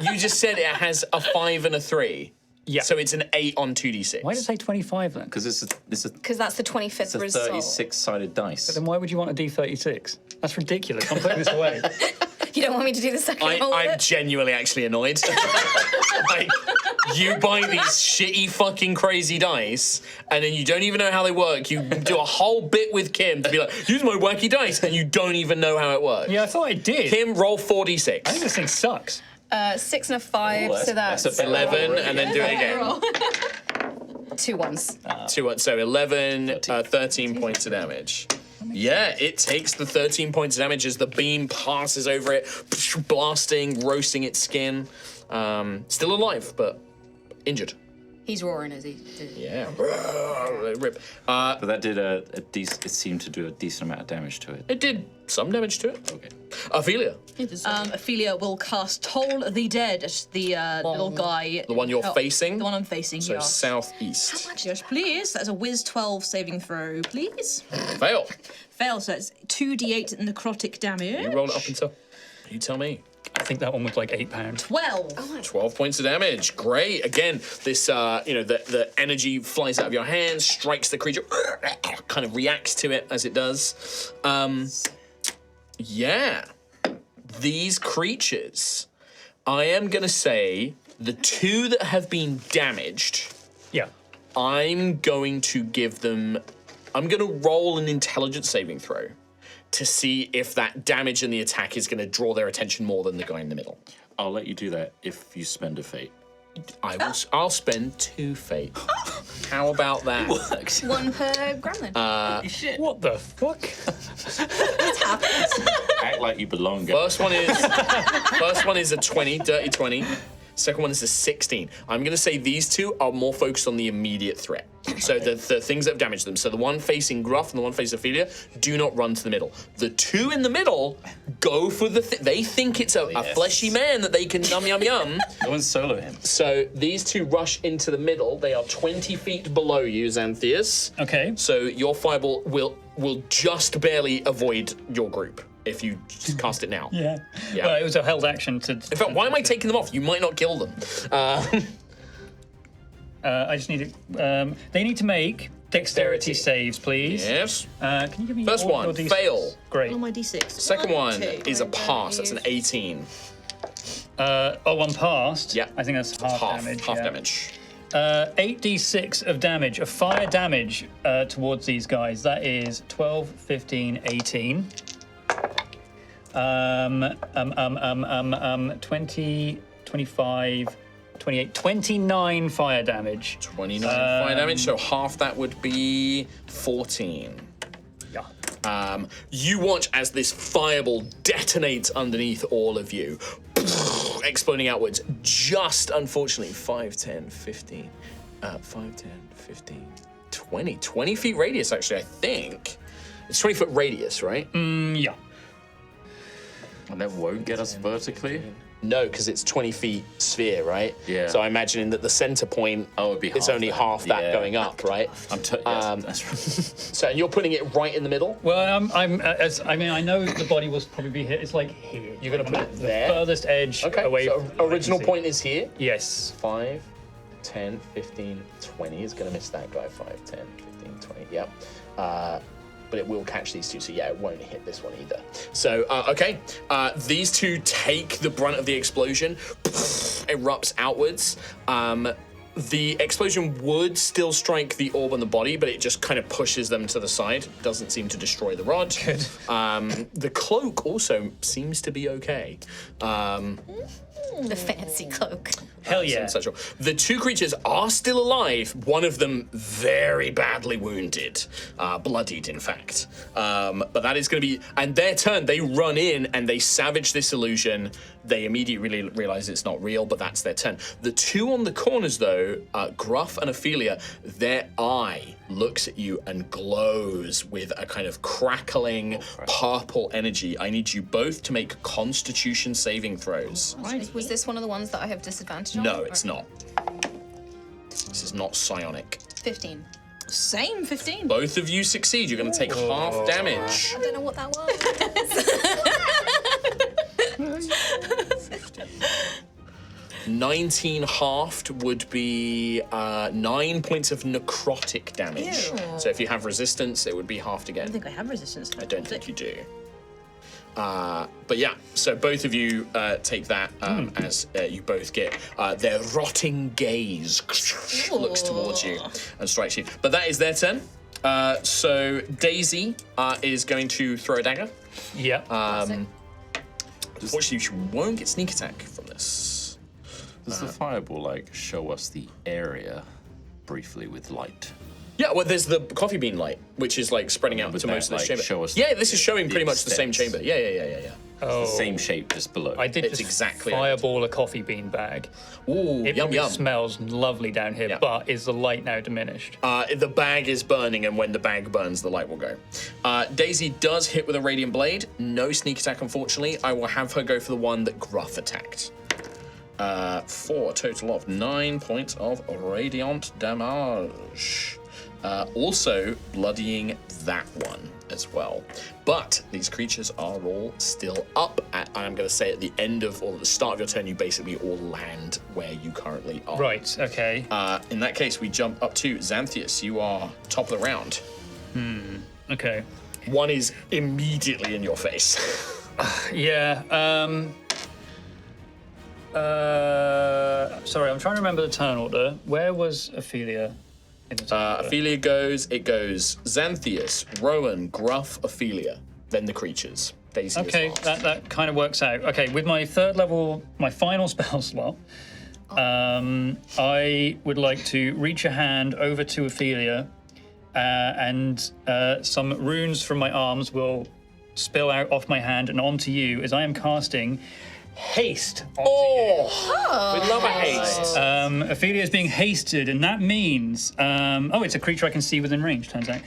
You just said it has a 5 and a 3. Yeah. So it's an 8 on 2d6. Why does it say 25 then? Because it's a Because that's the 25th result. 36-sided dice. Then why would you want a D36? That's ridiculous. I'm putting this away. You don't want me to do the second roll with I'm it? genuinely actually annoyed. Like, you buy these shitty fucking crazy dice, and then you don't even know how they work. You do a whole bit with Kim to be like, use my wacky dice, and you don't even know how it works. Yeah, I thought I did. Kim, roll I think 4d6. this thing sucks. 6 and a 5, Oh, so that's a better 11, roll. and then do it again. 2 ones. 2, so 11, 13 points of damage. Yeah, it takes the 13 points of damage as the beam passes over it, blasting, roasting its skin. Still alive, but injured. He's roaring as he did. Yeah. Rip. But that did it seemed to do a decent amount of damage to it. It did some damage to it. Okay. Ophelia, Ophelia will cast Toll the Dead at the little guy. the one you're facing. The one I'm facing, So yes. southeast. Yes, please. That's a Wiz 12 saving throw, please. Fail. Fail, so it's 2d8 necrotic damage. You roll it up until. You tell me. I think that one was like £8. 12. 12 points of damage. Great. Again, this, the energy flies out of your hands, strikes the creature, kind of reacts to it as it does. Yeah. These creatures, I am going to say the 2 that have been damaged, Yeah. I'm going to give them. I'm going to roll an intelligence saving throw to see if that damage in the attack is going to draw their attention more than the guy in the middle. I'll let you do that if you spend a fate. I'll spend 2 fate. How about that? 1 per gremlin. What the fuck? Act like you belong. guys. First one is a 20, dirty 20. Second one is a 16. I'm going to say these 2 are more focused on the immediate threat. So the things that have damaged them. So the one facing Gruff and the one facing Ophelia, do not run to the middle. The 2 in the middle go for they think it's a fleshy man that they can yum yum yum. Go and solo him. So these 2 rush into the middle. They are 20 feet below you, Xanthias. Okay. So your fireball will just barely avoid your group if you just cast it now. Yeah. Yeah. Well, it was a held action to. In fact, why am I taking them off? You might not kill them. I just need to. They need to make dexterity saves, please. Yes. Can you give me First your one, D6? fail. Great. On my d6. Second one 2. is a pass. That's an 18. One passed. Yeah. I think that's half damage. Half yeah. damage. 8d6 of damage, of fire damage towards these guys. That is 12, 15, 18. 20, 25, 28, 29 fire damage. 29 fire damage, so half that would be 14. Yeah. You watch as this fireball detonates underneath all of you, exploding outwards. Just, unfortunately, 5, 10, 15, 5, 10, 15, 20. 20 feet radius, actually, I think. It's 20-foot radius, right? Yeah. And that won't get us vertically. No, because it's 20 feet sphere, right? Yeah. So I'm imagining that the center point, it'd be it's half only that. half that Yeah. going up, right? Yes, that's right. So and you're putting it right in the middle. Well, I know the body will probably be here. It's like here. You're gonna put it the there? furthest edge Okay, away. so from original see. point is here. Yes. 5, 10, 15, 20 is going to miss that guy. 5, 10, 15, 20. Yep. But it will catch these 2, so yeah, it won't hit this one either. So, okay. These 2 take the brunt of the explosion, erupts outwards. The explosion would still strike the orb on the body, but it just kind of pushes them to the side. Doesn't seem to destroy the rod. Good. The cloak also seems to be okay. The fancy cloak. Hell yeah. Essential. The two creatures are still alive. One of them very badly wounded, bloodied, in fact. But that is going to be, and their turn. They run in and they savage this illusion. They immediately realize it's not real, but that's their turn. The two on the corners, though, Gruff and Ophelia, their eye looks at you and glows with a kind of crackling purple energy. I need you both to make Constitution saving throws. Right. Was this one of the ones that I have disadvantage on? No, it's not. This is not psionic. 15. Same 15. Both of you succeed. You're going to take half damage. I don't know what that was. 19 halved would be 9 points of necrotic damage. Ew. So if you have resistance, it would be halved I again. don't think I have resistance. I don't think you do. But yeah, so both of you take that as you both get their rotting gaze looks towards you and strikes you. But that is their turn. So Daisy is going to throw a dagger. Yeah. Unfortunately, she won't get sneak attack from this. Does the fireball like show us the area briefly with light? Yeah, well, there's the coffee bean light, which is like spreading out Would to that, most of this like, chamber. show us Yeah, this is showing the pretty much the same extent? chamber. Yeah. Oh. The same shape just below. I did It's just exactly fireball a coffee bean bag. Ooh, It yum probably yum. smells lovely down here, Yeah. but is the light now diminished? The bag is burning, and when the bag burns, the light will go. Daisy does hit with a radiant blade. No sneak attack, unfortunately. I will have her go for the one that Gruff attacked. For a total of 9 points of radiant damage. Also bloodying that one as well. But these creatures are all still up. I'm going to say at the end of, or at the start of your turn, you basically all land where you currently are. Right, okay. In that case, we jump up to Xanthius. You are top of the round. Okay. One is immediately in your face. Yeah, sorry, I'm trying to remember the turn order. Where was Ophelia in the turn order? Ophelia goes, it goes Xanthius, Rowan, Gruff, Ophelia, then the creatures. Daisy is Okay, last. that kind of works out. Okay, with my third level, my final spell slot, I would like to reach a hand over to Ophelia, and some runes from my arms will spill out off my hand and onto you as I am casting haste onto you. We love a haste. Ophelia is being hasted, and that means, it's a creature I can see within range, turns out.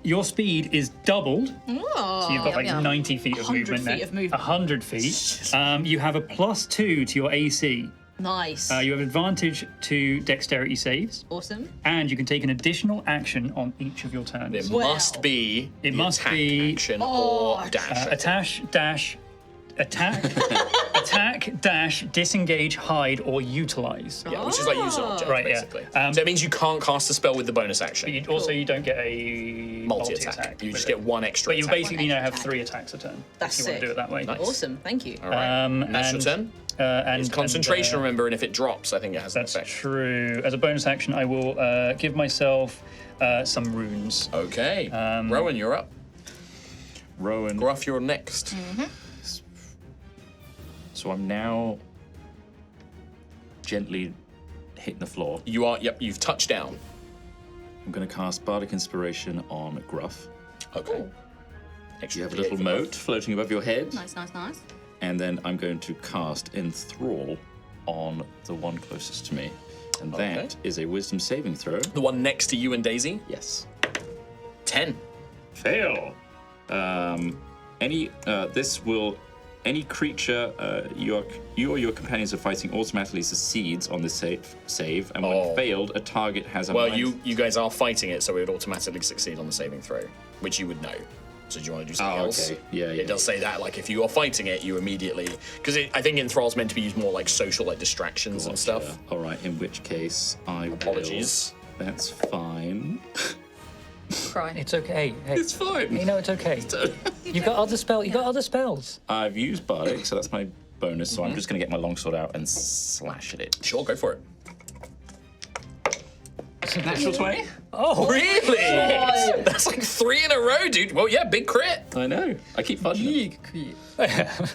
Your speed is doubled, so you've got like 90 feet of 100 movement feet now. of movement. 100 feet. You have a +2 to your AC. Nice. You have advantage to dexterity saves, Awesome. and you can take an additional action on each of your turns. It Well. must be It the must attack be- action Oh. or dash. Attack, dash, disengage, hide, or utilize. Yeah, which is like use an object, Right, yeah. basically. So it means you can't cast a spell with the bonus action. You don't get a Multi-attack. You with just it. get one extra But you attack. basically now have attack. 3 attacks a turn. That's if you want to sick. do it that way. Nice. Awesome. Thank you. All right. And that's your turn. It's concentration, remember, and if it drops, I think it has an That's effect. true. As a bonus action, I will give myself some runes. Okay. Rowan, you're up. Rowan. Gruff, you're next. So I'm now gently hitting the floor. You are, yep, you've touched down. I'm going to cast Bardic Inspiration on Gruff. Okay. Extra You have a D8 little for moat Gruff. floating above your head. Nice. And then I'm going to cast Enthrall on the one closest to me. And that is a Wisdom saving throw. The one next to you and Daisy. Yes. 10. Fail. Any creature you or your companions are fighting automatically succeeds on this save, and when failed, a target has a Well, minus- you guys are fighting it, so it would automatically succeed on the saving throw, which you would know. So do you want to do something else? okay. Yeah. It does say that, like, if you are fighting it, you immediately... Because I think Enthrall's meant to be used more like social, like, distractions and stuff. Gotcha. All right, in which case I Apologies. will... That's fine. Cry. It's okay. Hey, It's fine. you know it's okay. You've got other spells. You got other spells. I've used Bardic, so that's my bonus, so I'm just going to get my longsword out and slash at it. Sure, go for it. Natural 20? Oh, Really? That's like 3 in a row, dude. Well, yeah, big crit. I know. I keep fudging them.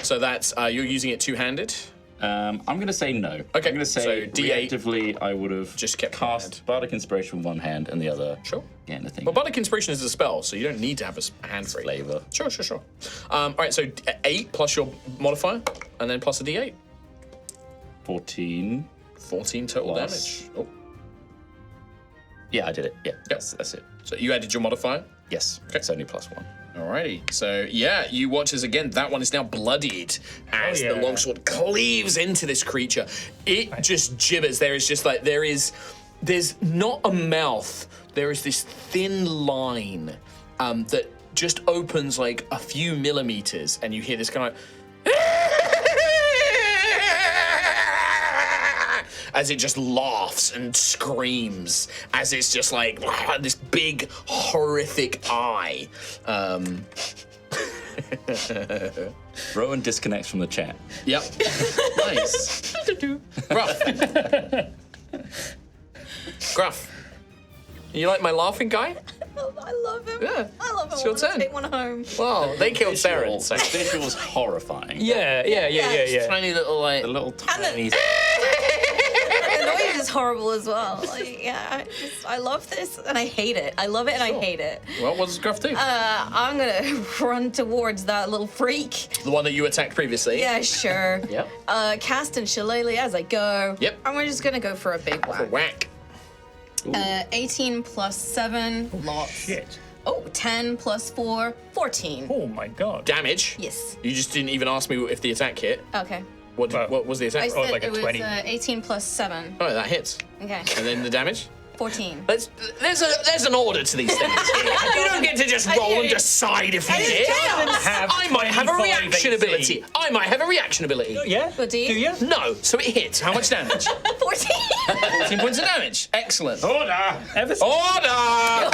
So that's, you're using it two-handed? I'm going to say no. Okay, I'm going to say so D8. reactively I would have Just kept one cast hand. Bardic Inspiration with one hand and the other. Sure. Yeah, nothing. But Bardic Inspiration is a spell, so you don't need to have a hand free. Flavor. Sure. All right, so 8 plus your modifier, and then plus a D8. 14. 14 total Plus. damage. Oh. Yeah, I did it. Yeah, that's it. So you added your modifier? Yes, it's only +1. Alrighty, so yeah, you watch as again, that one is now bloodied as the longsword cleaves into this creature. It just gibbers. There is just like, there's not a mouth, there is this thin line that just opens like a few millimeters, and you hear this kind of as it just laughs and screams, as it's just like this big, horrific eye. Rowan disconnects from the chat. Yep. Nice. Gruff. You like my laughing guy? I love him. Yeah. I love him. It's your I wanna turn. Take one home. Well, they killed Saren, so Visual's horrifying. Yeah. tiny little like. The little tiny. The noise is horrible as well. Like, yeah, I love this and I hate it. I love it and I hate it. Well, what does Gruff do? I'm gonna run towards that little freak. The one that you attacked previously. Yeah, sure. Yep. Cast and shillelagh as I go. Yep. And we're just gonna go for a big whack. Whack. 18 plus 7, lots. shit. Oh, 10 plus 4, 14. Oh my god. Damage. Yes. You just didn't even ask me if the attack hit. Okay. What was the I attack? said like a it was 20. 18 plus 7. Oh, that hits. Okay. And then the damage? 14. There's an order to these things. You don't get to just roll and decide if you hit. have I might have a 25 reaction AC. ability. I might have a reaction ability. Yeah? But do you? Do you? No, so it hits. How much damage? 14. 14 points of damage. Excellent. Order! Ever since, Order!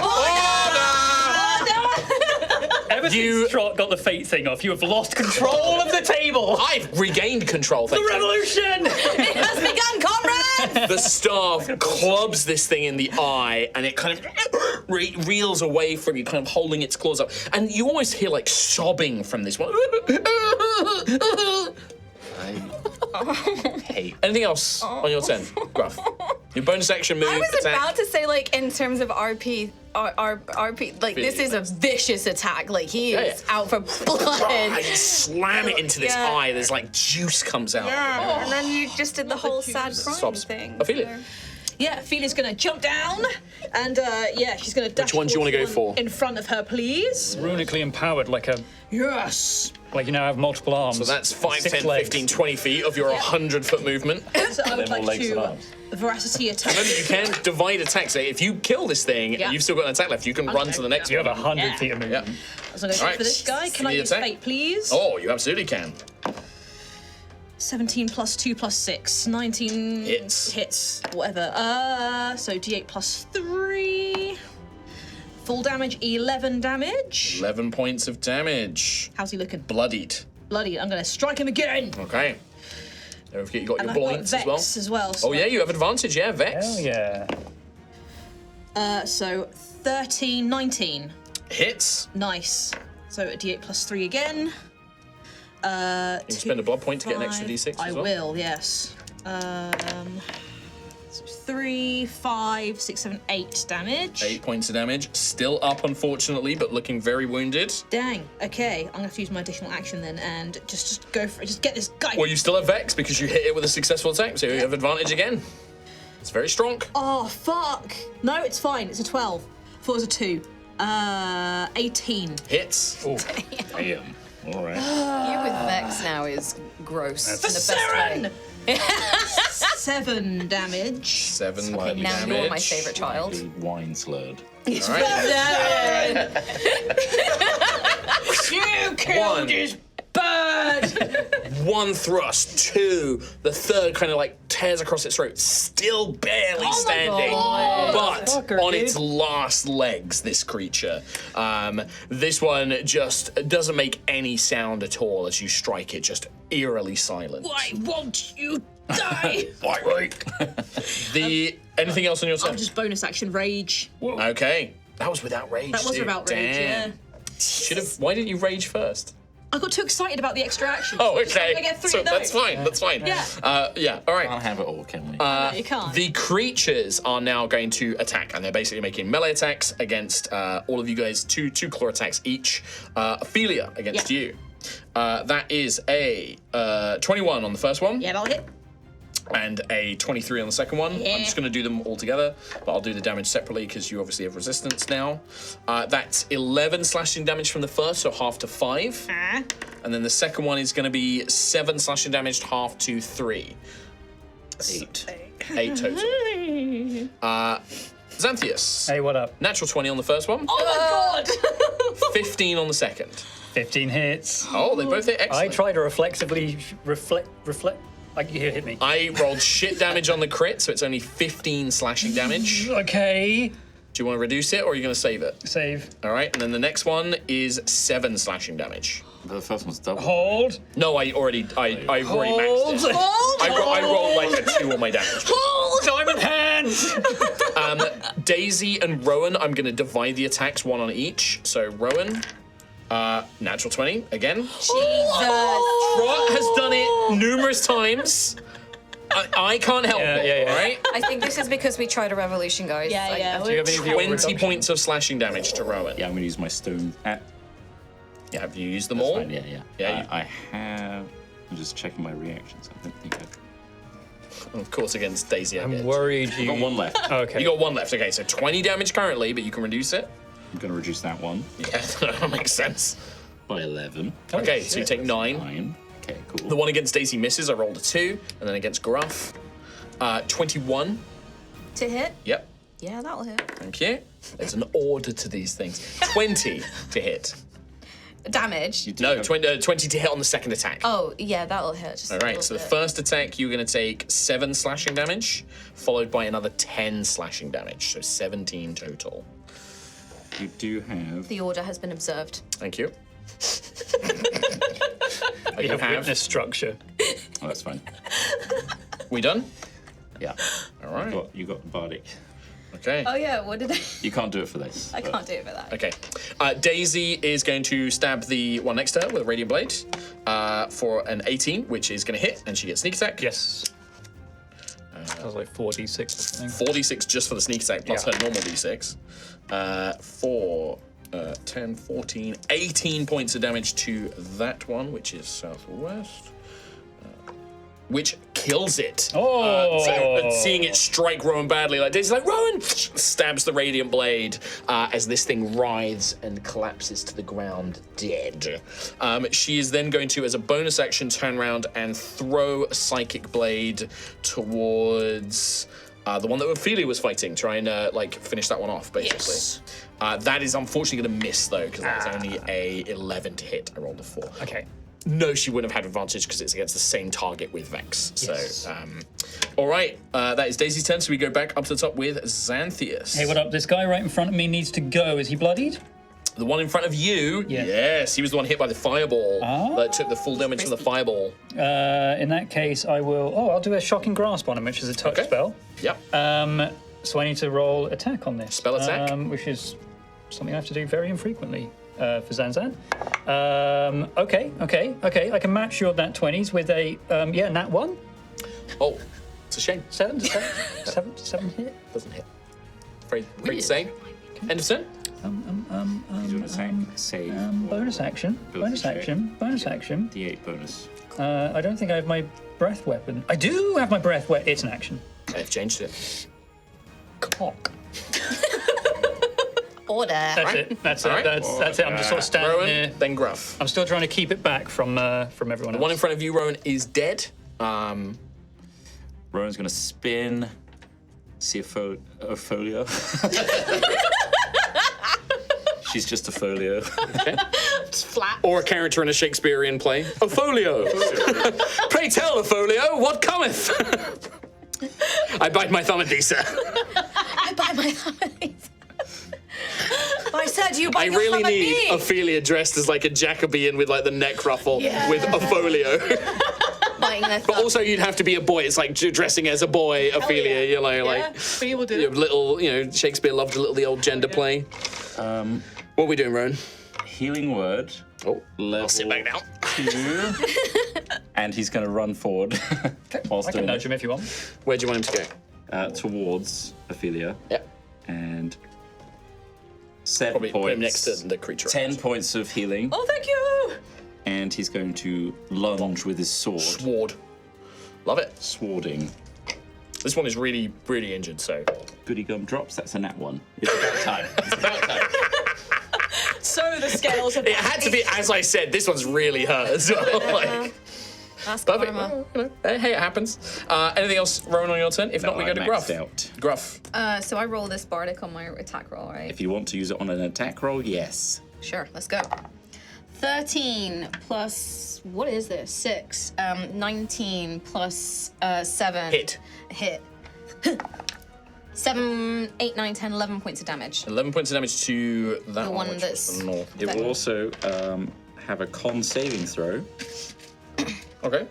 ever since Trot got the fate thing off, you have lost control of the table! I've regained control. The revolution! It has begun, comrades! The staff clubs this thing in the eye, and it kind of reels away from you, kind of holding its claws up. And you almost hear like sobbing from this one. Hate. Anything else on your turn, Gruff? Your bonus action move. I was attack. about to say, like, in terms of RP, like, this is a vicious attack. Like, he is out for blood. I just slam it into this Yeah. eye. There's like juice comes out. Yeah, and then you just did the whole sad crying Sobs. thing. I feel it. Yeah, Ophelia's gonna jump down, and she's gonna dash. Which one do you wanna go towards for? In front of her, please. Runically empowered, like Yes. you now have multiple arms. So that's 5, 6 10, legs. 15, 20 feet of your 100-foot movement. So I would more like legs than to arms. veracity attack. Remember, you can divide attacks. So if you kill this thing, Yeah. you've still got an attack left. You can run to the next You have one. 100 feet of movement. Yeah. So I'm gonna go Alright, for this guy. give Can I me the use attack. fate, please? Oh, you absolutely can. 17 plus 2 plus 6. 19 Hits. hits. Whatever. So D8 plus 3. Full damage, 11 damage. 11 points of damage. How's he looking? Bloodied. Bloody. I'm gonna strike him again. Okay. Don't forget you got And your I've got points Vex as well. so Oh yeah, you have advantage. Yeah, Vex. Hell yeah. So 13, 19. Hits. Nice. So a D8 plus 3 again. You can spend a blood point to get an extra 5. D6 I as well. will, yes. So 3, 5, 6, 7, 8 damage. 8 points of damage. Still up, unfortunately, but looking very wounded. Dang. Okay, I'm gonna have to use my additional action then, and just go for it. Just get this guy. Well, you still have Vex because you hit it with a successful attack, so you have advantage again. It's very strong. Oh fuck! No, it's fine. It's a 12. I thought it was a 2. 18. Hits. Damn. All right. You with Vex now is gross. in the best Saren! way. 7 damage. 7 Okay, now damage. you're my favorite child. Wine slurred. All right. You killed his bird! 1 thrust, 2. The third kind of like tears across its throat, still barely standing, but on its last legs. This creature. This one just doesn't make any sound at all as you strike it. Just eerily silent. Why won't you die? The Anything else on your turn? I'll just bonus action rage. Okay. That was without rage. That was too. without rage, Damn. Should have. Why didn't you rage first? I got too excited about the extra action. Oh, Just okay. wanted to get through So it, that's no. fine. That's fine. Yeah. Yeah. All right. Can't have it all, can we? No, you can't. The creatures are now going to attack, and they're basically making melee attacks against all of you guys. Two claw attacks each. Ophelia against you. That is a 21 on the first one. Yeah, that'll hit. And a 23 on the second one. Yeah. I'm just going to do them all together, but I'll do the damage separately because you obviously have resistance now. That's 11 slashing damage from the first, so half to 5. And then the second one is going to be 7 slashing damage, half to 3. 8 total. Xanthius. Hey, what up? Natural 20 on the first one. Oh my god! 15 on the second. 15 hits. Oh, they both hit. Excellent. I try to reflexively reflect. You hit me. I rolled shit damage on the crit, so it's only 15 slashing damage. Okay. Do you want to reduce it, or are you going to save it? Save. All right, and then the next one is 7 slashing damage. The first one's double. Hold. No, I already maxed it. I rolled like a 2 on my damage. Diamond hands. Daisy and Rowan, I'm going to divide the attacks, one on each. So Rowan, natural 20 again. Jesus. Trot has done it numerous times. I can't help it. Yeah. All right. I think this is because we tried a revolution, guys. Yeah, yeah. Do you have any of your 20 reduction? points of slashing damage to Rowan. Yeah, I'm going to use my stone. Yeah, have you used them all? Fine, yeah. Yeah, I have. I'm just checking my reactions. I don't think I've Of course, against Daisy. I'm worried you. got one left. Okay. You got 1 left. Okay, so 20 damage currently, but you can reduce it. I'm going to reduce that one Yeah, that makes sense. by 11. Okay, so you take 9. 9. Okay, cool. The one against Daisy misses. I rolled a 2, and then against Gruff, 21. To hit? Yep. Yeah, that'll hit. Thank you. There's an order to these things. 20 to hit. Damage. You do No, have- 20 to hit on the second attack. Oh, yeah, that'll hit. Just All right, so the first attack, you're going to take 7 slashing damage, followed by another 10 slashing damage, so 17 total. You do have. The order has been observed. Thank you. We have witness structure. Oh, that's fine. We done? Yeah. All right. You got the bardic. Okay. Oh, yeah, what did I... You can't do it for this. I but- can't do it for that. Okay. Daisy is going to stab the one next to her with a radiant blade for an 18, which is going to hit, and she gets sneak attack. Yes. That was like 4d6 or something. 4d6 just for the sneak attack, plus Yeah. her normal d6. 10, 14, 18 points of damage to that one, which is southwest. Which kills it. Oh. So seeing it strike Rowan badly, like Daisy's like, Rowan stabs the radiant blade as this thing writhes and collapses to the ground dead. She is then going to, as a bonus action, turn around and throw a psychic blade towards the one that Ophelia was fighting, try and finish that one off, basically. Yes. That is unfortunately going to miss though, because that was only a 11 to hit. I rolled a 4. Okay. No, she wouldn't have had advantage because it's against the same target with Vex. Yes. So, all right, that is Daisy's turn. So we go back up to the top with Xanthius. Hey, what up? This guy right in front of me needs to go. Is he bloodied? The one in front of you, Yeah. yes, he was the one hit by the fireball that took the full damage from the fireball. In that case, I will. Oh, I'll do a shocking grasp on him, which is a touch Okay. spell. Yep. So I need to roll attack on this. Spell attack? Which is something I have to do very infrequently for Zanzan. Okay. I can match your nat 20s with a nat 1. Oh, it's a shame. 7 hit. Doesn't hit. Afraid to say. End of turn. He's going to say Bonus action. Bonus check. action. Bonus action. D8 bonus. I don't think I have my breath weapon. I do have my breath weapon. It's an action. I've changed it. Cock. Order. That's it. That's it. All right. That's it. I'm just sort of standing Rowan, there. then Gruff. I'm still trying to keep it back from everyone else. The one in front of you, Rowan, is dead. Rowan's going to spin. See a folio. She's just a folio. It's flat. Or a character in a Shakespearean play. Opholio. Pray tell, Opholio, what cometh? I bite my thumb at thee, sir. I bite my thumb at these. I said you I bite your really thumb at need me. Ophelia dressed as like a Jacobean with like the neck ruffle with Opholio. lighting this But up. also, you'd have to be a boy. It's like dressing as a boy, Ophelia. yeah. You know, Yeah, like we will do it. little. You know, Shakespeare loved a little the old gender play. What are we doing, Rowan? Healing word. Oh, Level I'll sit back now. 2. And he's going to run forward. Whilst I can doing nudge him if you want. Where do you want him to go? towards Ophelia. Yep. And 7 Probably points. put him next to the creature. 10 points of healing. Oh, thank you. And he's going to lunge with his sword. Sword. Love it. Swording. This one is really, really injured, so. Goody gum drops. That's a nat 1. It's about time. It's about time. So the scales of It had to be, as I said, this one's really hurt as well. Like, That's perfect. karma. Well, you know, hey, it happens. Anything else, Rowan, on your turn? If not, we go to I'm Gruff. maxed out. Gruff. So I roll this bardic on my attack roll, right? If you want to use it on an attack roll, yes. Sure, let's go. 13 plus, what is this? 6. 19 plus 7. Hit. Hit. 7, 8, 9, 10, 11 points of damage. 11 points of damage to that The one, one which that's- was the north. It will also have a con saving throw, Okay.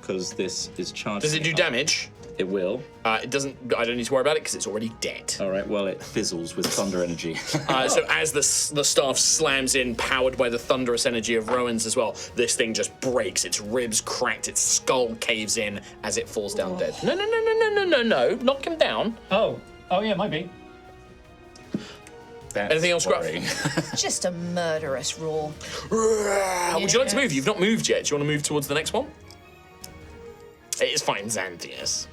because this is charged. Does it do up. damage? It will. It doesn't. I don't need to worry about it because it's already dead. All right, well, it fizzles with thunder energy. So as the staff slams in, powered by the thunderous energy of Rowan's as well, this thing just breaks. Its ribs cracked. Its skull caves in as it falls down dead. No! Knock him down. Oh yeah, might be. That's Anything else, Gruff? worrying. Just a murderous roar. Would you like to move? You've not moved yet. Do you want to move towards the next one? It is fine, Xanthias.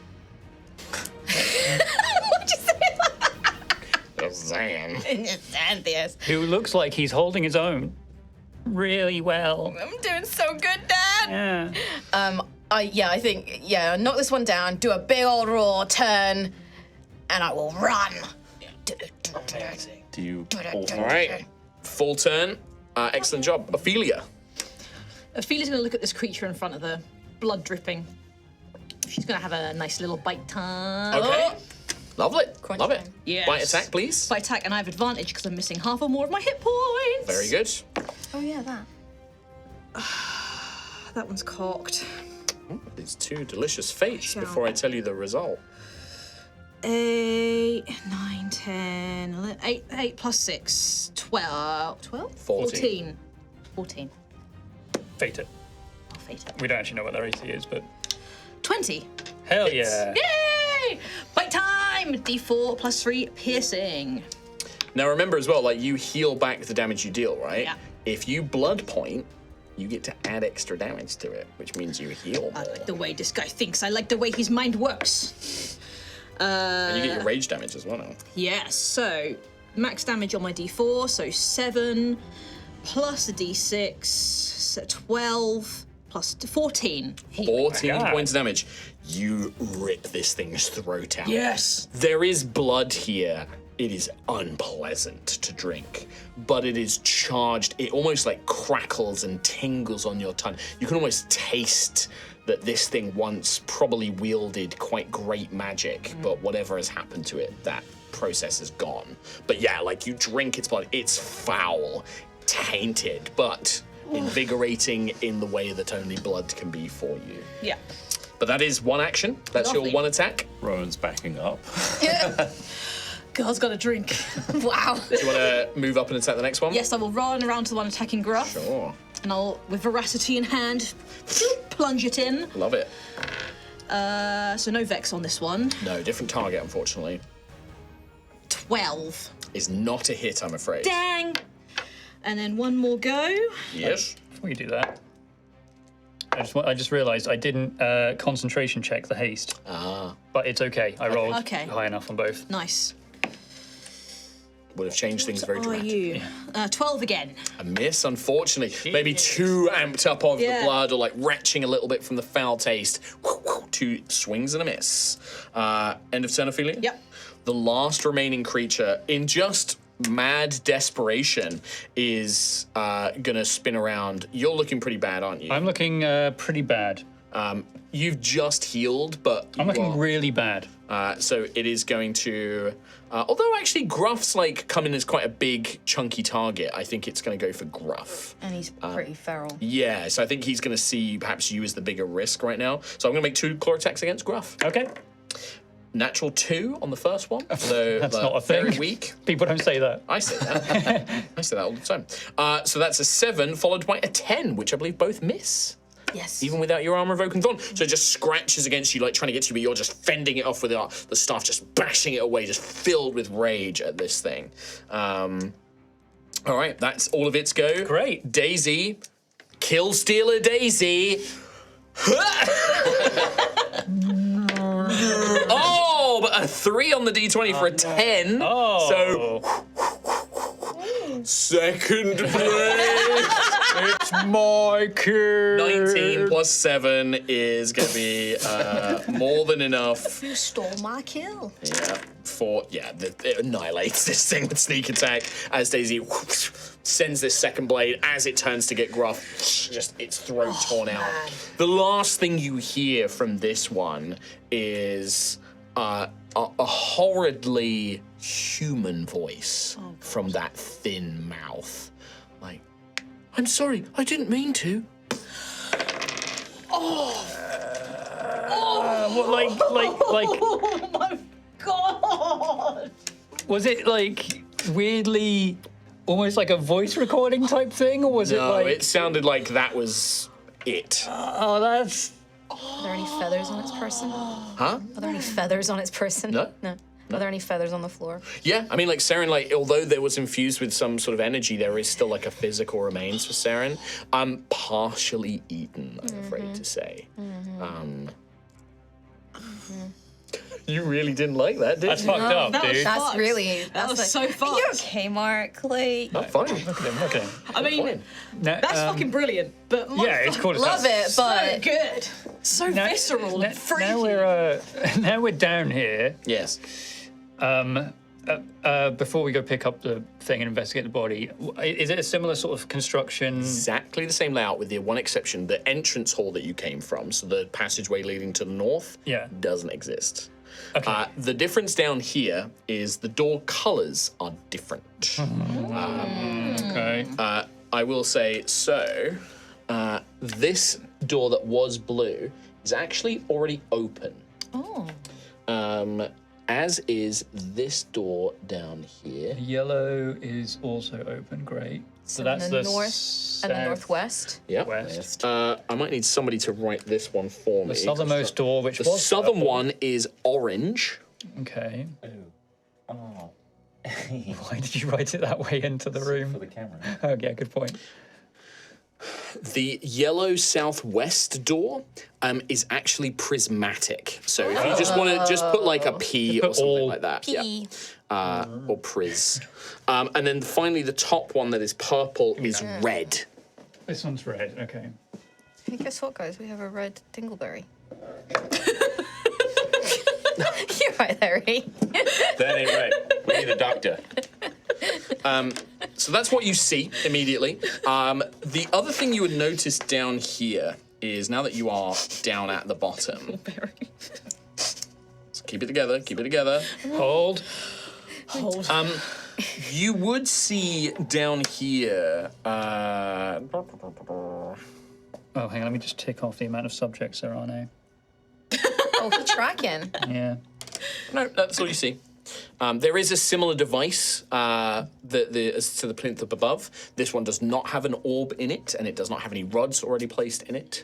What'd you say? Zan. Xanthias. Who looks like he's holding his own really well. I'm doing so good, Dad. Yeah. I think, knock this one down, do a big old roar, turn, and I will run. Do you All right. Full turn. Excellent job. Ophelia. Ophelia's going to look at this creature in front of her, blood dripping. She's going to have a nice little bite time. Okay. Lovely. Crunch Love it. time. Yes. Bite attack, please. Bite attack, and I have advantage because I'm missing half or more of my hit points. Very good. Oh, yeah, that. That one's cocked. These two delicious fates Shall- before I tell you the result. 8, 9, 10, 11, 8 plus 6, 12, 12? 14. 14. Fate it. I'll fate it. We don't actually know what their AC is, but 20. hell yeah. Yay! Bite time! D4 plus 3 piercing. Now remember as well, like you heal back the damage you deal, right? Yeah. If you blood point, you get to add extra damage to it, which means you heal I more. like the way this guy thinks. I like the way his mind works. And you get your rage damage as well now. Yes, so max damage on my D4, so 7 plus a D6, so 12 plus 14. 14 God. points of damage. You rip this thing's throat out. Yes! There is blood here. It is unpleasant to drink, but it is charged. It almost like crackles and tingles on your tongue. You can almost taste that this thing once probably wielded quite great magic, but whatever has happened to it, that process is gone. But yeah, like you drink its blood, it's foul, tainted, but invigorating in the way that only blood can be for you. Yeah. But that is one action. That's Lovely. your one attack. Rowan's backing up. Girl's got a drink. Wow. Do you want to move up and attack the next one? Yes, I will run around to the one attacking Gruff, Sure. and I'll, with veracity in hand, plunge it in. Love it. So no Vex on this one. No, different target, unfortunately. 12. Is not a hit, I'm afraid. Dang! And then one more go. Yes. Before you do that, I just realised I didn't concentration check the haste. Ah. But it's okay. I rolled Okay. high enough on both. Nice. Would have changed things very What are dramatically. you? 12 again. A miss, unfortunately. Maybe too amped up of the blood or like retching a little bit from the foul taste. 2 swings and a miss. End of turn, Ophelia? Yep. The last remaining creature, in just mad desperation, is gonna spin around. You're looking pretty bad, aren't you? I'm looking pretty bad. You've just healed, but I'm you looking are- really bad. So it is going to Although actually Gruff's like coming as quite a big, chunky target. I think it's going to go for Gruff. And he's pretty feral. Yeah, so I think he's going to see perhaps you as the bigger risk right now. So I'm going to make 2 claw attacks against Gruff. Okay. Natural 2 on the first one. So That's not a thing. Very weak. People don't say that. I say that. I say that all the time. So that's a 7 followed by a 10, which I believe both miss. Yes. Even without your armor of oaken thorn. So it just scratches against you, like trying to get to you, but you're just fending it off with the staff, just bashing it away, just filled with rage at this thing. All right, that's all of its go. Great. Daisy, kill stealer Daisy. Oh, but a 3 on the d20 for a 10. Oh. So second place. It's my kid. 19 plus 7 is going to be more than enough. You stole my kill. Yeah, it annihilates this thing with sneak attack as Daisy sends this second blade as it turns to get Gruff, just its throat torn out. Man. The last thing you hear from this one is a horridly human voice from that thin mouth. Like, I'm sorry, I didn't mean to. Oh my god! Was it like weirdly, almost like a voice recording type thing, or was it No, like? it sounded like that was it. Oh, that's. Are there any feathers on its person? Huh? Are there any feathers on its person? No. No. Are there any feathers on the floor? Yeah, I mean, like Saren, like although there was infused with some sort of energy, there is still like a physical remains for Saren. Partially eaten, I'm afraid to say. You really didn't like that, did That's you? fucked up, that was dude. fucked. That's really. That was so Are you fucked. okay, Mark? Like, Not fine. Look at him. I mean, Fine. Now, that's fucking brilliant. But Yeah, it's called a love it, so but good, so visceral and freaky. Now we're down here. Yes. Before we go pick up the thing and investigate the body, is it a similar sort of construction? Exactly the same layout with the one exception. The entrance hall that you came from, so the passageway leading to the north, doesn't exist. Okay. The difference down here is the door colors are different. Okay. I will say, so this door that was blue is actually already open. oh, As is this door down here. Yellow is also open. Great. So that's and the the north and the northwest. Yep. west. I might need somebody to write this one for me. The southernmost door, which The was southern purple. one is orange. Okay. Oh. Why did you write it that way into the room? For the camera. Oh, yeah, good point. The yellow southwest door is actually prismatic. So if you just want to just put like a P or something like that. P. Yeah. Or priz. And then finally the top one that is purple is red. This one's red. Okay. Hey, guess what, guys? We have a red dingleberry. You're right, Harry. That ain't right. We need a doctor. So that's what you see immediately. The other thing you would notice down here is now that you are down at the bottom. So keep it together, keep it together. Hold. You would see down here. Oh, hang on. Let me just tick off the amount of subjects there are now. Oh, he's tracking. Yeah. No, that's all you see. There is a similar device as to the plinth up above. This one does not have an orb in it, and it does not have any rods already placed in it.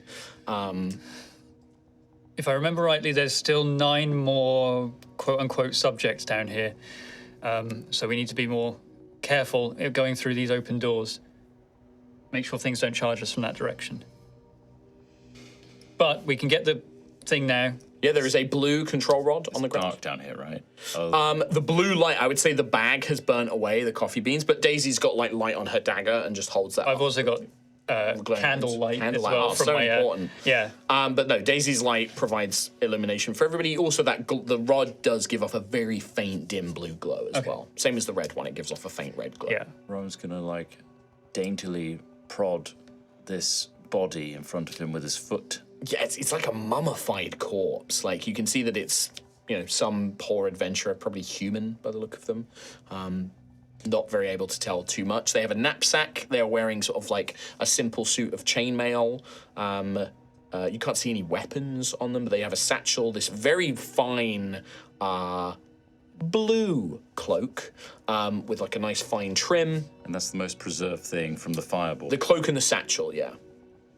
If I remember rightly, there's still 9 more quote-unquote subjects down here. So we need to be more careful going through these open doors. Make sure things don't charge us from that direction. But we can get the thing now. Yeah, there is a blue control rod on the ground. Dark down here, right? The blue light, I would say the bag has burnt away, the coffee beans, but Daisy's got like light on her dagger and just holds that I've up. also got candlelight as well from so my important. yeah. But no, Daisy's light provides illumination for everybody. Also, that the rod does give off a very faint, dim blue glow as well. Same as the red one; it gives off a faint red glow. Yeah. Rome's gonna like daintily prod this body in front of him with his foot. Yeah, it's like a mummified corpse. Like you can see that it's some poor adventurer, probably human by the look of them. Not very able to tell too much. They have a knapsack. They are wearing sort of like a simple suit of chainmail. You can't see any weapons on them, but they have a satchel, this very fine blue cloak with like a nice fine trim. And that's the most preserved thing from the fireball. The cloak and the satchel, yeah.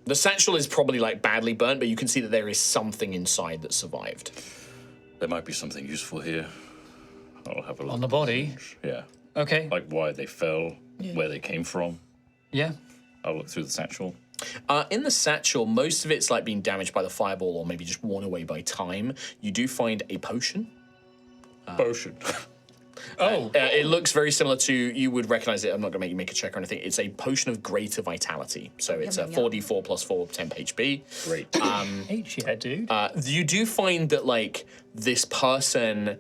The satchel is probably like badly burnt, but you can see that there is something inside that survived. There might be something useful here. I'll have a look. On the body? Yeah. Okay. Like why they fell, where they came from. Yeah. I'll look through the satchel. In the satchel, most of it's like being damaged by the fireball or maybe just worn away by time. You do find a potion. Potion. It looks very similar to, you would recognize it, I'm not going to make you make a check or anything. It's a potion of greater vitality. So it's a 4d4 plus 4, 10 HP. Great. H, yeah, dude. You do find that, like, this person,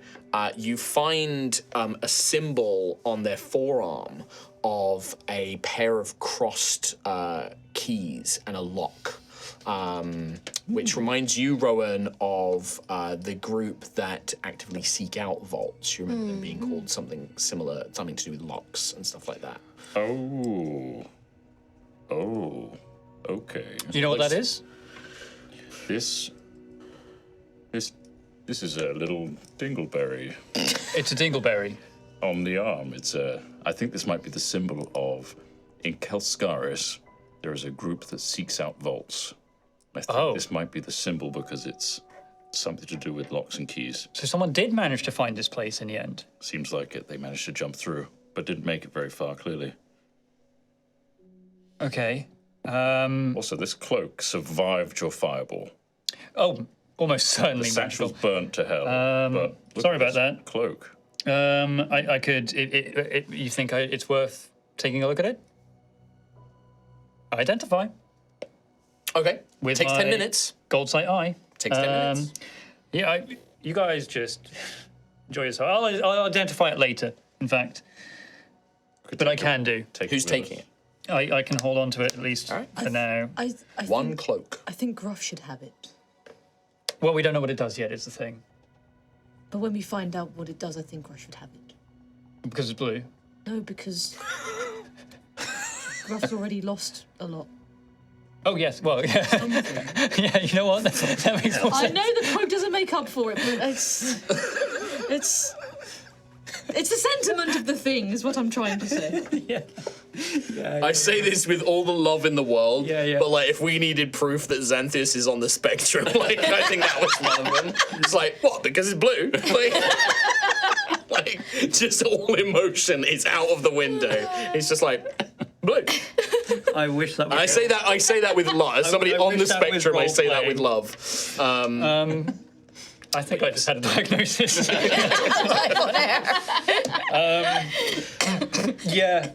you find a symbol on their forearm of a pair of crossed keys and a lock. Which reminds you, Rowan, of the group that actively seek out vaults. You remember them being called something similar, something to do with locks and stuff like that. Oh, okay. Do you know what that is? This is a little dingleberry It's a dingleberry. on the arm. I think this might be the symbol of, in Kelskaris, there is a group that seeks out vaults. I think this might be the symbol because it's something to do with locks and keys. So someone did manage to find this place in the end. Seems like it. They managed to jump through, but didn't make it very far, clearly. Okay. Also, this cloak survived your fireball. Oh, almost certainly The satchel's magical. burnt to hell. But look sorry at about this that. Cloak. I could. You think it's worth taking a look at it? Identify. Okay, With takes 10 my minutes. Gold sight eye. Takes 10 minutes. Yeah, you guys just enjoy yourself. I'll identify it later, in fact. But I can do. Who's taking it? I can hold on to it at least for now. I One think, cloak. I think Gruff should have it. Well, we don't know what it does yet, is the thing. But when we find out what it does, I think Gruff should have it. Because it's blue. No, because Gruff's already lost a lot. Oh, yes, well, yeah. Yeah, you know what? That makes more I sense. know the cloak doesn't make up for it, but it's the sentiment of the thing is what I'm trying to say. I say this with all the love in the world, Yeah. but like if we needed proof that Xanthius is on the spectrum, like I think that was one of them. It's like, what, because it's blue? Like just all emotion is out of the window. It's just like, blue. I wish that was I say that with love. As somebody I on the wish that was spectrum, I say that with role-playing. love. I think I just had a diagnosis. Yeah.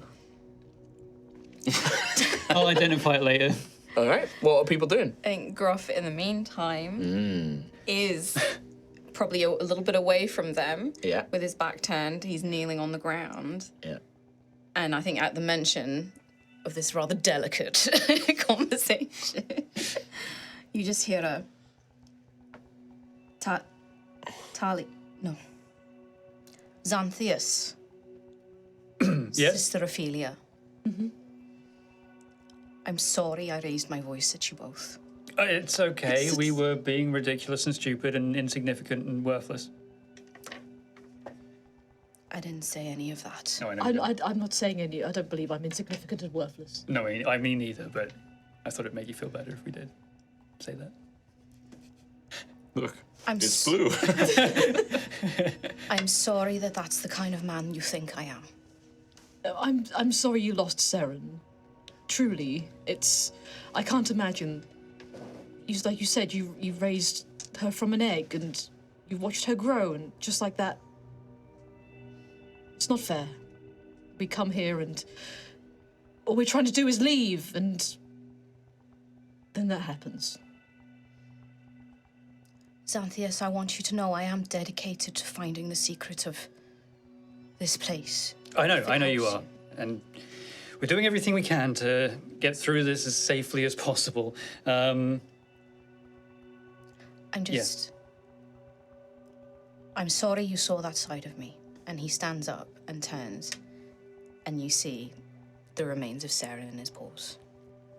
I'll identify it later. All right, what are people doing? I think Gruff, in the meantime, is probably a little bit away from them. Yeah. With his back turned, he's kneeling on the ground. Yeah. And I think at the mention of this rather delicate conversation, you just hear a Xanthius. Yes. Sister Ophelia. I'm sorry I raised my voice at you both. It's okay. We were being ridiculous and stupid and insignificant and worthless. I didn't say any of that. No, I know. I'm not saying any. I don't believe I'm insignificant and worthless. No, I mean neither, but I thought it'd make you feel better if we did say that. Look, I'm it's blue. I'm sorry that that's the kind of man you think I am. I'm sorry you lost Seren. Truly, I can't imagine. Like you said, you raised her from an egg and you watched her grow, and just like that. It's not fair. We come here and all we're trying to do is leave, and then that happens. Xanthius, I want you to know I am dedicated to finding the secret of this place. I know you are. And we're doing everything we can to get through this as safely as possible. I'm just... I'm sorry you saw that side of me. And he stands up and turns, and you see the remains of Sarah in his paws.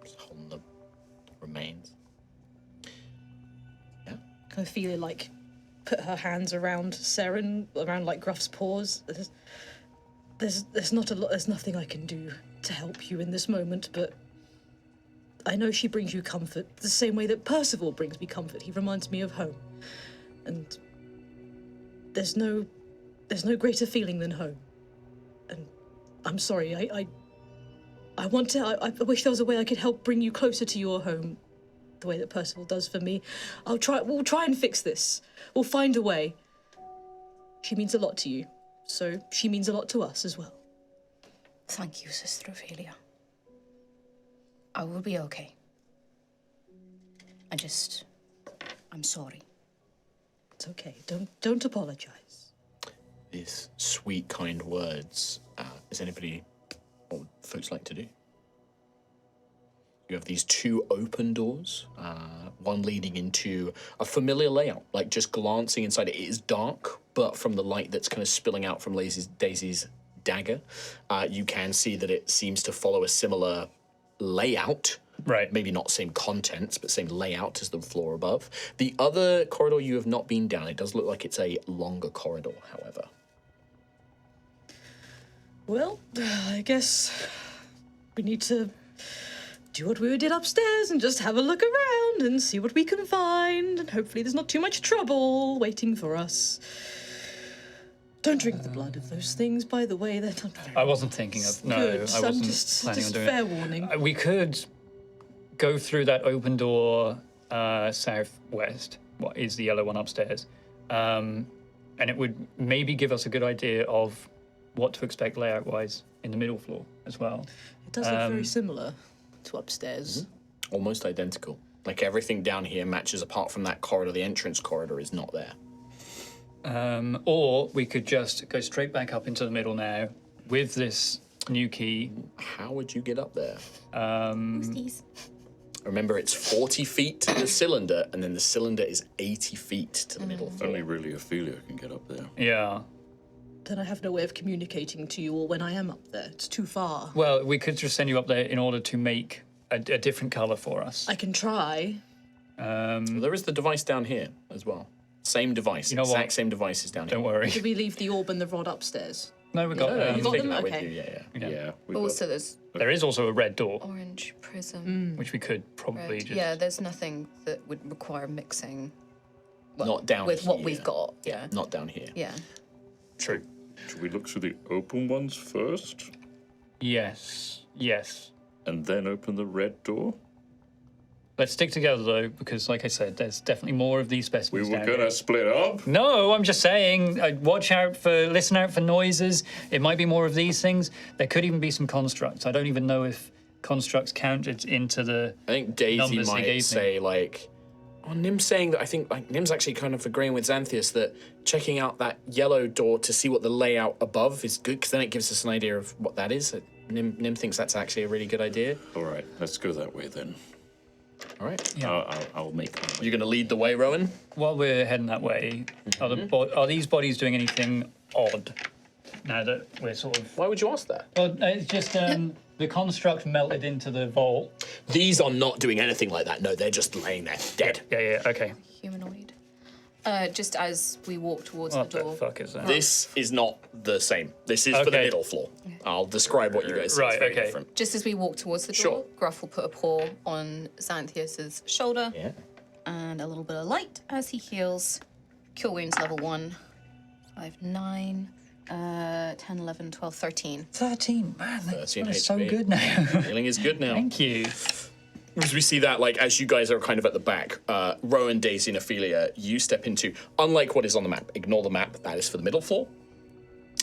Just holding the remains. Yeah. Kind of feel like put her hands around Seren, around like Gruff's paws. There's not a lot. There's nothing I can do to help you in this moment, but I know she brings you comfort the same way that Percival brings me comfort. He reminds me of home, and there's no greater feeling than home. And I'm sorry. I want to. I wish there was a way I could help bring you closer to your home, the way that Percival does for me. We'll try and fix this. We'll find a way. She means a lot to you, so she means a lot to us as well. Thank you, Sister Ophelia. I will be okay. I'm sorry. It's okay. Don't apologize. These sweet, kind words. Is anybody... What would folks like to do? You have these two open doors, one leading into a familiar layout, like just glancing inside it. It is dark, but from the light that's kind of spilling out from Daisy's dagger, you can see that it seems to follow a similar layout. Right. Maybe not same contents, but same layout as the floor above. The other corridor you have not been down. It does look like it's a longer corridor, however. Well, I guess we need to do what we did upstairs and just have a look around and see what we can find. And hopefully there's not too much trouble waiting for us. Don't drink the blood of those things, by the way. They're not very I wasn't thinking of... No, good. I wasn't planning on just doing fair it. warning. We could go through that open door southwest, what is the yellow one upstairs, and it would maybe give us a good idea of what to expect layout-wise in the middle floor as well. It does look very similar to upstairs. Almost identical. Like everything down here matches apart from that corridor. The entrance corridor is not there. Or we could just go straight back up into the middle now with this new key. How would you get up there? These. Remember, it's 40 feet to the cylinder, and then the cylinder is 80 feet to the middle floor. Only really Ophelia can get up there. Yeah. Then I have no way of communicating to you all when I am up there. It's too far. Well, we could just send you up there in order to make a different colour for us. I can try. There is the device down here as well. Same device. You know exact what? same device is down here. Don't worry. Did we leave the orb and the rod upstairs? No, we got. you got Taking them? that with Okay. you, yeah. Yeah. we've Also, there's There is also a red door, orange prism. which we could probably Red. just. Yeah, there's nothing that would require mixing. Well, Not down with what here. we've got. Yeah. Not down here. Yeah. True. Should we look through the open ones first, Yes. Yes. and then open the red door? Let's stick together though, because like I said, there's definitely more of these We specimens. were down gonna here. split up. No, I'm just saying. Listen out for noises. It might be more of these things. There could even be some constructs. I don't even know if constructs counted into the. I think Daisy Numbers they gave me. might say, like... Oh, Nim's saying that I think, like, Nim's actually kind of agreeing with Xanthias that checking out that yellow door to see what the layout above is good, because then it gives us an idea of what that is. Nim thinks that's actually a really good idea. All right, let's go that way then. All right. Yeah. I'll make my way. You're going to lead the way, Rowan? While we're heading that way, are these bodies doing anything odd? Now that we're sort of. Why would you ask that? Well, it's just the construct melted into the vault. These are not doing anything like that. No, they're just laying there, dead. Yeah. Okay. Humanoid. Just as we walk towards What the the door. fuck is that? This is not the same. This is for the Okay. middle floor. I'll describe what you guys see. Right, It's very okay. different. Just as we walk towards the door, Sure. Gruff will put a paw on Xanthias's shoulder Yeah. and a little bit of light as he heals. Cure wounds level 1, 5, 9, 10, 11, 12, 13. 13. Man, 13 that is so HP. good now. Healing is good now. Thank you. As we see that, like, as you guys are kind of at the back, Rowan, Daisy, and Ophelia, you step into, unlike what is on the map, ignore the map, that is for the middle floor.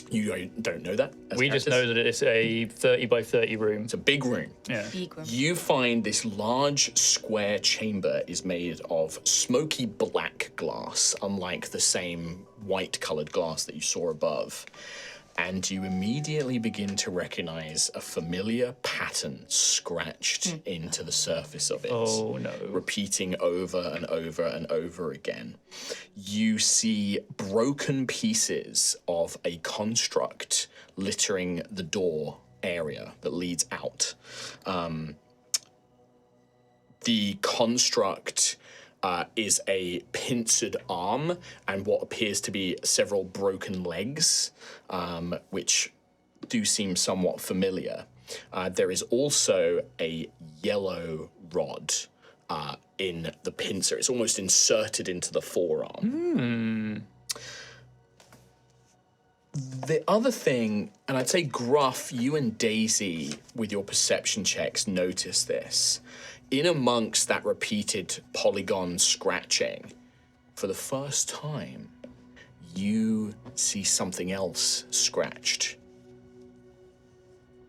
You don't know that. As We just characters. know that it's a 30 by 30 room. It's a big room. Yeah. Big room. You find this large square chamber is made of smoky black glass, unlike the same white-coloured glass that you saw above. and you immediately begin to recognize a familiar pattern scratched into the surface of it. Oh no. Repeating over and over and over again. You see broken pieces of a construct littering the door area that leads out. The construct is a pincered arm and what appears to be several broken legs, which do seem somewhat familiar. There is also a yellow rod in the pincer. It's almost inserted into the forearm. The other thing, and I'd say Gruff, you and Daisy, with your perception checks, notice this. In amongst that repeated polygon scratching, for the first time, you see something else scratched.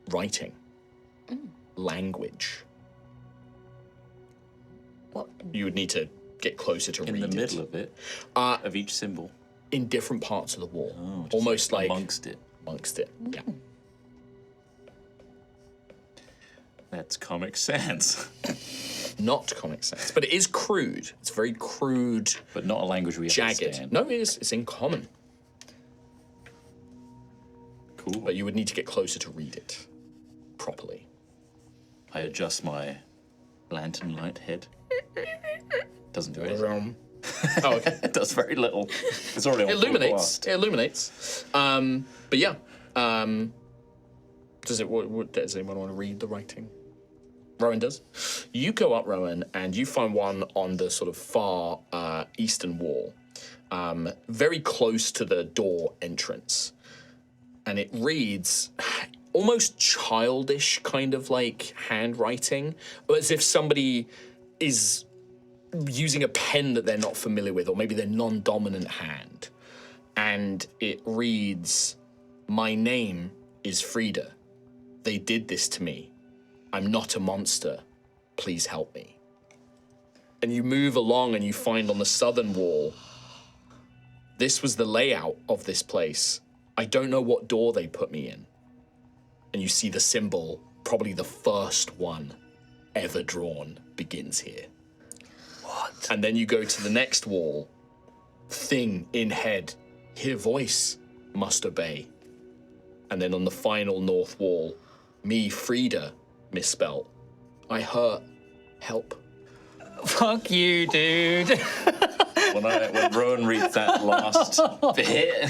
Writing. Language. What? You would need to get closer to read it. In the middle of it, of each symbol. In different parts of the wall. Oh, just almost like amongst it. Amongst it, yeah. That's Comic Sans. Not Comic Sans, but it is crude. It's very crude, But not a language we jagged. understand. No, it is. It's in common, Cool. but you would need to get closer to read it properly. I adjust my lantern light head. Doesn't do anything. Oh, okay. It does very little. It's already on It full illuminates. blast. It illuminates. But yeah. Does anyone want to read the writing? Rowan does. You go up, Rowan, and you find one on the sort of far eastern wall, very close to the door entrance. And it reads almost childish kind of like handwriting, as if somebody is using a pen that they're not familiar with, or maybe their non-dominant hand. And it reads, "My name is Frida. They did this to me. I'm not a monster. Please help me." And you move along and you find on the southern wall, this was the layout of this place. I don't know what door they put me in. And you see the symbol, probably the first one ever drawn, begins here. What? And then you go to the next wall. Thing in head. Hear voice. Must obey. And then on the final north wall, me, Frida, misspelt. I hurt. Help. Fuck you, dude. When Rowan reads that last bit,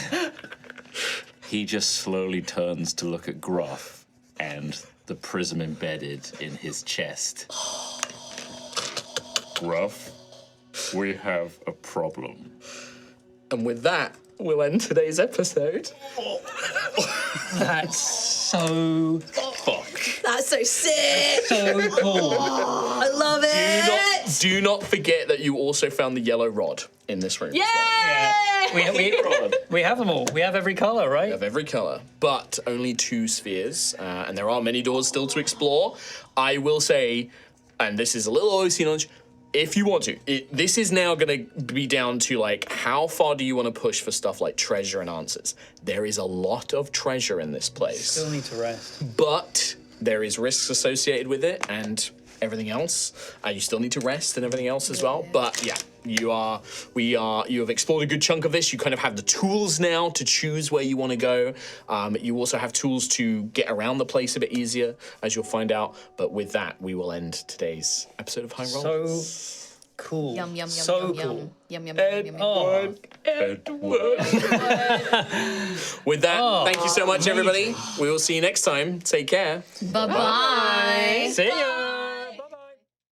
he just slowly turns to look at Gruff and the prism embedded in his chest. Gruff, we have a problem. And with that, we'll end today's episode. That's so That's so sick. so cool. I love it. Do not forget that you also found the yellow rod in this room. Yay! We have them all. We have every color, right? Of every color, but only 2 spheres, and there are many doors still to explore. I will say, and this is a little OC knowledge, if you want to, this is now going to be down to like how far do you want to push for stuff like treasure and answers. There is a lot of treasure in this place, Still need to rest. but there is risks associated with it and everything else. You still need to rest and everything else as well. But yeah, you have explored a good chunk of this. You kind of have the tools now to choose where you want to go. You also have tools to get around the place a bit easier, as you'll find out. But with that, we will end today's episode of High Roll. So cool. Yum, yum, yum, So yum, cool. yum, yum, yum, yum, yum, yum. Edward. With that, thank you so much, everybody. We will see you next time. Take care. Bye-bye. See ya.